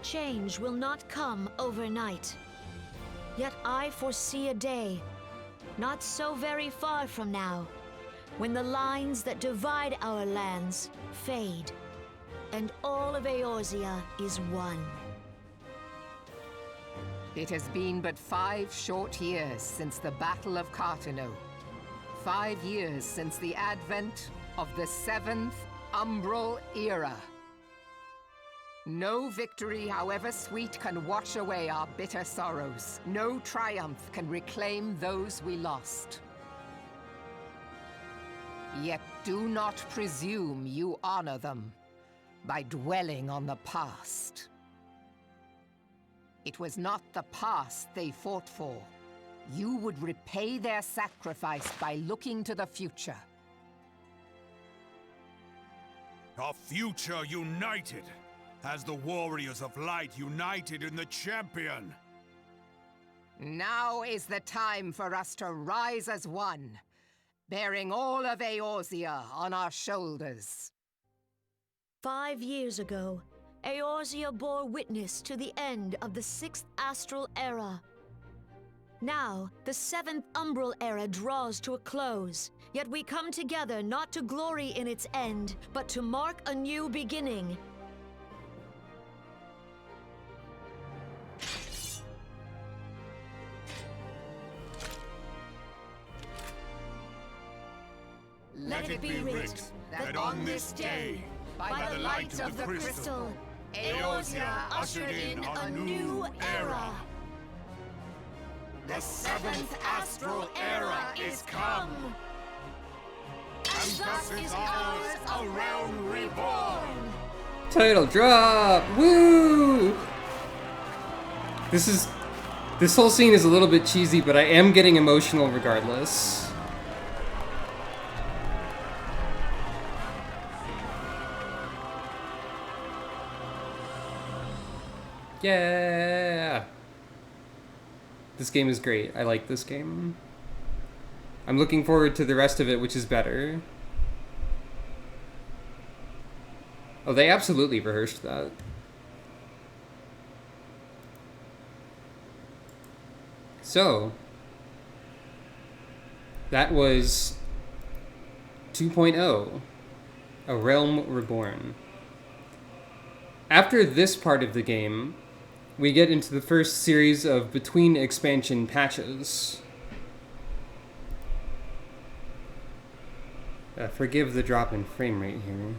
Change will not come overnight. Yet I foresee a day, not so very far from now, when the lines that divide our lands fade, and all of Eorzea is one. It has been but 5 short years since the Battle of Cartano. 5 years since the advent of the 7th Umbral Era. No victory, however sweet, can wash away our bitter sorrows. No triumph can reclaim those we lost. Yet do not presume you honor them by dwelling on the past. It was not the past they fought for. You would repay their sacrifice by looking to the future. A future united, as the warriors of light united in the champion. Now is the time for us to rise as one, bearing all of Eorzea on our shoulders. 5 years ago, Eorzea bore witness to the end of the 6th Astral Era. Now, the 7th Umbral Era draws to a close, yet we come together not to glory in its end, but to mark a new beginning. Let it be writ that on this day, by the light of the crystal, Eorzea ushered in a new era. The 7th Astral Era is come, and thus is ours a realm reborn. Title drop! Woo! This whole scene is a little bit cheesy, but I am getting emotional regardless. Yeah! This game is great. I like this game. I'm looking forward to the rest of it, which is better. Oh, they absolutely rehearsed that. So, that was 2.0, A Realm Reborn. After this part of the game, we get into the first series of between expansion patches. Forgive the drop in frame rate here.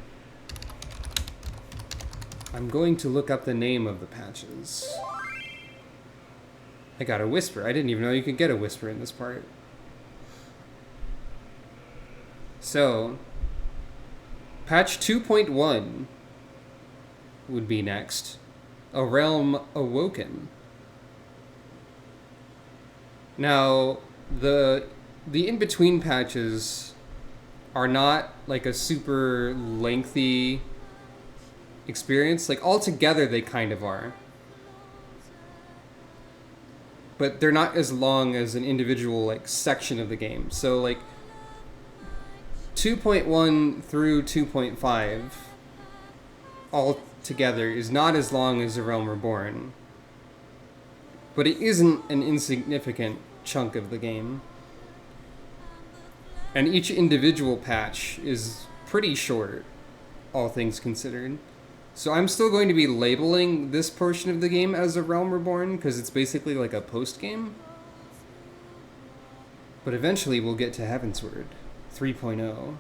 I'm going to look up the name of the patches. I got a whisper. I didn't even know you could get a whisper in this part. So, patch 2.1 would be next. A Realm Awoken. Now, the in-between patches are not like a super lengthy experience. Like, altogether they kind of are. But they're not as long as an individual like section of the game. So like 2.1 through 2.5 all together is not as long as A Realm Reborn. But it isn't an insignificant chunk of the game. And each individual patch is pretty short, all things considered. So I'm still going to be labeling this portion of the game as A Realm Reborn, because it's basically like a post-game. But eventually we'll get to Heavensward 3.0.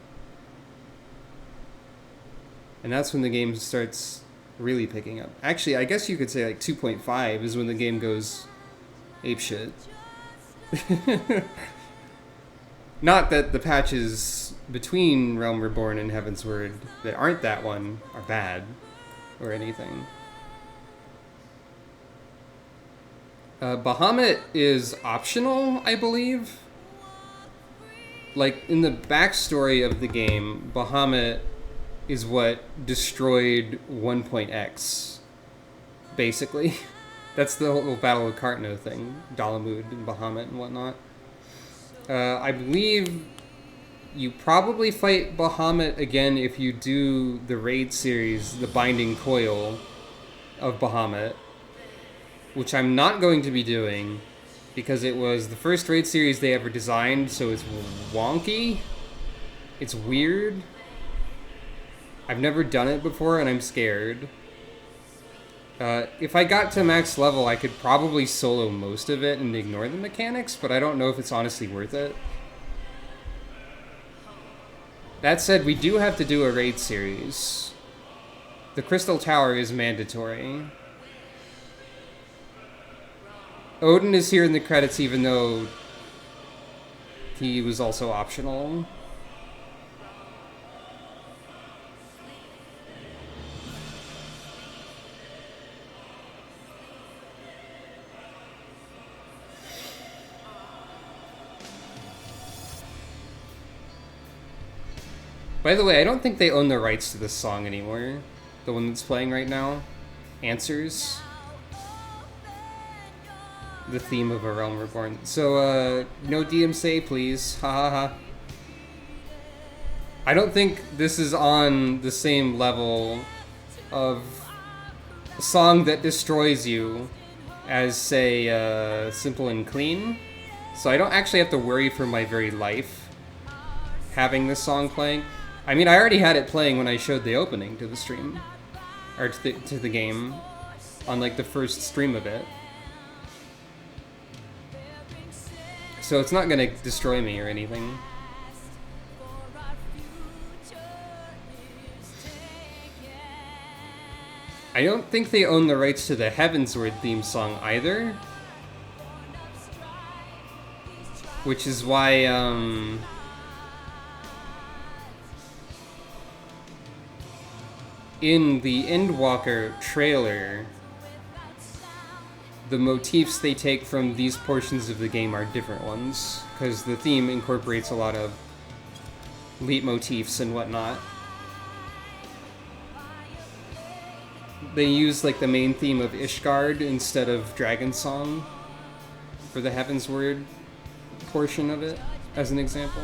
And that's when the game starts really picking up. Actually, I guess you could say like 2.5 is when the game goes apeshit. Not that the patches between Realm Reborn and Heavensward that aren't that one are bad or anything. Bahamut is optional, I believe. Like, in the backstory of the game, Bahamut is what destroyed 1.x, basically. That's the whole Battle of Cartno thing, Dalamud and Bahamut and whatnot. I believe you probably fight Bahamut again if you do the raid series, The Binding Coil of Bahamut, which I'm not going to be doing because it was the first raid series they ever designed, so it's wonky. It's weird. I've never done it before and I'm scared. If I got to max level, I could probably solo most of it and ignore the mechanics, but I don't know if it's honestly worth it. That said, we do have to do a raid series. The Crystal Tower is mandatory. Odin is here in the credits even though he was also optional. By the way, I don't think they own the rights to this song anymore. The one that's playing right now. Answers. The theme of A Realm Reborn. So, no DMCA, please. Ha ha ha. I don't think this is on the same level of a song that destroys you as, say, Simple and Clean. So I don't actually have to worry for my very life having this song playing. I mean, I already had it playing when I showed the opening to the stream. Or to the game. On, like, the first stream of it. So it's not gonna destroy me or anything. I don't think they own the rights to the Heavensward theme song either. Which is why, in the Endwalker trailer, the motifs they take from these portions of the game are different ones, because the theme incorporates a lot of leitmotifs and whatnot. They use like the main theme of Ishgard instead of Dragon Song. for the Heavensward portion of it, as an example.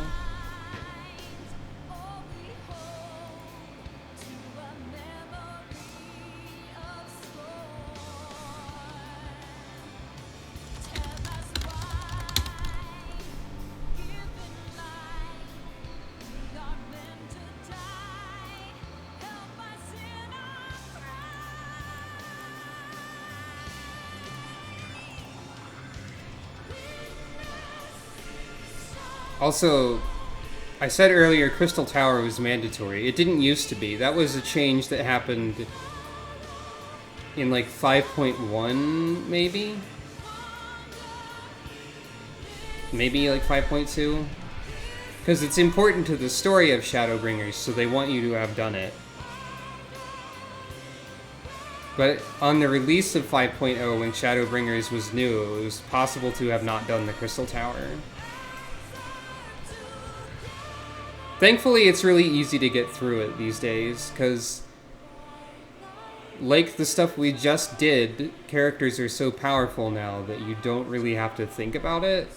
Also, I said earlier Crystal Tower was mandatory. It didn't used to be. That was a change that happened in like 5.1, maybe? Maybe like 5.2? Because it's important to the story of Shadowbringers, so they want you to have done it. But on the release of 5.0, when Shadowbringers was new, it was possible to have not done the Crystal Tower. Thankfully, it's really easy to get through it these days, because like the stuff we just did, characters are so powerful now that you don't really have to think about it.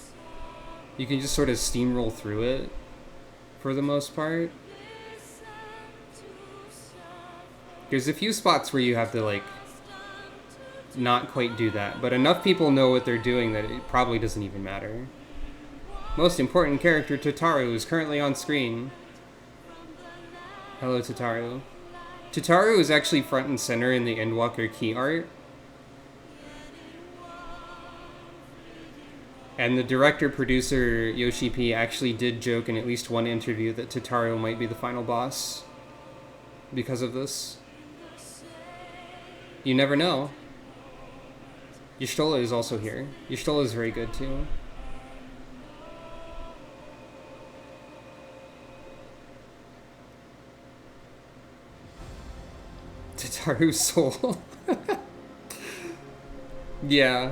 You can just sort of steamroll through it, for the most part. There's a few spots where you have to, like, not quite do that, but enough people know what they're doing that it probably doesn't even matter. Most important character, Tataru, is currently on screen. Hello, Tataru. Tataru is actually front and center in the Endwalker key art. And the director-producer, Yoshi P, actually did joke in at least one interview that Tataru might be the final boss because of this. You never know. Y'shtola is also here. Y'shtola is very good, too. Tataru's soul. Yeah.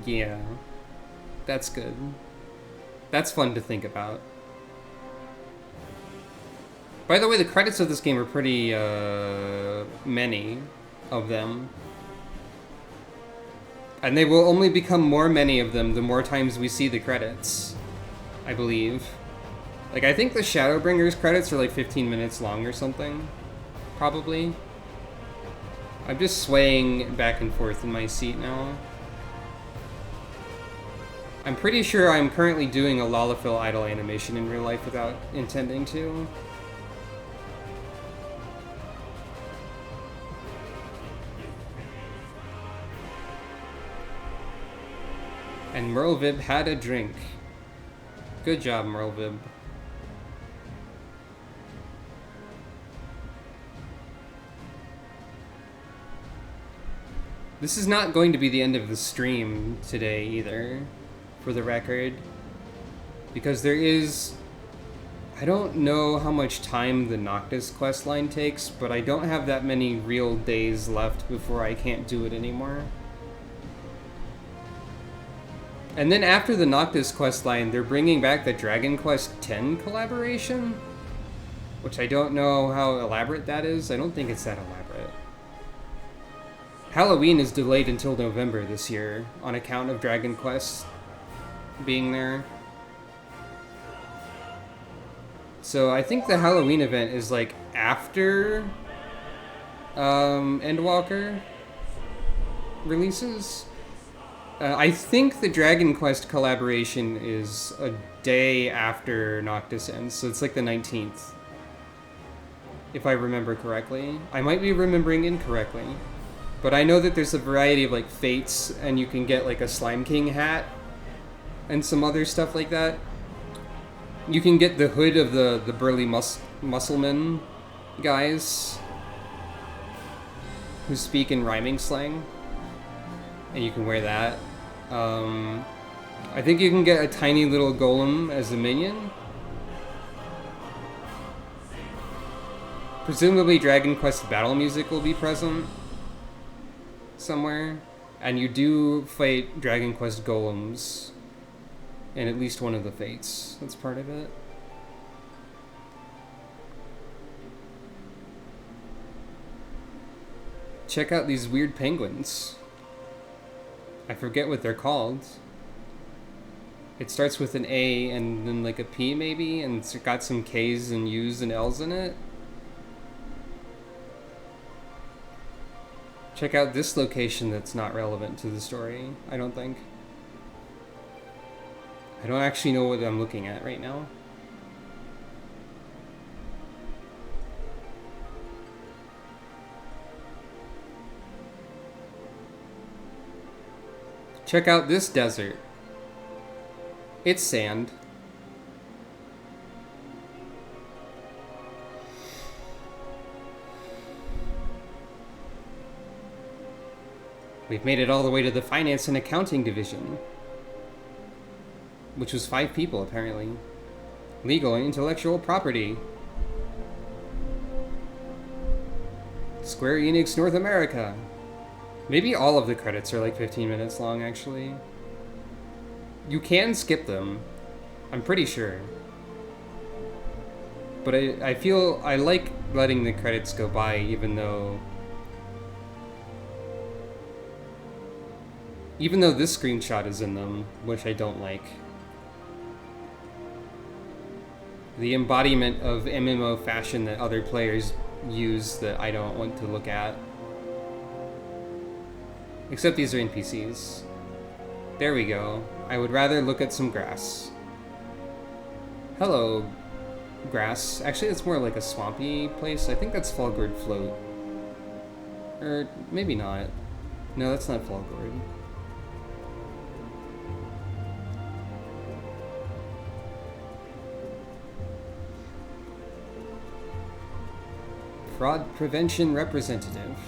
Yeah. That's good. That's fun to think about. By the way, the credits of this game are pretty, many of them. And they will only become more many of them the more times we see the credits, I believe. Like, I think the Shadowbringers credits are like 15 minutes long or something. Probably. I'm just swaying back and forth in my seat now. I'm pretty sure I'm currently doing a Lalafell idle animation in real life without intending to. And Merlvib had a drink. Good job, Merlvib. This is not going to be the end of the stream today either, for the record. Because there is... I don't know how much time the Noctis questline takes, but I don't have that many real days left before I can't do it anymore. And then after the Noctis questline, they're bringing back the Dragon Quest X collaboration? Which I don't know how elaborate that is. I don't think it's that elaborate. Halloween is delayed until November this year, on account of Dragon Quest being there. So I think the Halloween event is like after Endwalker releases. I think the Dragon Quest collaboration is a day after Noctis ends, so it's like the 19th. If I remember correctly. I might be remembering incorrectly. But I know that there's a variety of like fates, and you can get like a Slime King hat and some other stuff like that. You can get the hood of the burly musclemen guys who speak in rhyming slang. And you can wear that. I think you can get a tiny little golem as a minion. Presumably Dragon Quest battle music will be present somewhere. And you do fight Dragon Quest golems in at least one of the fates. That's part of it. Check out these weird penguins. I forget what they're called. It starts with an A and then like a P maybe, and it's got some K's and U's and L's in it. Check out this location that's not relevant to the story, I don't think. I don't actually know what I'm looking at right now. Check out this desert. It's sand. We've made it all the way to the finance and accounting division, which was 5 people apparently. Legal and intellectual property. Square Enix North America. Maybe all of the credits are like 15 minutes long, actually. You can skip them, I'm pretty sure. But I feel I like letting the credits go by, even though this screenshot is in them, which I don't like. The embodiment of MMO fashion that other players use that I don't want to look at. Except these are NPCs. There we go. I would rather look at some grass. Hello, grass. Actually, it's more like a swampy place. I think that's Falgord Float. Or maybe not. No, that's not Falgord. Fraud Prevention Representative.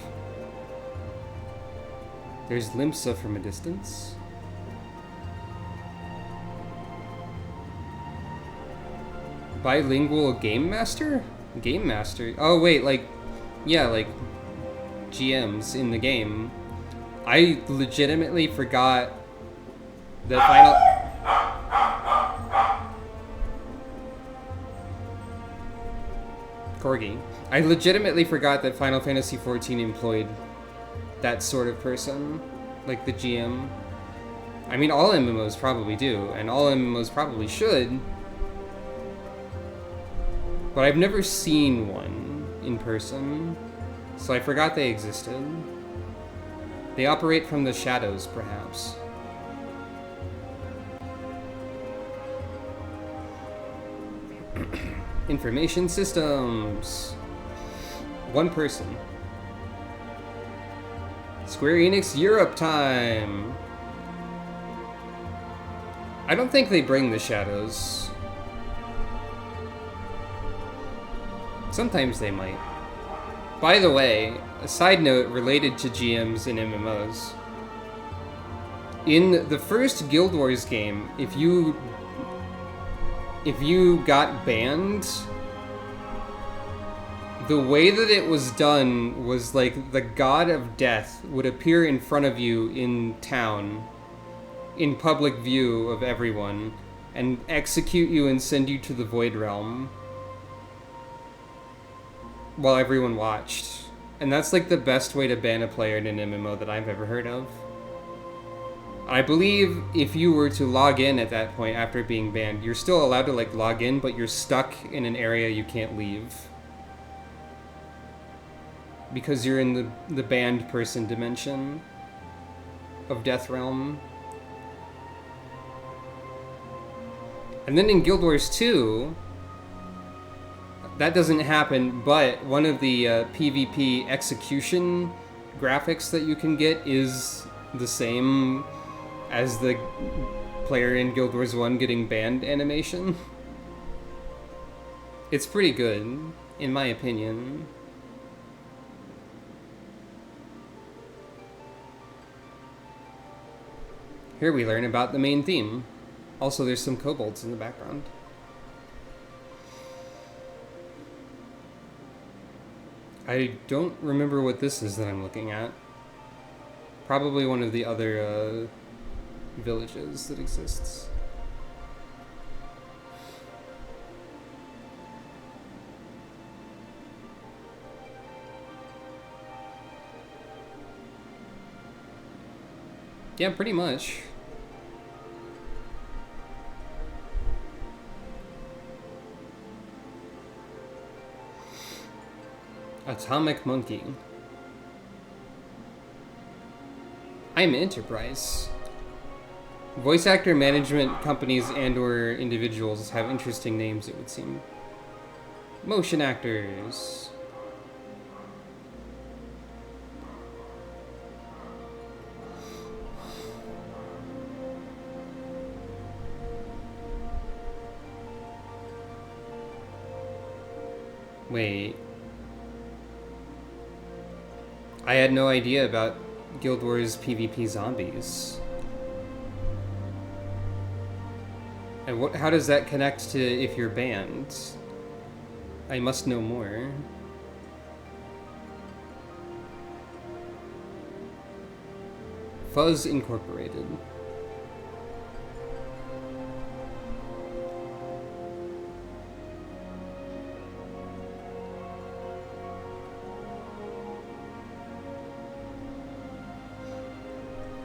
There's Limsa from a distance. Bilingual Game Master? Game Master? Oh wait, like, yeah, like GMs in the game. I legitimately forgot the final... Corgi. I legitimately forgot that Final Fantasy XIV employed that sort of person, like the GM. I mean, all MMOs probably do, and all MMOs probably should. But I've never seen one in person, so I forgot they existed. They operate from the shadows, perhaps. Information systems. One person. Square Enix Europe time. I don't think they bring the shadows. Sometimes they might. By the way, a side note related to GMs and MMOs. In the first Guild Wars game, if you got banned, the way that it was done was like the god of death would appear in front of you in town, in public view of everyone, and execute you and send you to the Void Realm while everyone watched. And that's like the best way to ban a player in an MMO that I've ever heard of. I believe if you were to log in at that point after being banned, you're still allowed to like log in, but you're stuck in an area you can't leave. Because you're in the banned person dimension of Death Realm. And then in Guild Wars 2, that doesn't happen, but one of the PvP execution graphics that you can get is the same as the player in Guild Wars 1 getting banned animation. It's pretty good, in my opinion. Here we learn about the main theme. Also, there's some kobolds in the background. I don't remember what this is that I'm looking at. Probably one of the other villages that exists. Yeah, pretty much. Atomic Monkey. I'm Enterprise. Voice actor management companies and/or individuals have interesting names, it would seem. Motion actors. Wait. I had no idea about Guild Wars PvP zombies. And how does that connect to if you're banned? I must know more. Fuzz Incorporated.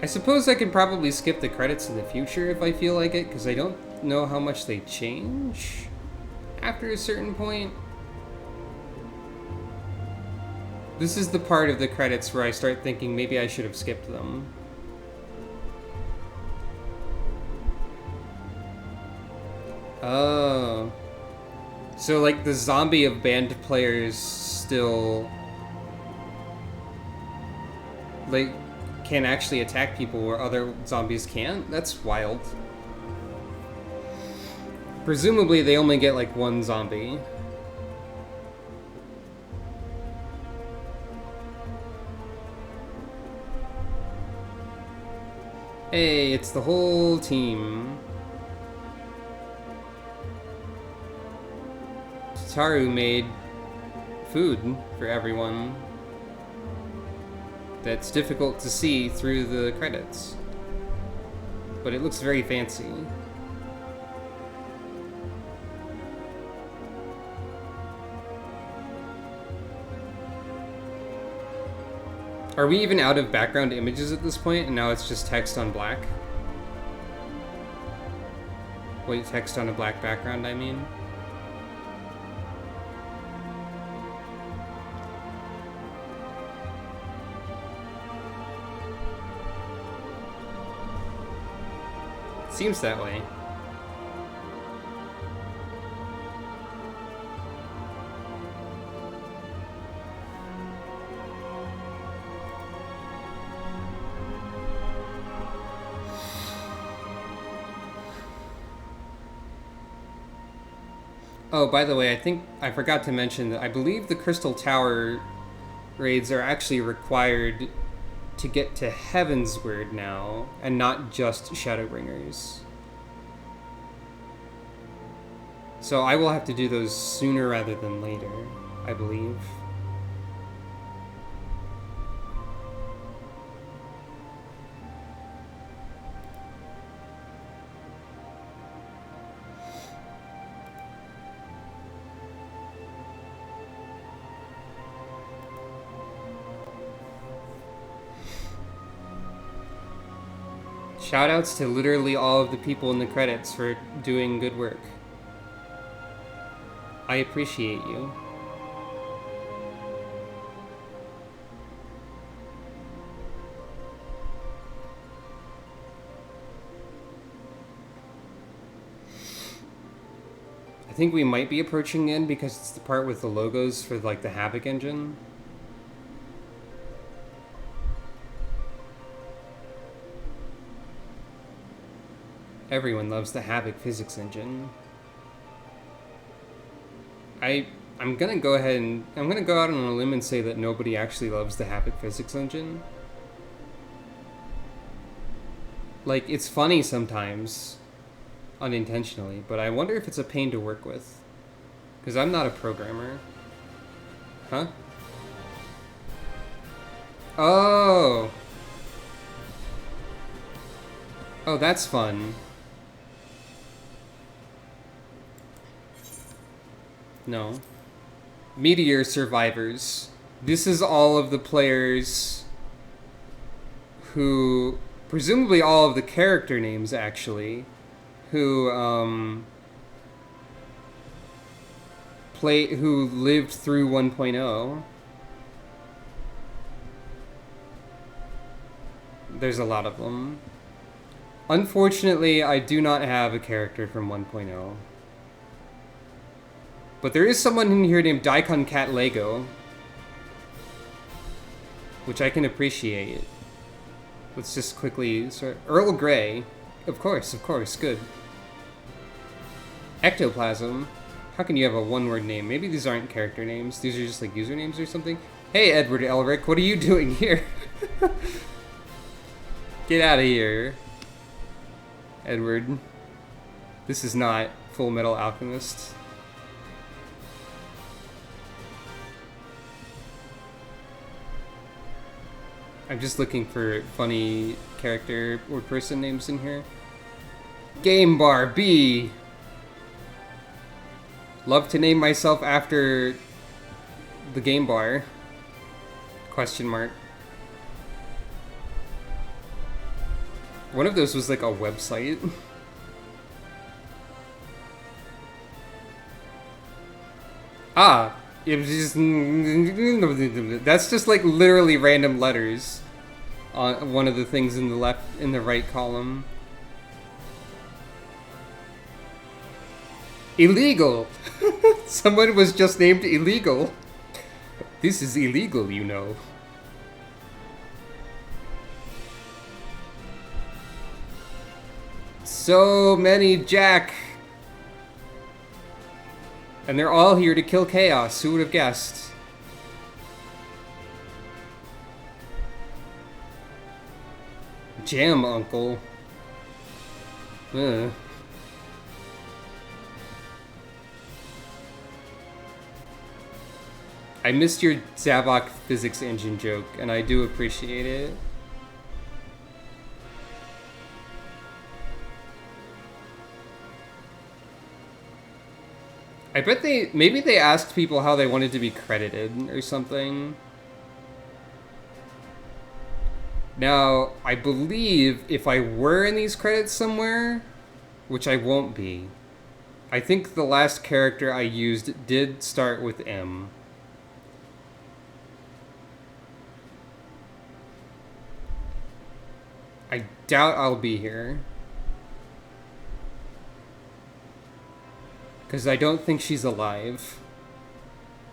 I suppose I could probably skip the credits in the future if I feel like it, because I don't know how much they change after a certain point. This is the part of the credits where I start thinking maybe I should have skipped them. Oh. So like the zombie of banned players still like can actually attack people where other zombies can't? That's wild. Presumably they only get like one zombie. Hey, it's the whole team. Taru made food for everyone that's difficult to see through the credits, but it looks very fancy. Are we even out of background images at this point, and now it's just text on black? Wait, text on a black background, I mean? Seems that way. Oh, by the way, I think I forgot to mention that I believe the Crystal Tower raids are actually required to get to Heavensward now, and not just Shadowbringers. So I will have to do those sooner rather than later, I believe. Shoutouts to literally all of the people in the credits for doing good work. I appreciate you. I think we might be approaching the end because it's the part with the logos for like the Havoc engine. Everyone loves the Havoc physics engine. I'm gonna go ahead and I'm gonna go out on a limb and say that nobody actually loves the Havoc physics engine. Like, it's funny sometimes, unintentionally, but I wonder if it's a pain to work with. Because I'm not a programmer. Huh? Oh! Oh, that's fun. No. Meteor survivors. This is all of the players who presumably all of the character names, actually, who, who lived through 1.0. There's a lot of them. Unfortunately, I do not have a character from 1.0. But there is someone in here named Daikon Cat Lego, which I can appreciate. Let's just quickly sort. Earl Grey. Of course, good. Ectoplasm. How can you have a one-word name? Maybe these aren't character names. These are just like usernames or something. Hey, Edward Elric, what are you doing here? Get out of here, Edward. This is not Full Metal Alchemist. I'm just looking for funny character or person names in here. Game Bar B. Love to name myself after the Game Bar. Question mark. One of those was like a website. Ah, it was just, that's just like literally random letters on one of the things in the right column. Illegal. Someone was just named illegal. This is illegal, you know. So many Jack. And they're all here to kill Chaos. Who would have guessed? Jam Uncle. Ugh. I missed your Zavok physics engine joke, and I do appreciate it. I bet maybe they asked people how they wanted to be credited or something. Now, I believe if I were in these credits somewhere, which I won't be, I think the last character I used did start with M. I doubt I'll be here. Because I don't think she's alive.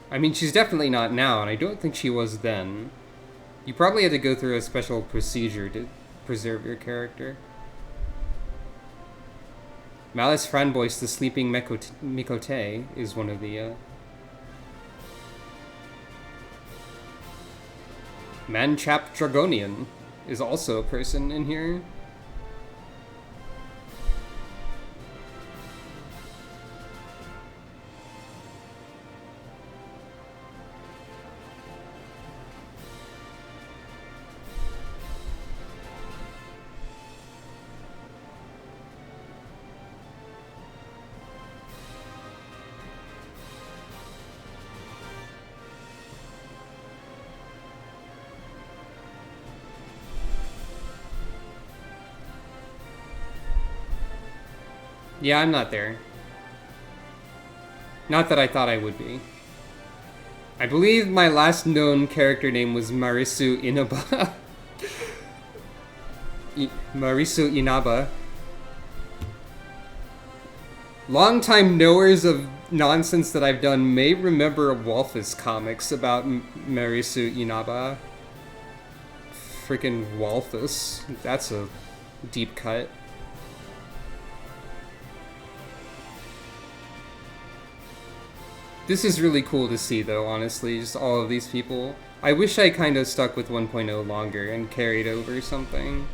I mean, she's definitely not now, and I don't think she was then. You probably had to go through a special procedure to preserve your character. Malice Franbois, the Sleeping Mikote, is one of the, Manchap Dragonian is also a person in here. Yeah, I'm not there. Not that I thought I would be. I believe my last known character name was Marisu Inaba. Marisu Inaba. Longtime knowers of nonsense that I've done may remember Walfus comics about Marisu Inaba. Freaking Walfus. That's a deep cut. This is really cool to see, though, honestly, just all of these people. I wish I kind of stuck with 1.0 longer and carried over something.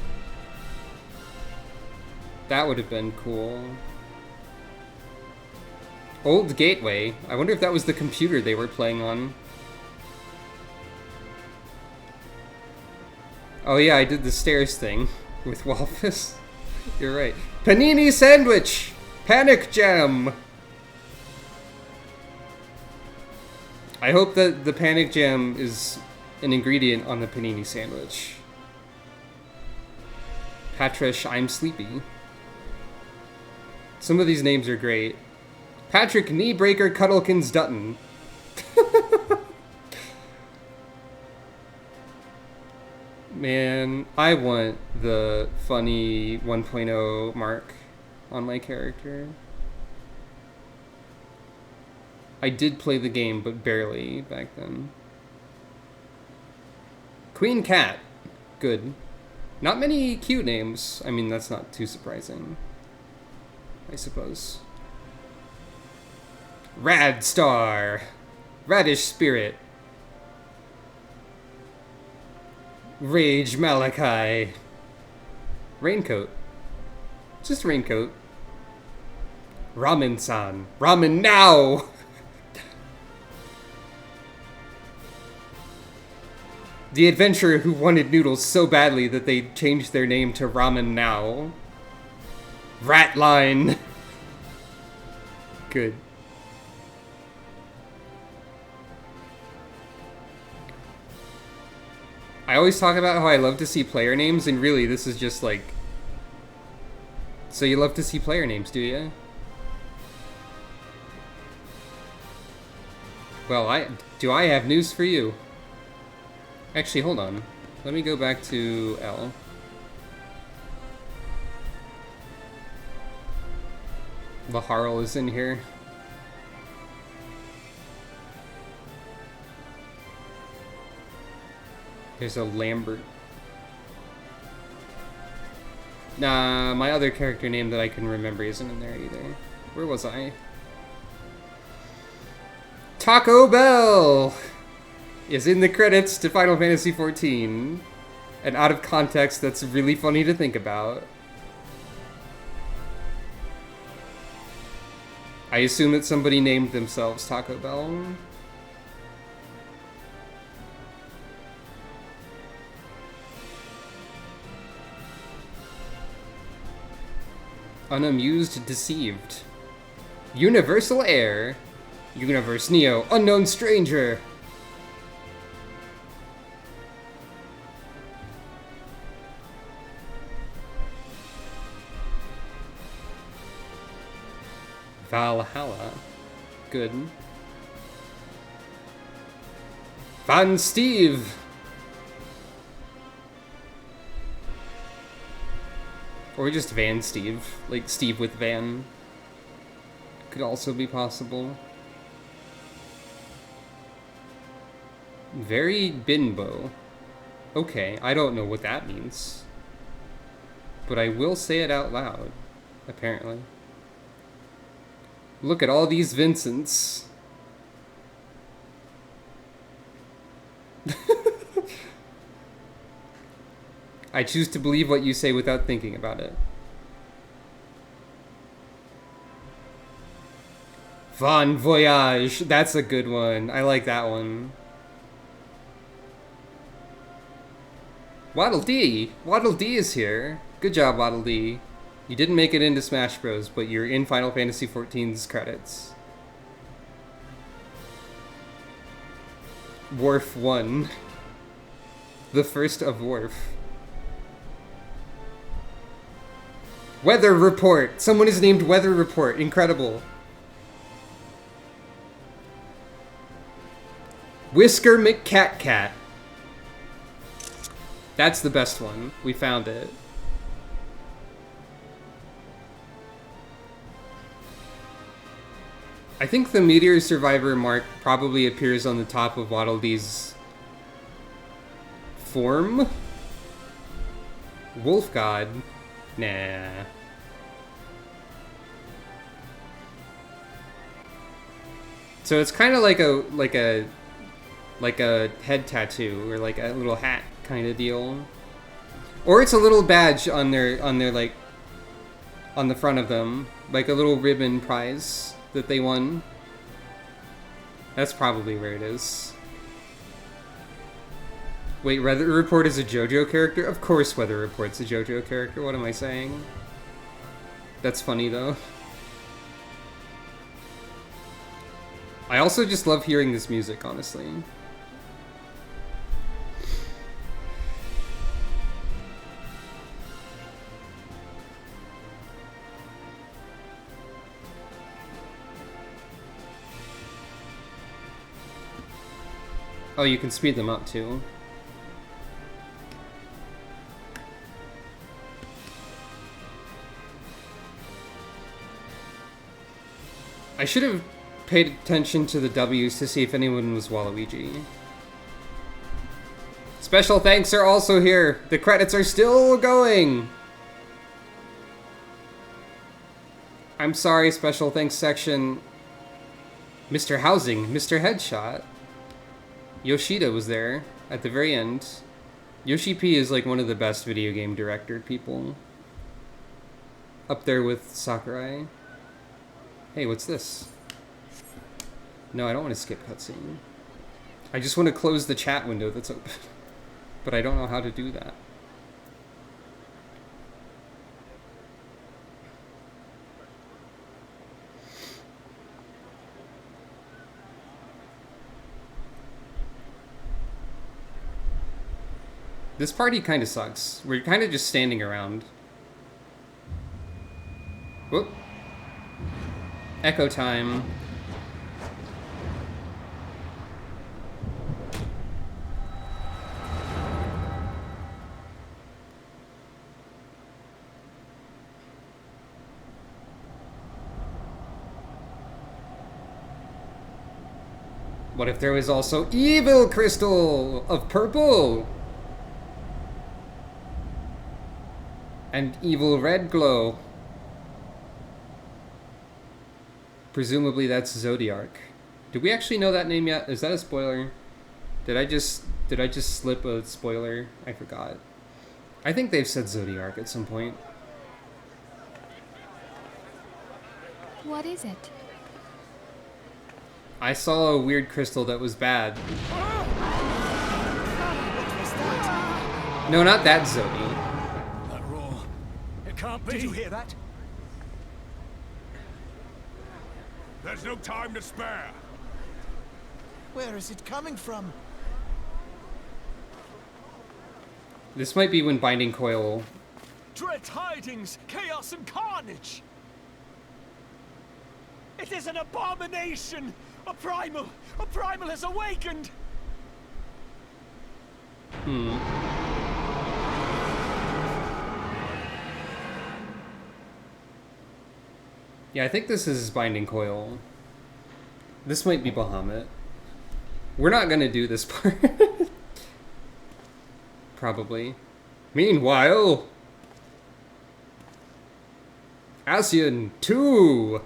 That would have been cool. Old Gateway. I wonder if that was the computer they were playing on. Oh yeah, I did the stairs thing with Walfus. You're right. Panini Sandwich! Panic Jam! I hope that the Panic Jam is an ingredient on the panini sandwich. Patrish, I'm sleepy. Some of these names are great. Patrick Kneebreaker Cuddlekins Dutton. Man, I want the funny 1.0 mark on my character. I did play the game, but barely back then. Queen Cat. Good. Not many cute names. I mean, that's not too surprising, I suppose. Rad Star. Radish Spirit. Rage Malachi. Raincoat. Just Raincoat. Ramen-san. Ramen now! The adventurer who wanted noodles so badly that they changed their name to Ramen Now. Ratline. Good. I always talk about how I love to see player names, and really this is just like... So you love to see player names, do you? Well, I have news for you. Actually, hold on. Let me go back to L. Laharl is in here. There's a Lambert. Nah, my other character name that I can remember isn't in there either. Where was I? Taco Bell is in the credits to Final Fantasy XIV. And out of context, that's really funny to think about. I assume that somebody named themselves Taco Bell. Unamused, deceived. Universal Heir. Universe Neo, unknown stranger. Valhalla. Good. Van Steve. Or just Van Steve. Like Steve with Van. Could also be possible. Very bimbo. Okay, I don't know what that means. But I will say it out loud, apparently. Look at all these Vincents. I choose to believe what you say without thinking about it. Bon Voyage. That's a good one. I like that one. Waddle Dee. Waddle Dee is here. Good job, Waddle Dee. You didn't make it into Smash Bros, but you're in Final Fantasy XIV's credits. Worf 1. The first of Worf. Weather Report! Someone is named Weather Report. Incredible. Whisker McCatcat. That's the best one. We found it. I think the Meteor Survivor mark probably appears on the top of Waddle Dee's form. Wolf God? Nah. So it's kind of like a head tattoo or like a little hat kind of deal, or it's a little badge on their like on the front of them, like a little ribbon prize that they won. That's probably where it is. Wait, Weather Report is a JoJo character? Of course Weather Report's a JoJo character. What am I saying? That's funny though. I also just love hearing this music, honestly. Oh, you can speed them up too. I should have paid attention to the W's to see if anyone was Waluigi. Special thanks are also here. The credits are still going. I'm sorry, special thanks section. Mr. Housing, Mr. Headshot. Yoshida was there at the very end. Yoshi P is like one of the best video game director people. Up there with Sakurai. Hey, what's this? No, I don't want to skip cutscene. I just want to close the chat window that's open. But I don't know how to do that. This party kind of sucks. We're kind of just standing around. Whoop. Echo time. What if there was also evil crystal of purple? And evil red glow. Presumably that's Zodiark. Did we actually know that name yet? Is that a spoiler? Did I just slip a spoiler? I forgot. I think they've said Zodiark at some point. What is it? I saw a weird crystal that was bad. No, not that Zodi. That roar. It can't be. Did you hear that? There's no time to spare. Where is it coming from? This might be when Binding Coil... Dread tidings, chaos and carnage! It is an abomination! A primal has awakened! Yeah, I think this is Binding Coil. This might be Bahamut. We're not gonna do this part. Probably. Meanwhile... Ascian 2!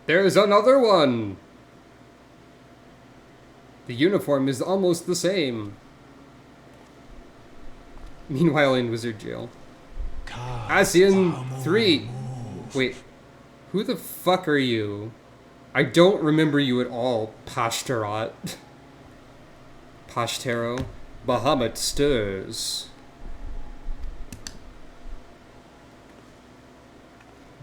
There's another one! The uniform is almost the same. Meanwhile in Wizard Jail. Ascian 3! Wait, who the fuck are you? I don't remember you at all, Pashtarat. Pashtero. Bahamut stirs.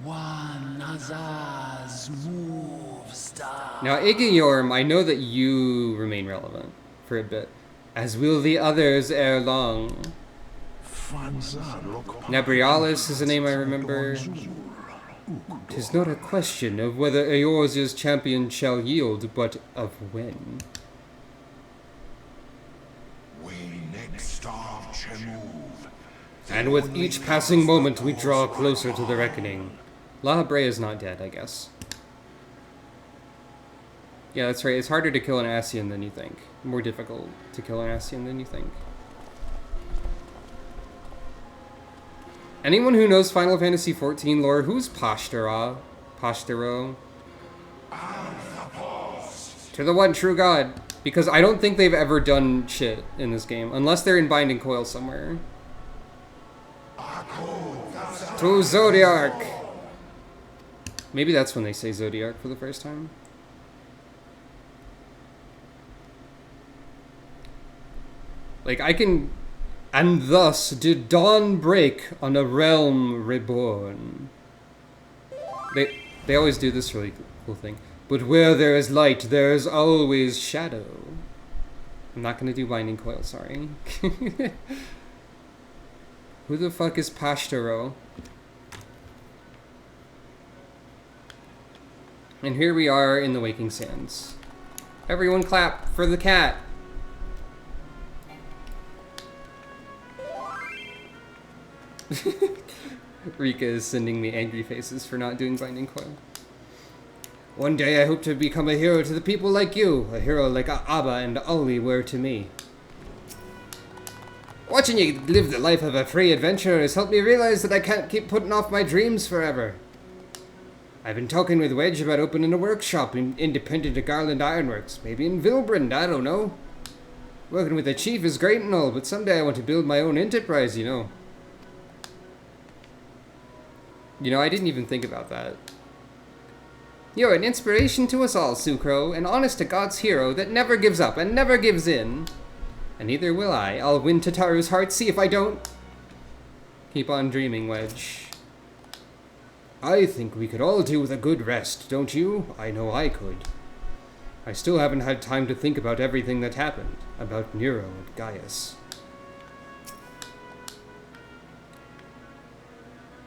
One Azaz move star. Now, Igiyorm, I know that you remain relevant for a bit, as will the others ere long. Nabrialis is a name I remember. 'Tis not a question of whether Eorzea's champion shall yield, but of when. And with each passing moment, we draw closer to the reckoning. La Brea is not dead, I guess. Yeah, that's right. It's harder to kill an Ascian than you think. More difficult to kill an Ascian than you think. Anyone who knows Final Fantasy XIV lore, who's Pashtero? To the one true God. Because I don't think they've ever done shit in this game. Unless they're in Binding Coil somewhere. To Zodiark! Maybe that's when they say Zodiark for the first time. Like, I can... And thus did dawn break on a realm reborn. They always do this really cool thing. But where there is light, there is always shadow. I'm not gonna do Binding Coil, sorry. Who the fuck is Pashtaro? And here we are in the Waking Sands. Everyone clap for the cat! Rika is sending me angry faces for not doing Binding Coil. One day I hope to become a hero to the people like you. A hero like Abba and Ollie were to me. Watching you live the life of a free adventurer has helped me realize that I can't keep putting off my dreams forever. I've been talking with Wedge about opening a workshop independent of Garland Ironworks. Maybe in Vilbrand, I don't know. Working with the chief is great and all, but someday I want to build my own enterprise, you know. You know, I didn't even think about that. You're an inspiration to us all, Sucro, an honest-to-God's hero that never gives up and never gives in. And neither will I. I'll win Tataru's heart, see if I don't. Keep on dreaming, Wedge. I think we could all do with a good rest, don't you? I know I could. I still haven't had time to think about everything that happened. About Nero and Gaius.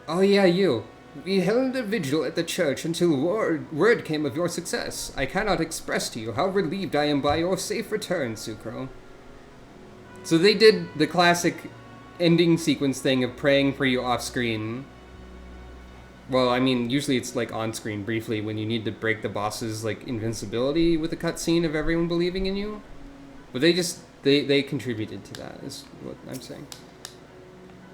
Oh yeah, you. We held a vigil at the church until word came of your success. I cannot express to you how relieved I am by your safe return, Sucro. So they did the classic ending sequence thing of praying for you off-screen. Well, I mean, usually it's like on-screen briefly when you need to break the boss's like invincibility with a cutscene of everyone believing in you. But they contributed to that, is what I'm saying.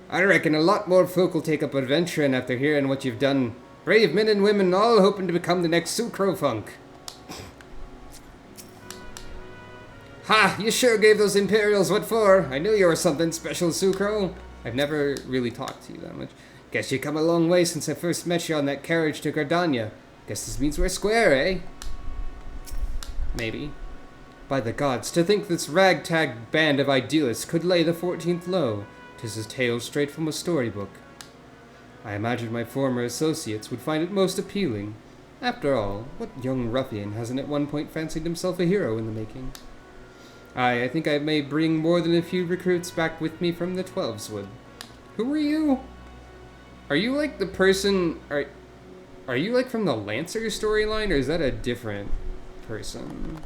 I reckon a lot more folk will take up adventuring after hearing what you've done. Brave men and women all hoping to become the next Sucro Funk. Ha! You sure gave those Imperials what for. I knew you were something special, Sucro. I've never really talked to you that much. Guess you come a long way since I first met you on that carriage to Gardania. Guess this means we're square, eh? Maybe. By the gods, to think this ragtag band of idealists could lay the 14th low. 'Tis a tale straight from a storybook. I imagined my former associates would find it most appealing. After all, what young ruffian hasn't at one point fancied himself a hero in the making? I think I may bring more than a few recruits back with me from the Twelveswood. Who are you? Are you like the person... Are you like from the Lancer storyline, or is that a different person?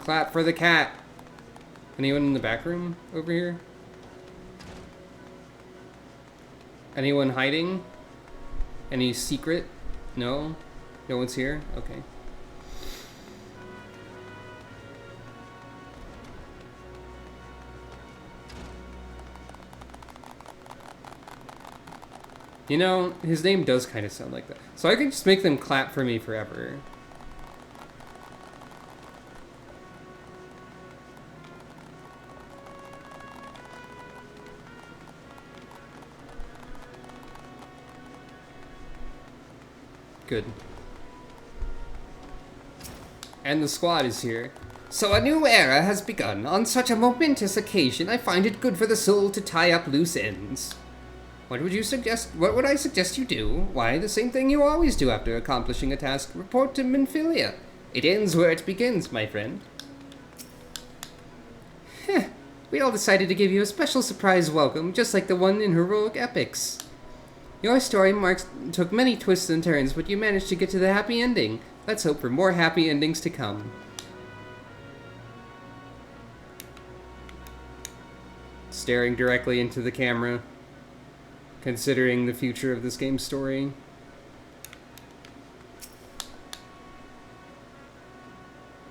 Clap for the cat. Anyone in the back room over here? Anyone hiding? Any secret? No? No one's here? Okay. You know, his name does kind of sound like that. So I can just make them clap for me forever. Good. And the squad is here. So a new era has begun. On such a momentous occasion, I find it good for the soul to tie up loose ends. What would you suggest? What would I suggest you do? Why, the same thing you always do after accomplishing a task. Report to Minfilia. It ends where it begins, my friend. Heh. We all decided to give you a special surprise welcome, just like the one in Heroic Epics. Your story took many twists and turns, but you managed to get to the happy ending. Let's hope for more happy endings to come. Staring directly into the camera. Considering the future of this game's story.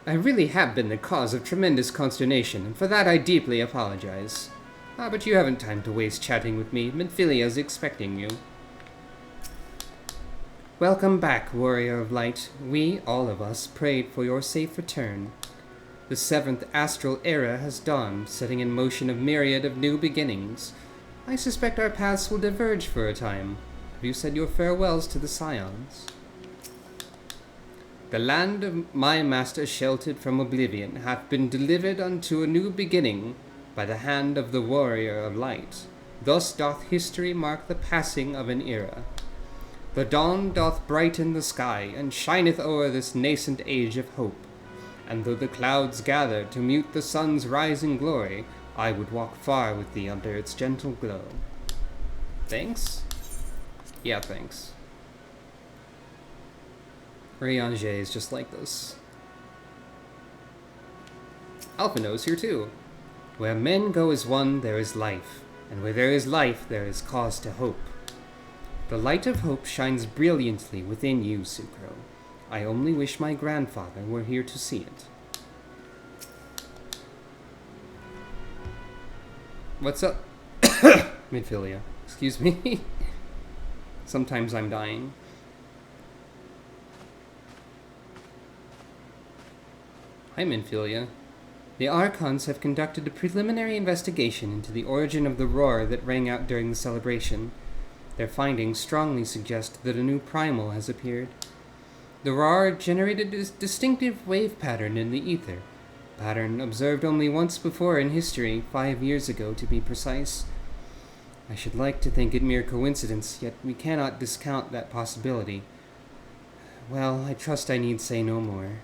I really have been the cause of tremendous consternation, and for that I deeply apologize. But you haven't time to waste chatting with me. Minfilia's expecting you. Welcome back, Warrior of Light. We, all of us, prayed for your safe return. The 7th astral era has dawned, setting in motion a myriad of new beginnings. I suspect our paths will diverge for a time. Have you said your farewells to the Scions? The land of my master sheltered from oblivion hath been delivered unto a new beginning by the hand of the Warrior of Light. Thus doth history mark the passing of an era. The dawn doth brighten the sky, and shineth o'er this nascent age of hope. And though the clouds gather to mute the sun's rising glory, I would walk far with thee under its gentle glow. Thanks? Yeah, thanks. Rayanger is just like this. Alphino's here too. Where men go as one, there is life, and where there is life, there is cause to hope. The light of hope shines brilliantly within you, Sucro. I only wish my grandfather were here to see it. What's up? Midphilia. Excuse me. Sometimes I'm dying. Hi, Midphilia. The Archons have conducted a preliminary investigation into the origin of the roar that rang out during the celebration. Their findings strongly suggest that a new primal has appeared. The roar generated a distinctive wave pattern in the ether, pattern observed only once before in history, 5 years ago to be precise. I should like to think it mere coincidence, yet we cannot discount that possibility. Well, I trust I need say no more.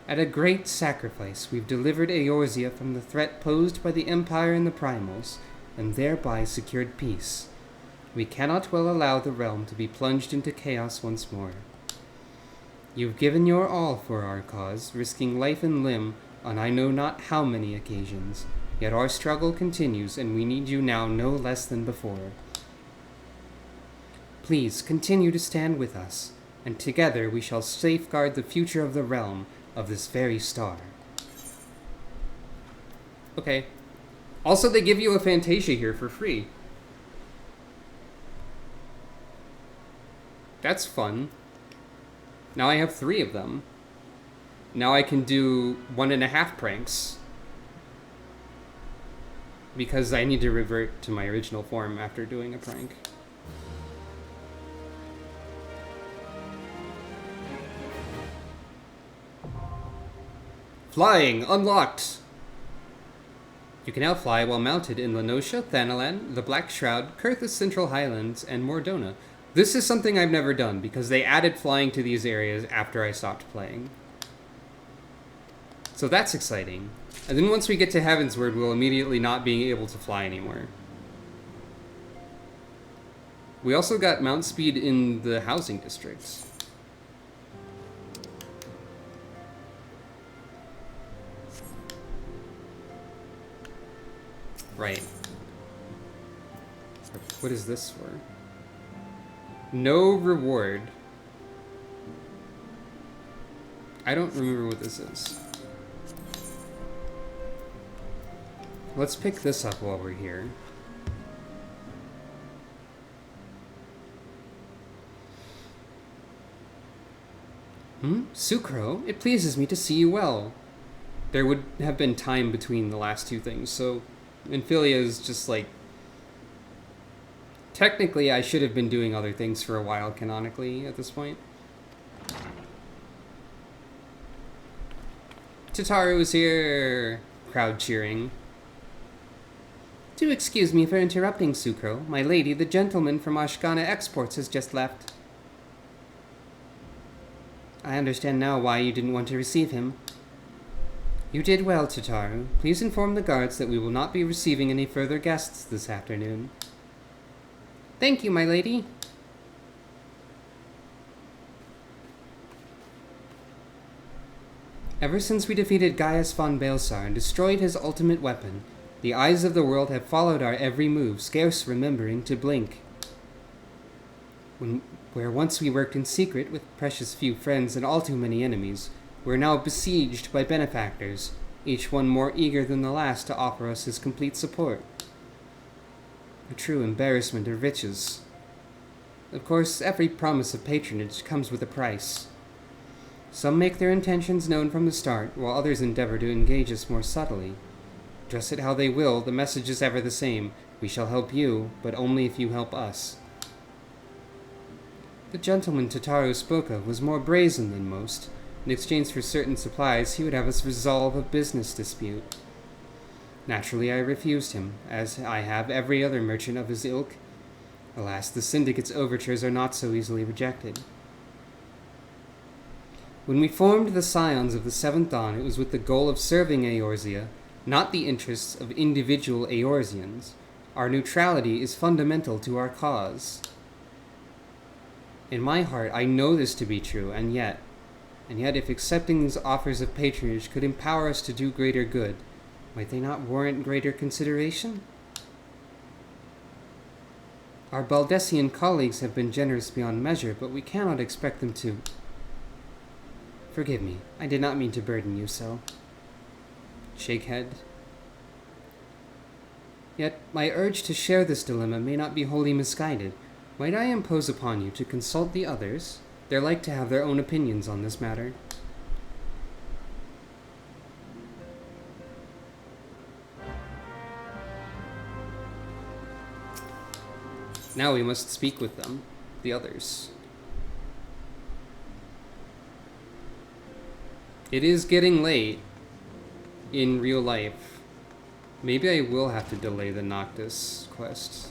At a great sacrifice, we've delivered Eorzea from the threat posed by the Empire and the Primals, and thereby secured peace. We cannot well allow the realm to be plunged into chaos once more. You've given your all for our cause, risking life and limb on I know not how many occasions, yet our struggle continues, and we need you now no less than before. Please continue to stand with us, and together we shall safeguard the future of the realm, of this very star. Okay. Also, they give you a Fantasia here for free. That's fun. Now I have 3 of them. Now I can do 1.5 pranks. Because I need to revert to my original form after doing a prank. Flying unlocked! You can now fly while mounted in Lenosha, Thanalan, the Black Shroud, Kurthus Central Highlands, and Mordona. This is something I've never done, because they added flying to these areas after I stopped playing. So that's exciting. And then once we get to Heavensward, we'll immediately not be able to fly anymore. We also got mount speed in the housing districts. Right. What is this for? No reward. I don't remember what this is. Let's pick this up while we're here. Sucro, it pleases me to see you well. There would have been time between the last 2 things, so Infilia is just like... Technically, I should have been doing other things for a while, canonically, at this point. Tataru is here! Crowd cheering. Do excuse me for interrupting, Sucro. My lady, the gentleman from Ashkana Exports, has just left. I understand now why you didn't want to receive him. You did well, Tataru. Please inform the guards that we will not be receiving any further guests this afternoon. Thank you, my lady. Ever since we defeated Gaius von Baelsar and destroyed his ultimate weapon, the eyes of the world have followed our every move, scarce remembering to blink. Where once we worked in secret with precious few friends and all too many enemies, we're now besieged by benefactors, each one more eager than the last to offer us his complete support. A true embarrassment of riches. Of course, every promise of patronage comes with a price. Some make their intentions known from the start, while others endeavor to engage us more subtly. Dress it how they will, the message is ever the same. We shall help you, but only if you help us. The gentleman Tataru spoke of was more brazen than most. In exchange for certain supplies, he would have us resolve a business dispute. Naturally, I refused him, as I have every other merchant of his ilk. Alas, the Syndicate's overtures are not so easily rejected. When we formed the Scions of the Seventh Dawn, it was with the goal of serving Eorzea, not the interests of individual Eorzeans. Our neutrality is fundamental to our cause. In my heart, I know this to be true, and yet if accepting these offers of patronage could empower us to do greater good, might they not warrant greater consideration? Our Baldessian colleagues have been generous beyond measure, but we cannot expect them to... Forgive me, I did not mean to burden you so. Shake head. Yet my urge to share this dilemma may not be wholly misguided. Might I impose upon you to consult the others? They're like to have their own opinions on this matter. Now we must speak with them, the others. It is getting late in real life. Maybe I will have to delay the Noctis quest.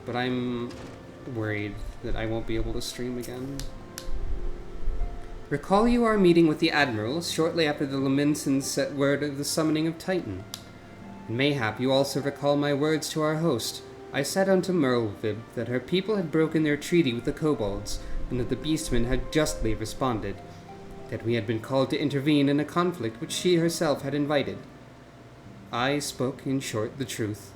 But I'm worried that I won't be able to stream again. Recall you are meeting with the Admiral shortly after the Laminsons set word of the summoning of Titan. And mayhap you also recall my words to our host. I said unto Merlvib that her people had broken their treaty with the kobolds, and that the beastmen had justly responded, that we had been called to intervene in a conflict which she herself had invited. I spoke, in short, the truth.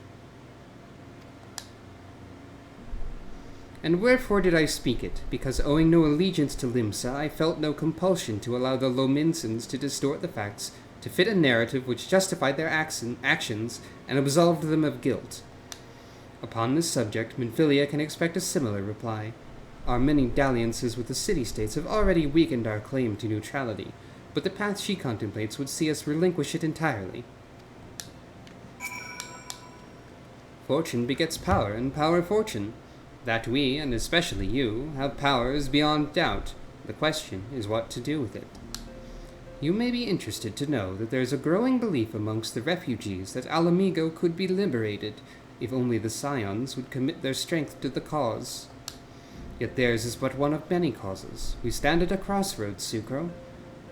And wherefore did I speak it? Because owing no allegiance to Limsa, I felt no compulsion to allow the Lominsons to distort the facts, to fit a narrative which justified their actions and absolved them of guilt. Upon this subject, Minfilia can expect a similar reply. Our many dalliances with the city-states have already weakened our claim to neutrality, but the path she contemplates would see us relinquish it entirely. Fortune begets power, and power fortune. That we, and especially you, have power is beyond doubt. The question is what to do with it. You may be interested to know that there is a growing belief amongst the refugees that Alamigo could be liberated, if only the Scions would commit their strength to the cause. Yet theirs is but one of many causes. We stand at a crossroads, Sucro.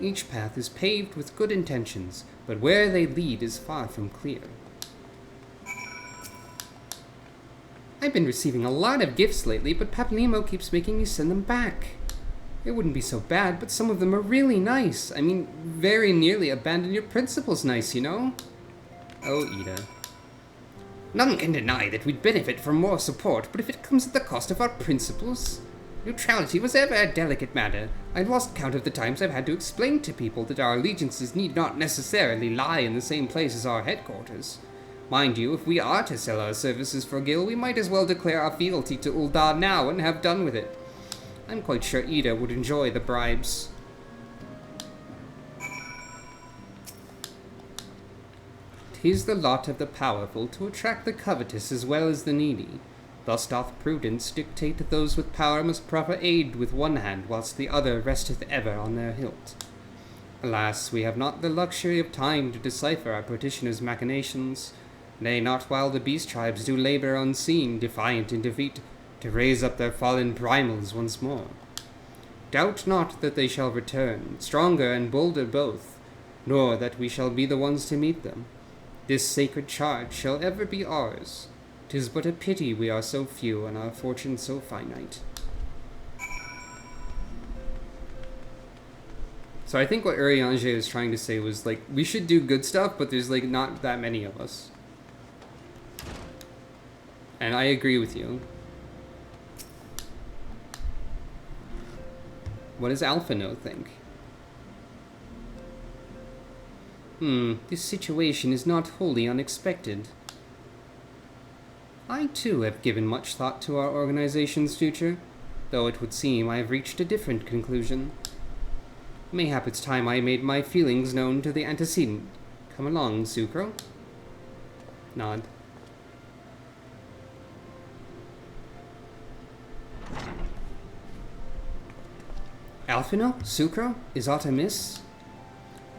Each path is paved with good intentions, but where they lead is far from clear. I've been receiving a lot of gifts lately, but Papanemo keeps making me send them back. It wouldn't be so bad, but some of them are really nice. I mean, very nearly abandon your principles nice, you know? Oh, Ida. None can deny that we'd benefit from more support, but if it comes at the cost of our principles... Neutrality was ever a delicate matter. I've lost count of the times I've had to explain to people that our allegiances need not necessarily lie in the same place as our headquarters. Mind you, if we are to sell our services for Gil, we might as well declare our fealty to Uldar now and have done with it. I'm quite sure Ida would enjoy the bribes. "'Tis the lot of the powerful to attract the covetous as well as the needy. Thus doth prudence dictate that those with power must proffer aid with one hand, whilst the other resteth ever on their hilt. Alas, we have not the luxury of time to decipher our petitioners' machinations, nay, not while the beast tribes do labor unseen, defiant in defeat, to raise up their fallen primals once more. Doubt not that they shall return, stronger and bolder both, nor that we shall be the ones to meet them. This sacred charge shall ever be ours. 'Tis but a pity we are so few and our fortune so finite." So I think what Urianger is trying to say was, like, we should do good stuff, but there's, like, not that many of us. And I agree with you. What does Alphino think? This situation is not wholly unexpected. I too have given much thought to our organization's future, though it would seem I have reached a different conclusion. Mayhap it's time I made my feelings known to the antecedent. Come along, Sucro. Nod. Alphino? Sucro? Is aught amiss?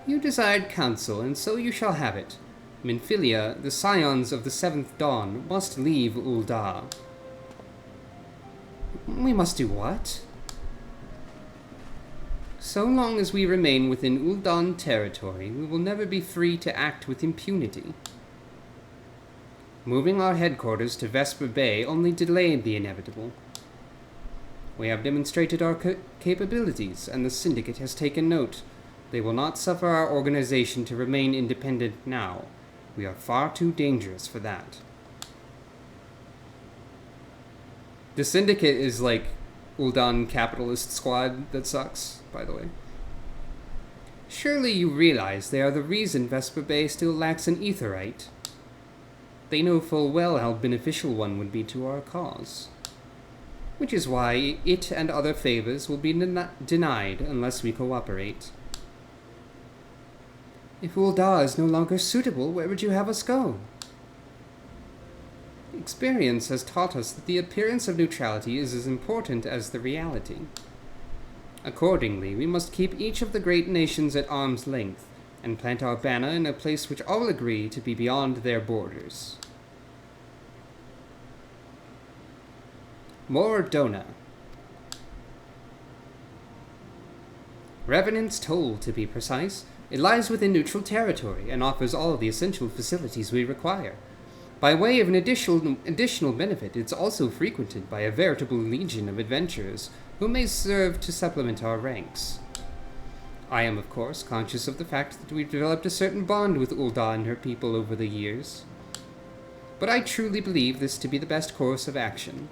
You desired counsel, and so you shall have it. Minfilia, the scions of the Seventh Dawn, must leave Uldar. We must do what? So long as we remain within Ul'dan territory, we will never be free to act with impunity. Moving our headquarters to Vesper Bay only delayed the inevitable. We have demonstrated our capabilities, and the Syndicate has taken note. They will not suffer our organization to remain independent now. We are far too dangerous for that. The Syndicate is like Ul'dan capitalist squad that sucks, by the way. Surely you realize they are the reason Vesper Bay still lacks an aetheryte. They know full well how beneficial one would be to our cause. Which is why it and other favors will be denied unless we cooperate. If Ul'dah is no longer suitable, where would you have us go? Experience has taught us that the appearance of neutrality is as important as the reality. Accordingly, we must keep each of the great nations at arm's length, and plant our banner in a place which all agree to be beyond their borders. Mordona. Revenant's Toll, to be precise. It lies within neutral territory and offers all the essential facilities we require. By way of an additional benefit, it's also frequented by a veritable legion of adventurers who may serve to supplement our ranks. I am, of course, conscious of the fact that we've developed a certain bond with Ul'dah and her people over the years. But I truly believe this to be the best course of action.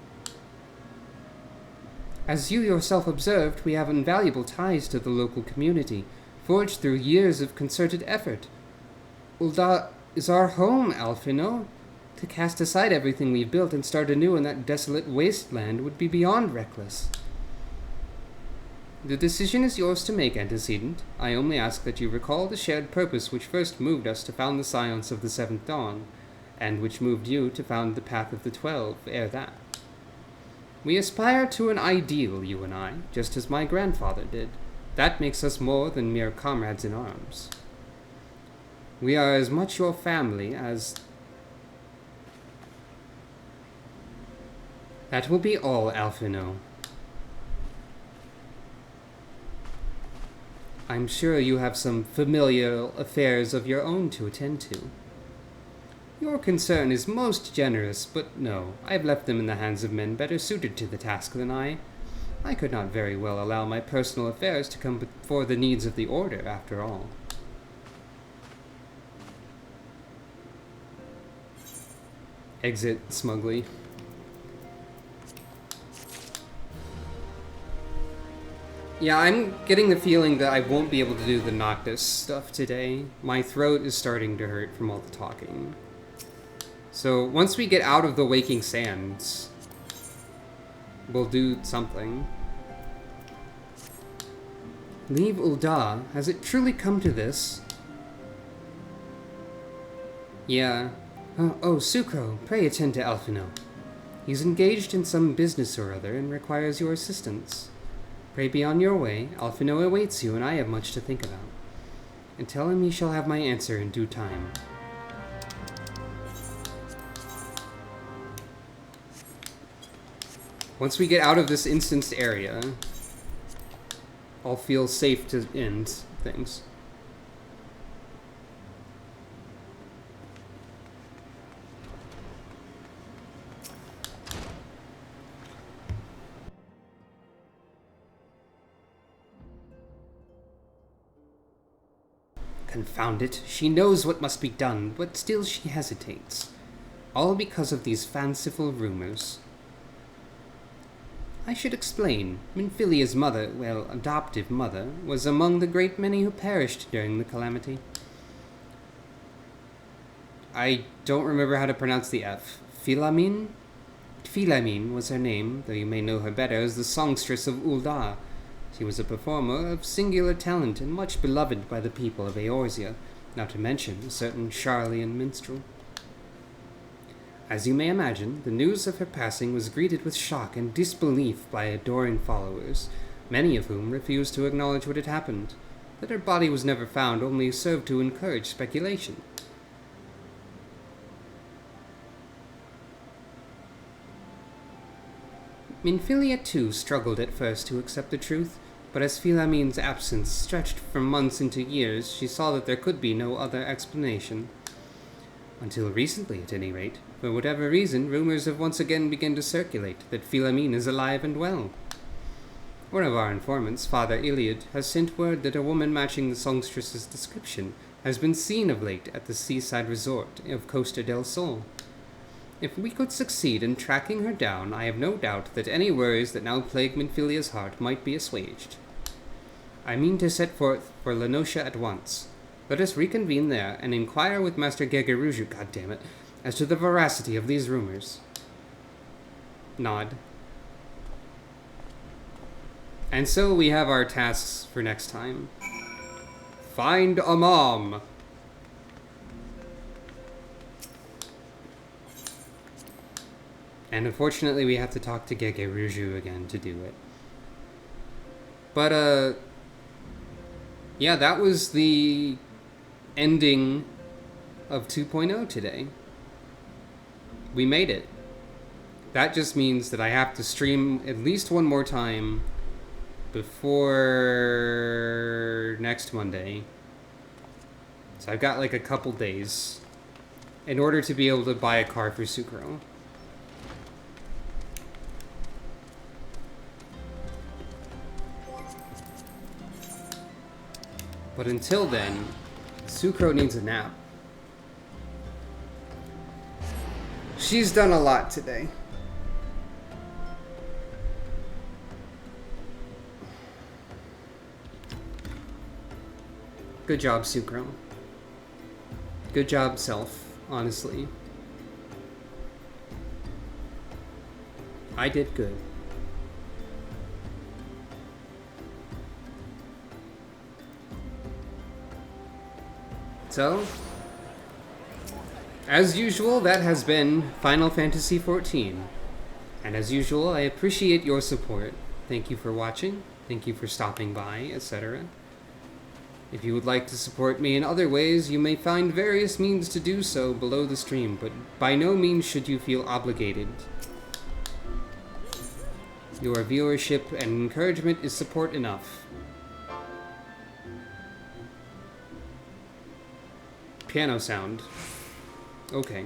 As you yourself observed, we have invaluable ties to the local community, forged through years of concerted effort. Ul'dah is our home, Alphino. To cast aside everything we've built and start anew in that desolate wasteland would be beyond reckless. The decision is yours to make, Antecedent. I only ask that you recall the shared purpose which first moved us to found the Scions of the Seventh Dawn, and which moved you to found the Path of the 12 ere that. We aspire to an ideal, you and I, just as my grandfather did. That makes us more than mere comrades in arms. We are as much your family as... That will be all, Alphino. I'm sure you have some familial affairs of your own to attend to. Your concern is most generous, but no, I have left them in the hands of men better suited to the task than I. I could not very well allow my personal affairs to come before the needs of the Order, after all. Exit smugly. Yeah, I'm getting the feeling that I won't be able to do the Noctis stuff today. My throat is starting to hurt from all the talking. So once we get out of the Waking Sands, we'll do something. Leave Ul'dah? Has it truly come to this? Yeah. Oh, Sucro, pray attend to Alphino. He's engaged in some business or other and requires your assistance. Pray be on your way. Alphino awaits you, and I have much to think about. And tell him he shall have my answer in due time. Once we get out of this instanced area, I'll feel safe to end things. Confound it, she knows what must be done, but still she hesitates. All because of these fanciful rumors. I should explain. Minfilia's mother, well, adoptive mother, was among the great many who perished during the calamity. I don't remember how to pronounce the F. Philamine? Philamine was her name, though you may know her better as the songstress of Ul'dah. She was a performer of singular talent and much beloved by the people of Eorzea, not to mention a certain Charlian minstrel. As you may imagine, the news of her passing was greeted with shock and disbelief by adoring followers, many of whom refused to acknowledge what had happened. That her body was never found only served to encourage speculation. Minfilia too struggled at first to accept the truth, But as Philamine's absence stretched from months into years, she saw that there could be no other explanation. Until recently, at any rate. For whatever reason, rumors have once again begun to circulate that Philamine is alive and well. One of our informants, Father Iliad, has sent word that a woman matching the songstress's description has been seen of late at the seaside resort of Costa del Sol. If we could succeed in tracking her down, I have no doubt that any worries that now plague Minfilia's heart might be assuaged. I mean to set forth for Lenosha at once. Let us reconvene there and inquire with Master Gegeruju, goddammit, as to the veracity of these rumors. Nod. And so we have our tasks for next time. Find a mom. And unfortunately we have to talk to Gegeruju again to do it. But, yeah, that was the ending of 2.0 today. We made it. That just means that I have to stream at least one more time before next Monday. So I've got like a couple days in order to be able to buy a car for Sucro. But until then, Sucro needs a nap. She's done a lot today. Good job, Sucro. Good job, Self, honestly. I did good. So, as usual, that has been Final Fantasy XIV. And as usual, I appreciate your support. Thank you for watching, thank you for stopping by, etc. If you would like to support me in other ways, you may find various means to do so below the stream, but by no means should you feel obligated. Your viewership and encouragement is support enough. Piano sound. Okay.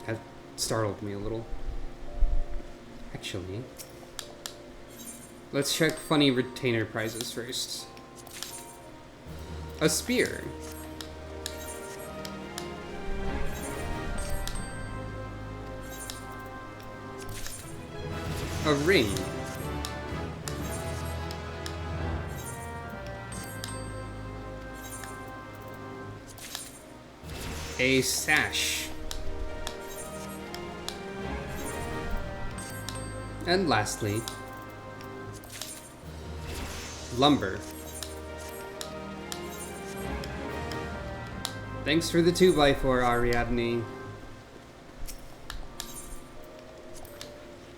That startled me a little. Actually, let's check funny retainer prizes first. A spear. A ring. A sash. And lastly, lumber. Thanks for the 2x4, Ariadne.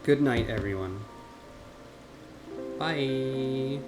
Good night, everyone. Bye.